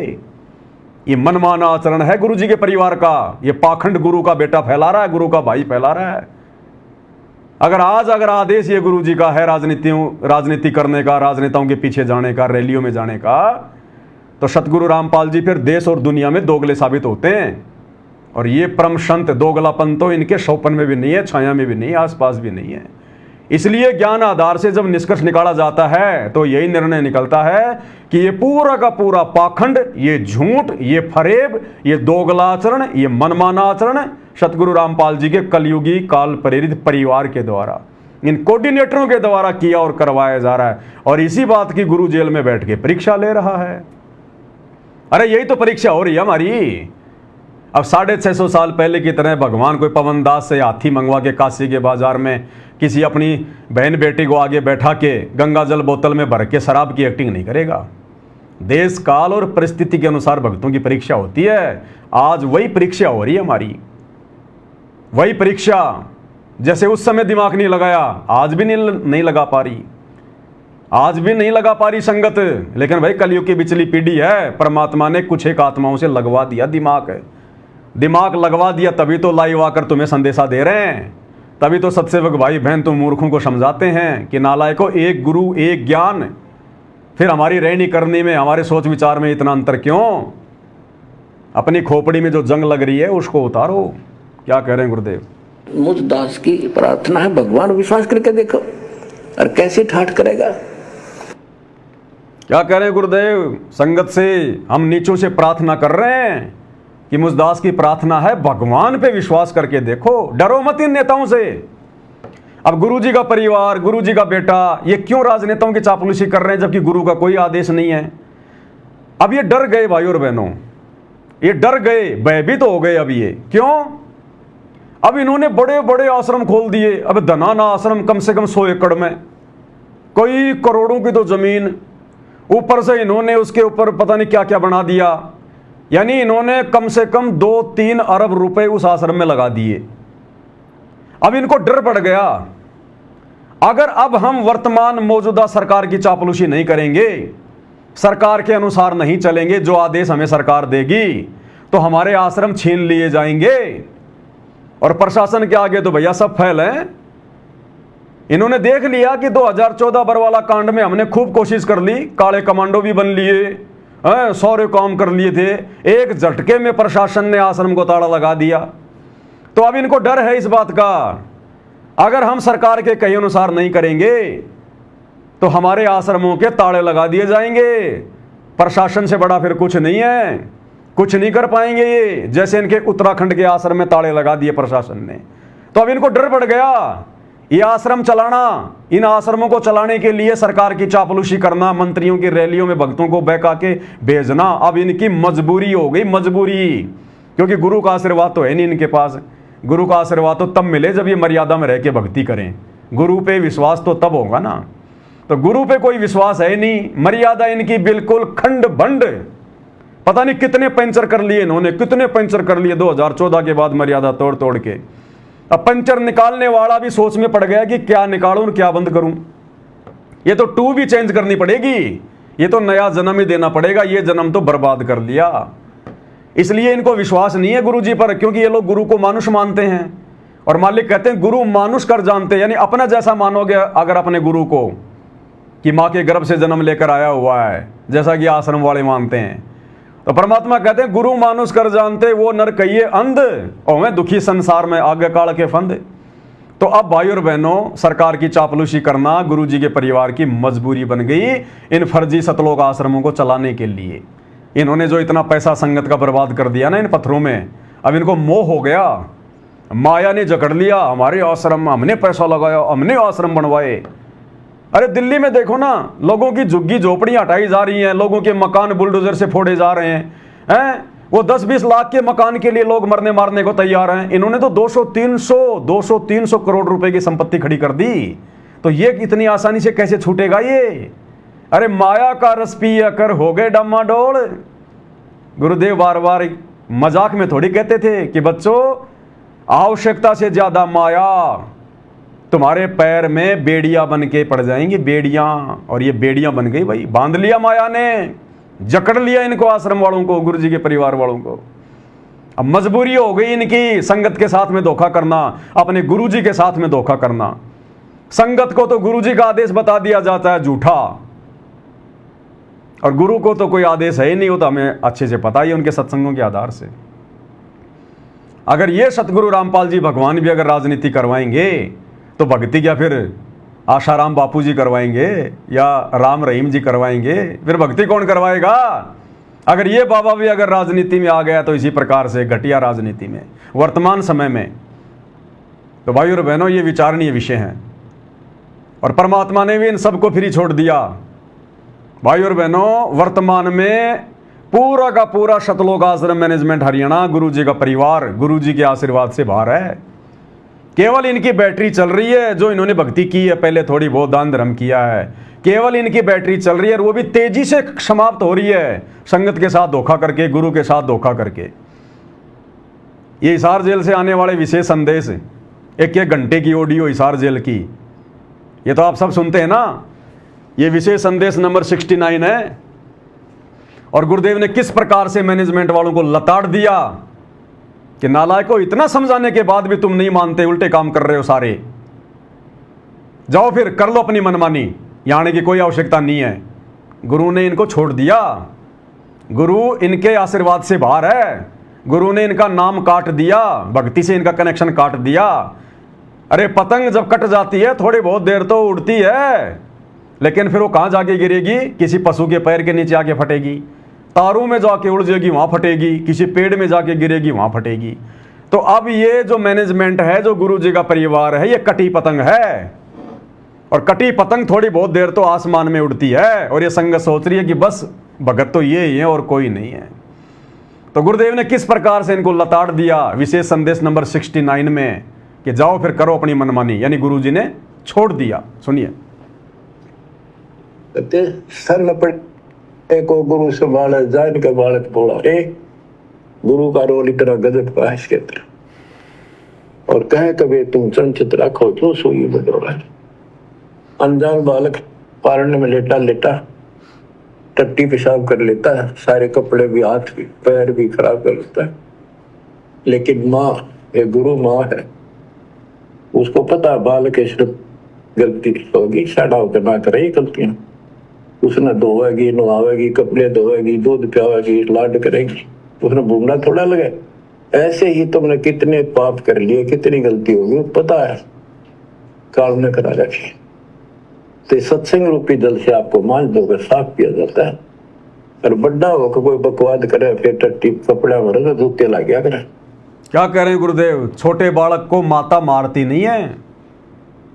ये मनमाना आचरण है गुरु जी के परिवार का, ये पाखंड गुरु का बेटा फैला रहा है, गुरु का भाई फैला रहा है। अगर आदेश ये गुरुजी का है राजनीति करने का, राजनेताओं के पीछे जाने का, रैलियों में जाने का, तो सतगुरु रामपाल जी फिर देश और दुनिया में दोगले साबित होते हैं। और ये परम संत दोगलापन तो इनके शौपन में भी नहीं है, छाया में भी नहीं है, आसपास भी नहीं है। इसलिए ज्ञान आधार से जब निष्कर्ष निकाला जाता है तो यही निर्णय निकलता है कि ये पूरा का पूरा पाखंड, ये झूठ, ये फरेब, ये दोगला आचरण, ये मनमाना आचरण सतगुरु रामपाल जी के कलयुगी काल प्रेरित परिवार के द्वारा, इन कोऑर्डिनेटरों के द्वारा किया और करवाया जा रहा है। और इसी बात की गुरु जेल में बैठ के परीक्षा ले रहा है। अरे यही तो परीक्षा हो रही है हमारी। अब 650 साल पहले की तरह भगवान कोई पवन दास से हाथी मंगवा के काशी के बाजार में किसी अपनी बहन बेटी को आगे बैठा के गंगा जल बोतल में भर के शराब की एक्टिंग नहीं करेगा। देश काल और परिस्थिति के अनुसार भक्तों की परीक्षा होती है। आज वही परीक्षा हो रही है हमारी, वही परीक्षा। जैसे उस समय दिमाग नहीं लगाया, आज भी नहीं लगा पा रही, आज भी नहीं लगा पा रही संगत। लेकिन भाई कलयुग की बिचली पीढ़ी है, परमात्मा ने कुछ एक आत्माओं से लगवा दिया दिमाग लगवा दिया, तभी तो लाइव आकर तुम्हें संदेशा दे रहे हैं। तभी तो सत्सेवक भाई बहन तुम मूर्खों को समझाते हैं कि नालायकों, एक गुरु एक ज्ञान, फिर हमारी रहनी करनी में, हमारे सोच विचार में इतना अंतर क्यों? अपनी खोपड़ी में जो जंग लग रही है उसको उतारो। क्या कह रहे हैं गुरुदेव? मुझ दास की प्रार्थना है, भगवान विश्वास करके देखो और कैसे ठाठ करेगा। क्या कह रहे हैं गुरुदेव? संगत से हम नीचों से प्रार्थना कर रहे हैं कि मुझदास की प्रार्थना है भगवान पे विश्वास करके देखो, डरो मत इन नेताओं से। अब गुरुजी का परिवार, गुरुजी का बेटा, ये क्यों राजनेताओं की चापलूसी कर रहे हैं जबकि गुरु का कोई आदेश नहीं है? अब ये डर गए भाई और बहनों, ये डर गए, भयभीत हो गए। अब ये क्यों? अब इन्होंने बड़े बड़े आश्रम खोल दिए। अब धनाना आश्रम कम से कम 100 एकड़ में, कई करोड़ों की तो जमीन, ऊपर से इन्होंने उसके ऊपर पता नहीं क्या क्या बना दिया। यानी इन्होंने कम से कम 2-3 अरब रुपए उस आश्रम में लगा दिए। अब इनको डर पड़ गया, अगर अब हम वर्तमान मौजूदा सरकार की चापलूसी नहीं करेंगे, सरकार के अनुसार नहीं चलेंगे, जो आदेश हमें सरकार देगी, तो हमारे आश्रम छीन लिए जाएंगे। और प्रशासन के आगे तो भैया सब फैल है। इन्होंने देख लिया कि 2014 बरवाला कांड में हमने खूब कोशिश कर ली, काले कमांडो भी बन लिए, सारे काम कर लिए थे, एक झटके में प्रशासन ने आश्रम को ताला लगा दिया। तो अब इनको डर है इस बात का, अगर हम सरकार के कहे अनुसार नहीं करेंगे तो हमारे आश्रमों के ताले लगा दिए जाएंगे। प्रशासन से बड़ा फिर कुछ नहीं है, कुछ नहीं कर पाएंगे ये, जैसे इनके उत्तराखंड के आश्रम में ताले लगा दिए प्रशासन ने। तो अब इनको डर पड़ गया, ये आश्रम चलाना, इन आश्रमों को चलाने के लिए सरकार की चापलूसी करना, मंत्रियों की रैलियों में भक्तों को बहका के भेजना, अब इनकी मजबूरी हो गई, मजबूरी। क्योंकि गुरु का आशीर्वाद तो है नहीं इनके पास। गुरु का आशीर्वाद तो तब मिले जब ये मर्यादा में रह के भक्ति करें। गुरु पे विश्वास तो तब होगा ना। तो गुरु पे कोई विश्वास है नहीं, मर्यादा इनकी बिल्कुल खंड भंड। पता नहीं कितने पंचर कर लिए इन्होंने, कितने पंचर कर लिए 2014 के बाद मर्यादा तोड़ तोड़ के। अब पंचर निकालने वाला भी सोच में पड़ गया कि क्या निकालूं और क्या बंद करूं। ये तो टू भी चेंज करनी पड़ेगी, ये तो नया जन्म ही देना पड़ेगा, ये जन्म तो बर्बाद कर लिया। इसलिए इनको विश्वास नहीं है गुरु जी पर, क्योंकि ये लोग गुरु को मानुष मानते हैं। और मालिक कहते हैं गुरु मानुष कर जानते, यानी अपना जैसा मानोगे अगर अपने गुरु को कि माँ के गर्भ से जन्म लेकर आया हुआ है, जैसा कि आश्रम वाले मानते हैं, तो परमात्मा कहते हैं गुरु मानुष कर जानते, वो नर कहिए अंध, और मैं दुखी संसार में आगे काल के फंद। तो अब भाई और बहनों, सरकार की चापलूसी करना गुरु जी के परिवार की मजबूरी बन गई इन फर्जी सतलोक आश्रमों को चलाने के लिए। इन्होंने जो इतना पैसा संगत का बर्बाद कर दिया ना इन पत्थरों में, अब इनको मोह हो गया, माया ने जकड़ लिया। हमारे आश्रम, हमने पैसा लगाया, हमने आश्रम बनवाए। अरे दिल्ली में देखो ना, लोगों की झुग्गी झोपड़ियां हटाई जा रही हैं, लोगों के मकान बुलडोजर से फोड़े जा रहे हैं। वो 10-20 लाख के मकान के लिए लोग मरने मारने को तैयार हैं। इन्होंने तो 200-300 करोड़ रुपए की संपत्ति खड़ी कर दी। तो ये इतनी आसानी से कैसे छूटेगा ये? अरे माया का रस पिया कर हो गए डमाडोल। गुरुदेव बार बार मजाक में थोड़ी कहते थे कि बच्चों, आवश्यकता से ज्यादा माया तुम्हारे पैर में बेड़ियां बन के पड़ जाएंगी, बेड़ियां। और ये बेड़ियां बन गई भाई, बांध लिया माया ने, जकड़ लिया इनको, आश्रम वालों को, गुरु जी के परिवार वालों को। अब मजबूरी हो गई इनकी संगत के साथ में धोखा करना, अपने गुरु जी के साथ में धोखा करना। संगत को तो गुरु जी का आदेश बता दिया जाता है झूठा, और गुरु को तो कोई आदेश है ही नहीं, हो तो हमें अच्छे से पता ही है उनके सत्संगों के आधार से। अगर ये सतगुरु रामपाल जी भगवान भी अगर राजनीति करवाएंगे तो भक्ति क्या फिर आशाराम बापू जी करवाएंगे या राम रहीम जी करवाएंगे? फिर भक्ति कौन करवाएगा? अगर ये बाबा भी अगर राजनीति में आ गया तो इसी प्रकार से घटिया राजनीति में वर्तमान समय में, तो भाई और बहनों ये विचारणीय विषय हैं। और परमात्मा ने भी इन सबको फ्री छोड़ दिया। भाई और बहनों, वर्तमान में पूरा का पूरा शतलोक आश्रम मैनेजमेंट हरियाणा गुरु जी का परिवार गुरु जी के आशीर्वाद से बाहर है। केवल इनकी बैटरी चल रही है, जो इन्होंने भक्ति की है, पहले थोड़ी बहुत दान धर्म किया है, केवल इनकी बैटरी चल रही है, और वो भी तेजी से समाप्त हो रही है, संगत के साथ धोखा करके, गुरु के साथ धोखा करके। ये हिसार जेल से आने वाले विशेष संदेश, एक घंटे की ऑडियो हिसार जेल की, ये तो आप सब सुनते हैं ना। ये विशेष संदेश नंबर 69 है। और गुरुदेव ने किस प्रकार से मैनेजमेंट वालों को लताड़ दिया कि नालायकों, इतना समझाने के बाद भी तुम नहीं मानते, उल्टे काम कर रहे हो सारे, जाओ फिर कर लो अपनी मनमानी, यहाँ आने की कोई आवश्यकता नहीं है। गुरु ने इनको छोड़ दिया, गुरु इनके आशीर्वाद से बाहर है, गुरु ने इनका नाम काट दिया, भक्ति से इनका कनेक्शन काट दिया। अरे पतंग जब कट जाती है थोड़ी बहुत देर तो उड़ती है, लेकिन फिर वो कहाँ जाके गिरेगी? किसी पशु के पैर के नीचे आके फटेगी, तारों में जाके उड़ जाएगी, वहां फटेगी, किसी पेड़ में जाके गिरेगी, वहां फटेगी। तो अब ये जो मैनेजमेंट है, जो गुरु जी का परिवार है, ये कटी पतंग है, और कटी पतंग थोड़ी बहुत देर तो आसमान में उड़ती है, और ये संगत सोच रही है कि बस भगत तो ये ही है और कोई नहीं है। तो गुरुदेव ने किस प्रकार से इनको लताड़ दिया विशेष संदेश नंबर 69 में कि जाओ फिर करो अपनी मनमानी, यानी गुरु जी ने छोड़ दिया। सुनिए। सर लपटे को गुरु संभाले, जान के बालक बोला, गुरु का रोल इतना गजब का है इसके अंदर। और कहे कभी तुम संचित रखो तो सोई बदोड़ा। अनजान बालक पारने में लेटा लेटा टट्टी पेशाब कर लेता है, सारे कपड़े भी, हाथ भी, पैर भी खराब कर लेता है। लेकिन माँ, ये गुरु माँ है, उसको पता बालक के सिर्फ गलती होगी, साड़ा होकर ना करे गलतियां। उसने धोएगी, नहावेगी, कपड़े धोएगी, दूध पियावेगी, लाड करेगी, उसने भूमना थोड़ा लगे। ऐसे ही तुमने कितने पाप कर लिए, कितनी गलती होगी पता है, काल ने करा रखी। तो सत्संग रूपी जल से आपको मांझ धोकर साफ किया जाता है। और बड्डा होकर कोई बकवाद करे, फिर टट्टी कपड़ा भरे तो जूते ला गया करे। क्या कह रहे हैं गुरुदेव? छोटे बालक को माता मारती नहीं है,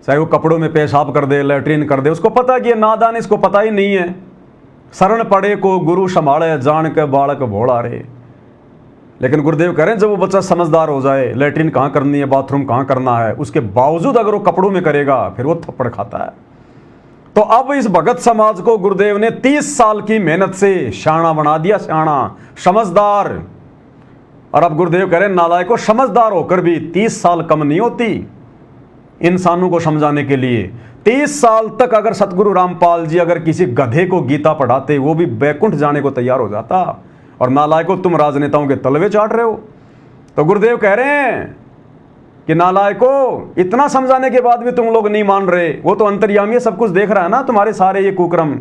चाहे वो कपड़ों में पेशाब कर दे, लैट्रिन कर दे, उसको पता कि ये नादान, इसको पता ही नहीं है। शरण पड़े को गुरु संभाले, जान के बालक भोला रे। लेकिन गुरुदेव कह रहे हैं जब वो बच्चा समझदार हो जाए, लैट्रिन कहाँ करनी है, बाथरूम कहाँ करना है, उसके बावजूद अगर वो कपड़ों में करेगा, फिर वो थप्पड़ खाता है। तो अब इस भगत समाज को गुरुदेव ने 30 साल की मेहनत से शाना बना दिया, शाना, समझदार। और अब गुरुदेव कह रहे हैं नालायक को समझदार होकर भी 30 साल कम नहीं होती इंसानों को समझाने के लिए। 30 साल तक अगर सतगुरु रामपाल जी अगर किसी गधे को गीता पढ़ाते, वो भी बैकुंठ जाने को तैयार हो जाता। और नालायकों, तुम राजनेताओं के तलवे चाट रहे हो। तो गुरुदेव कह रहे हैं कि नालायकों, इतना समझाने के बाद भी तुम लोग नहीं मान रहे। वो तो अंतर्यामी सब कुछ देख रहा है ना, तुम्हारे सारे ये कुकर्म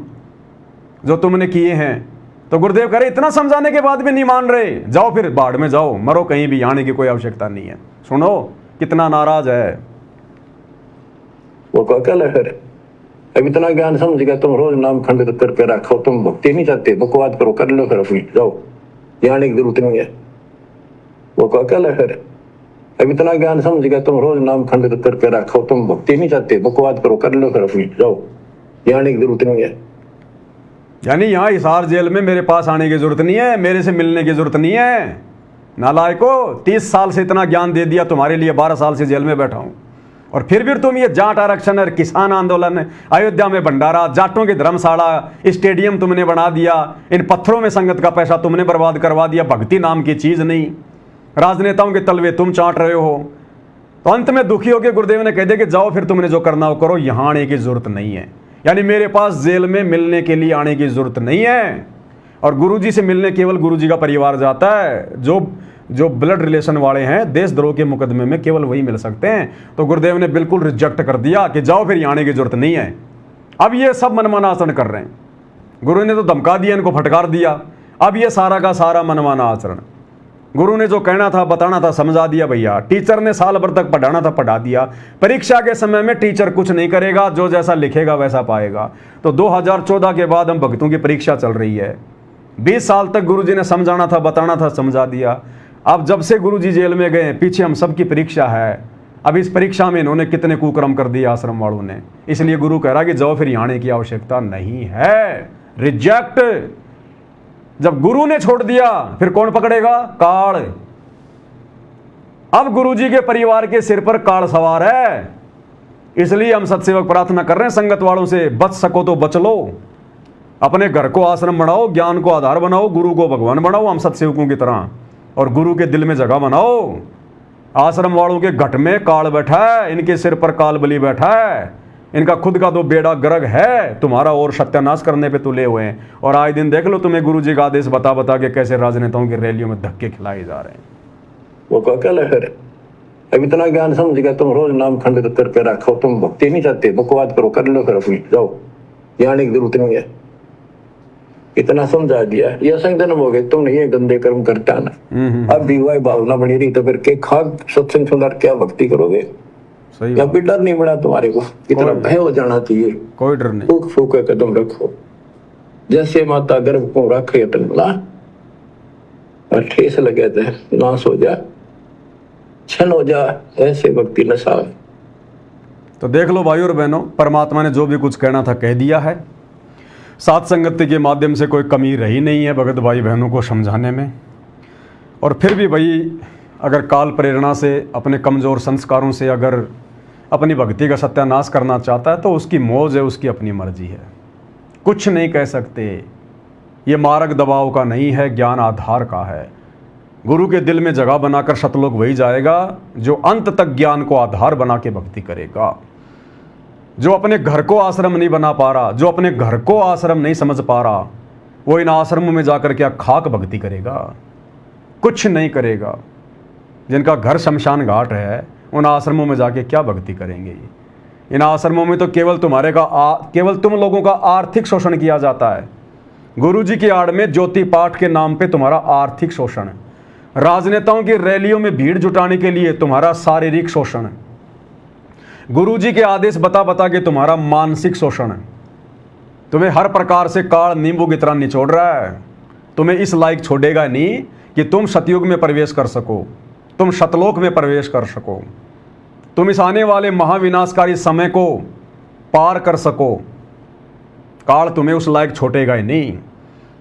जो तुमने किए हैं। तो गुरुदेव कह रहे इतना समझाने के बाद भी नहीं मान रहे, जाओ फिर बाढ़ में जाओ, मरो कहीं भी, आने की कोई आवश्यकता नहीं है। सुनो कितना नाराज है वो। क्या लहर, अब इतना ज्ञान समझ गया, तुम रोज नाम खंडित करके रखो, तुम भक्ति नहीं चाहते, बकवाद करो, कर लो फिर अपनी, जाओ, जाने की जरूरत नहीं है। वो क्या लहर, अब इतना ज्ञान समझ गया, तुम रोज नाम खंडित करके रखो, तुम भक्ति नहीं चाहते, बकवाद करो, कर लो फिर अपनी, जाओ, जाने की जरूरत नहीं है। यानी यहाँ हिसार जेल में मेरे पास आने की जरूरत नहीं है, मेरे से मिलने की जरूरत नहीं है। नालायकों, 30 साल से इतना ज्ञान दे दिया तुम्हारे लिए, 12 साल से जेल में बैठा हूं, और फिर भी तुम ये जाट आरक्षण और किसान आंदोलन, अयोध्या में भंडारा, जाटों की धर्मशाला, स्टेडियम तुमने बना दिया, इन पत्थरों में संगत का पैसा तुमने बर्बाद करवा दिया। भक्ति नाम की चीज नहीं, राजनेताओं के तलवे तुम चाट रहे हो। तो अंत में दुखी होकर गुरुदेव ने कह दिया कि जाओ फिर तुमने जो करना हो करो, यहां आने की जरूरत नहीं है। यानी मेरे पास जेल में मिलने के लिए आने की जरूरत नहीं है। और गुरुजी से मिलने केवल गुरुजी का परिवार जाता है। जो जो ब्लड रिलेशन वाले हैं, देशद्रोह के मुकदमे में केवल वही मिल सकते हैं। तो गुरुदेव ने बिल्कुल रिजेक्ट कर दिया कि जाओ फिर आने की जरूरत नहीं है। अब ये सब मनमाना आचरण कर रहे हैं। गुरु ने तो धमका दिया, इनको फटकार दिया। अब ये सारा का सारा मनमाना आचरण, गुरु ने जो कहना था बताना था समझा दिया भैया। टीचर ने साल भर तक पढ़ाना था पढ़ा दिया। परीक्षा के समय में टीचर कुछ नहीं करेगा, जो जैसा लिखेगा वैसा पाएगा। तो 2014 के बाद हम भक्तों की परीक्षा चल रही है। 20 साल तक गुरुजी ने समझाना था बताना था समझा दिया। अब जब से गुरुजी जेल में गए, पीछे हम सबकी परीक्षा है। अब इस परीक्षा में इन्होंने कितने कुकर्म कर दिए आश्रम वालों ने। इसलिए गुरु कह रहा कि जाओ फिर आने की आवश्यकता नहीं है। रिजेक्ट। जब गुरु ने छोड़ दिया फिर कौन पकड़ेगा? काल। अब गुरुजी के परिवार के सिर पर काल सवार है। इसलिए हम सत्सेवक प्रार्थना कर रहे हैं संगत वालों से, बच सको तो बच लो। अपने घर को आश्रम बनाओ, ज्ञान को आधार बनाओ, गुरु को भगवान बनाओ हम सत्सेवकों की तरह, और गुरु के दिल में जगह बनाओ। आश्रम वालों के घट में काल बैठा है, इनके सिर पर काल बलि बैठा है। इनका खुद का तो बेड़ा गर्ग है, तुम्हारा और सत्यानाश करने पे तुले हुए हैं। और आए दिन देख लो तुम्हें गुरुजी का आदेश बता बता के कैसे राजनेताओं की रैलियों में धक्के खिलाए जा रहे हैं। वो क्या है? अब इतना ज्ञान समझ गया, तुम रोज नाम खंड कर पे रखो, तुम भक्ति नहीं चाहते, बकवाद करो, कर लो, फिर अपनी जाओ, जाने की जरूरत नहीं है। इतना समझा दिया, ये असंग जन्म हो गए, तुमने ये गंदे कर्म करता ना। अब भी वही भावना बनी रही तो फिर के खाक सत्संग सुंदर क्या भक्ति करोगे? सही। अब भी डर नहीं बना तुम्हारे को, इतना भय हो जाना चाहिए। कोई डर नहीं। फूक फूक के कदम रखो, जैसे माता गर्भ को रखे तनला और ठेस लगे थे नाश हो जा, छन हो जा, ऐसे भक्ति नशा। तो देख लो भाई और बहनों, परमात्मा ने जो भी कुछ कहना था कह दिया है। सात संगति के माध्यम से कोई कमी रही नहीं है भगत भाई बहनों को समझाने में। और फिर भी भाई अगर काल प्रेरणा से, अपने कमज़ोर संस्कारों से अगर अपनी भक्ति का सत्यानाश करना चाहता है तो उसकी मौज है, उसकी अपनी मर्जी है, कुछ नहीं कह सकते। ये मार्ग दबाव का नहीं है, ज्ञान आधार का है। गुरु के दिल में जगह बनाकर सतलोक वही जाएगा जो अंत तक ज्ञान को आधार बना के भक्ति करेगा। जो अपने घर को आश्रम नहीं बना पा रहा, जो अपने घर को आश्रम नहीं समझ पा रहा, वो इन आश्रमों में जाकर क्या खाक भक्ति करेगा? कुछ नहीं करेगा। जिनका घर शमशान घाट है उन आश्रमों में जाके क्या भक्ति करेंगे? इन आश्रमों में तो केवल केवल तुम लोगों का आर्थिक शोषण किया जाता है। गुरुजी की आड़ में ज्योति पाठ के नाम पे तुम्हारा आर्थिक शोषण, राजनेताओं की रैलियों में भीड़ जुटाने के लिए तुम्हारा शारीरिक शोषण, गुरुजी के आदेश बता बता के तुम्हारा मानसिक शोषण। तुम्हें हर प्रकार से काल नींबू की तरह निचोड़ रहा है। तुम्हें इस लायक छोड़ेगा नहीं कि तुम सतयुग में प्रवेश कर सको, तुम शतलोक में प्रवेश कर सको, तुम इस आने वाले महाविनाशकारी समय को पार कर सको। काल तुम्हें उस लायक छोड़ेगा ही नहीं।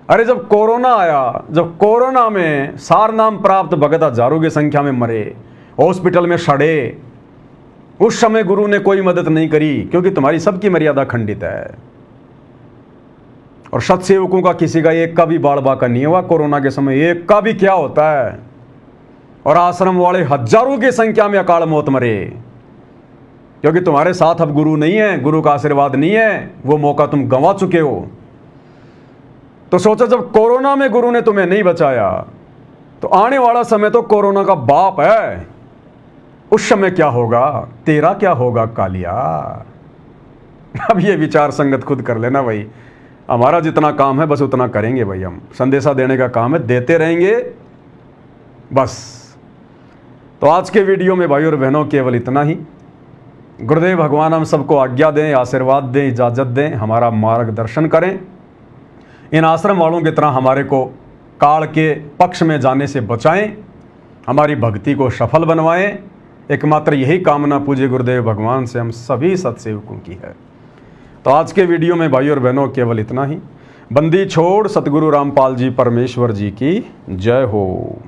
अरे जब कोरोना आया, जब कोरोना में सार नाम प्राप्त भगत हजारों की संख्या में मरे, हॉस्पिटल में सड़े, उस समय गुरु ने कोई मदद नहीं करी क्योंकि तुम्हारी सबकी मर्यादा खंडित है। और सत्सेवकों का किसी का एक का भी बाल बाका नहीं हुआ कोरोना के समय, एक का भी क्या होता है। और आश्रम वाले हजारों की संख्या में अकाल मौत मरे क्योंकि तुम्हारे साथ अब गुरु नहीं है, गुरु का आशीर्वाद नहीं है, वो मौका तुम गंवा चुके हो। तो सोचो जब कोरोना में गुरु ने तुम्हें नहीं बचाया तो आने वाला समय तो कोरोना का बाप है, उस समय क्या होगा, तेरा क्या होगा कालिया। अब ये विचार संगत खुद कर लेना भाई। हमारा जितना काम है बस उतना करेंगे भाई, हम संदेशा देने का काम है, देते रहेंगे बस। तो आज के वीडियो में भाई और बहनों केवल इतना ही। गुरुदेव भगवान हम सबको आज्ञा दें, आशीर्वाद दें, इजाज़त दें, हमारा मार्गदर्शन करें। इन आश्रम वालों की तरह हमारे को काल के पक्ष में जाने से बचाएं, हमारी भक्ति को सफल बनवाएं। एकमात्र यही कामना पूज्य गुरुदेव भगवान से हम सभी सत्सेवकों की है। तो आज के वीडियो में भाई और बहनों केवल इतना ही। बंदी छोड़ सतगुरु रामपाल जी परमेश्वर जी की जय हो।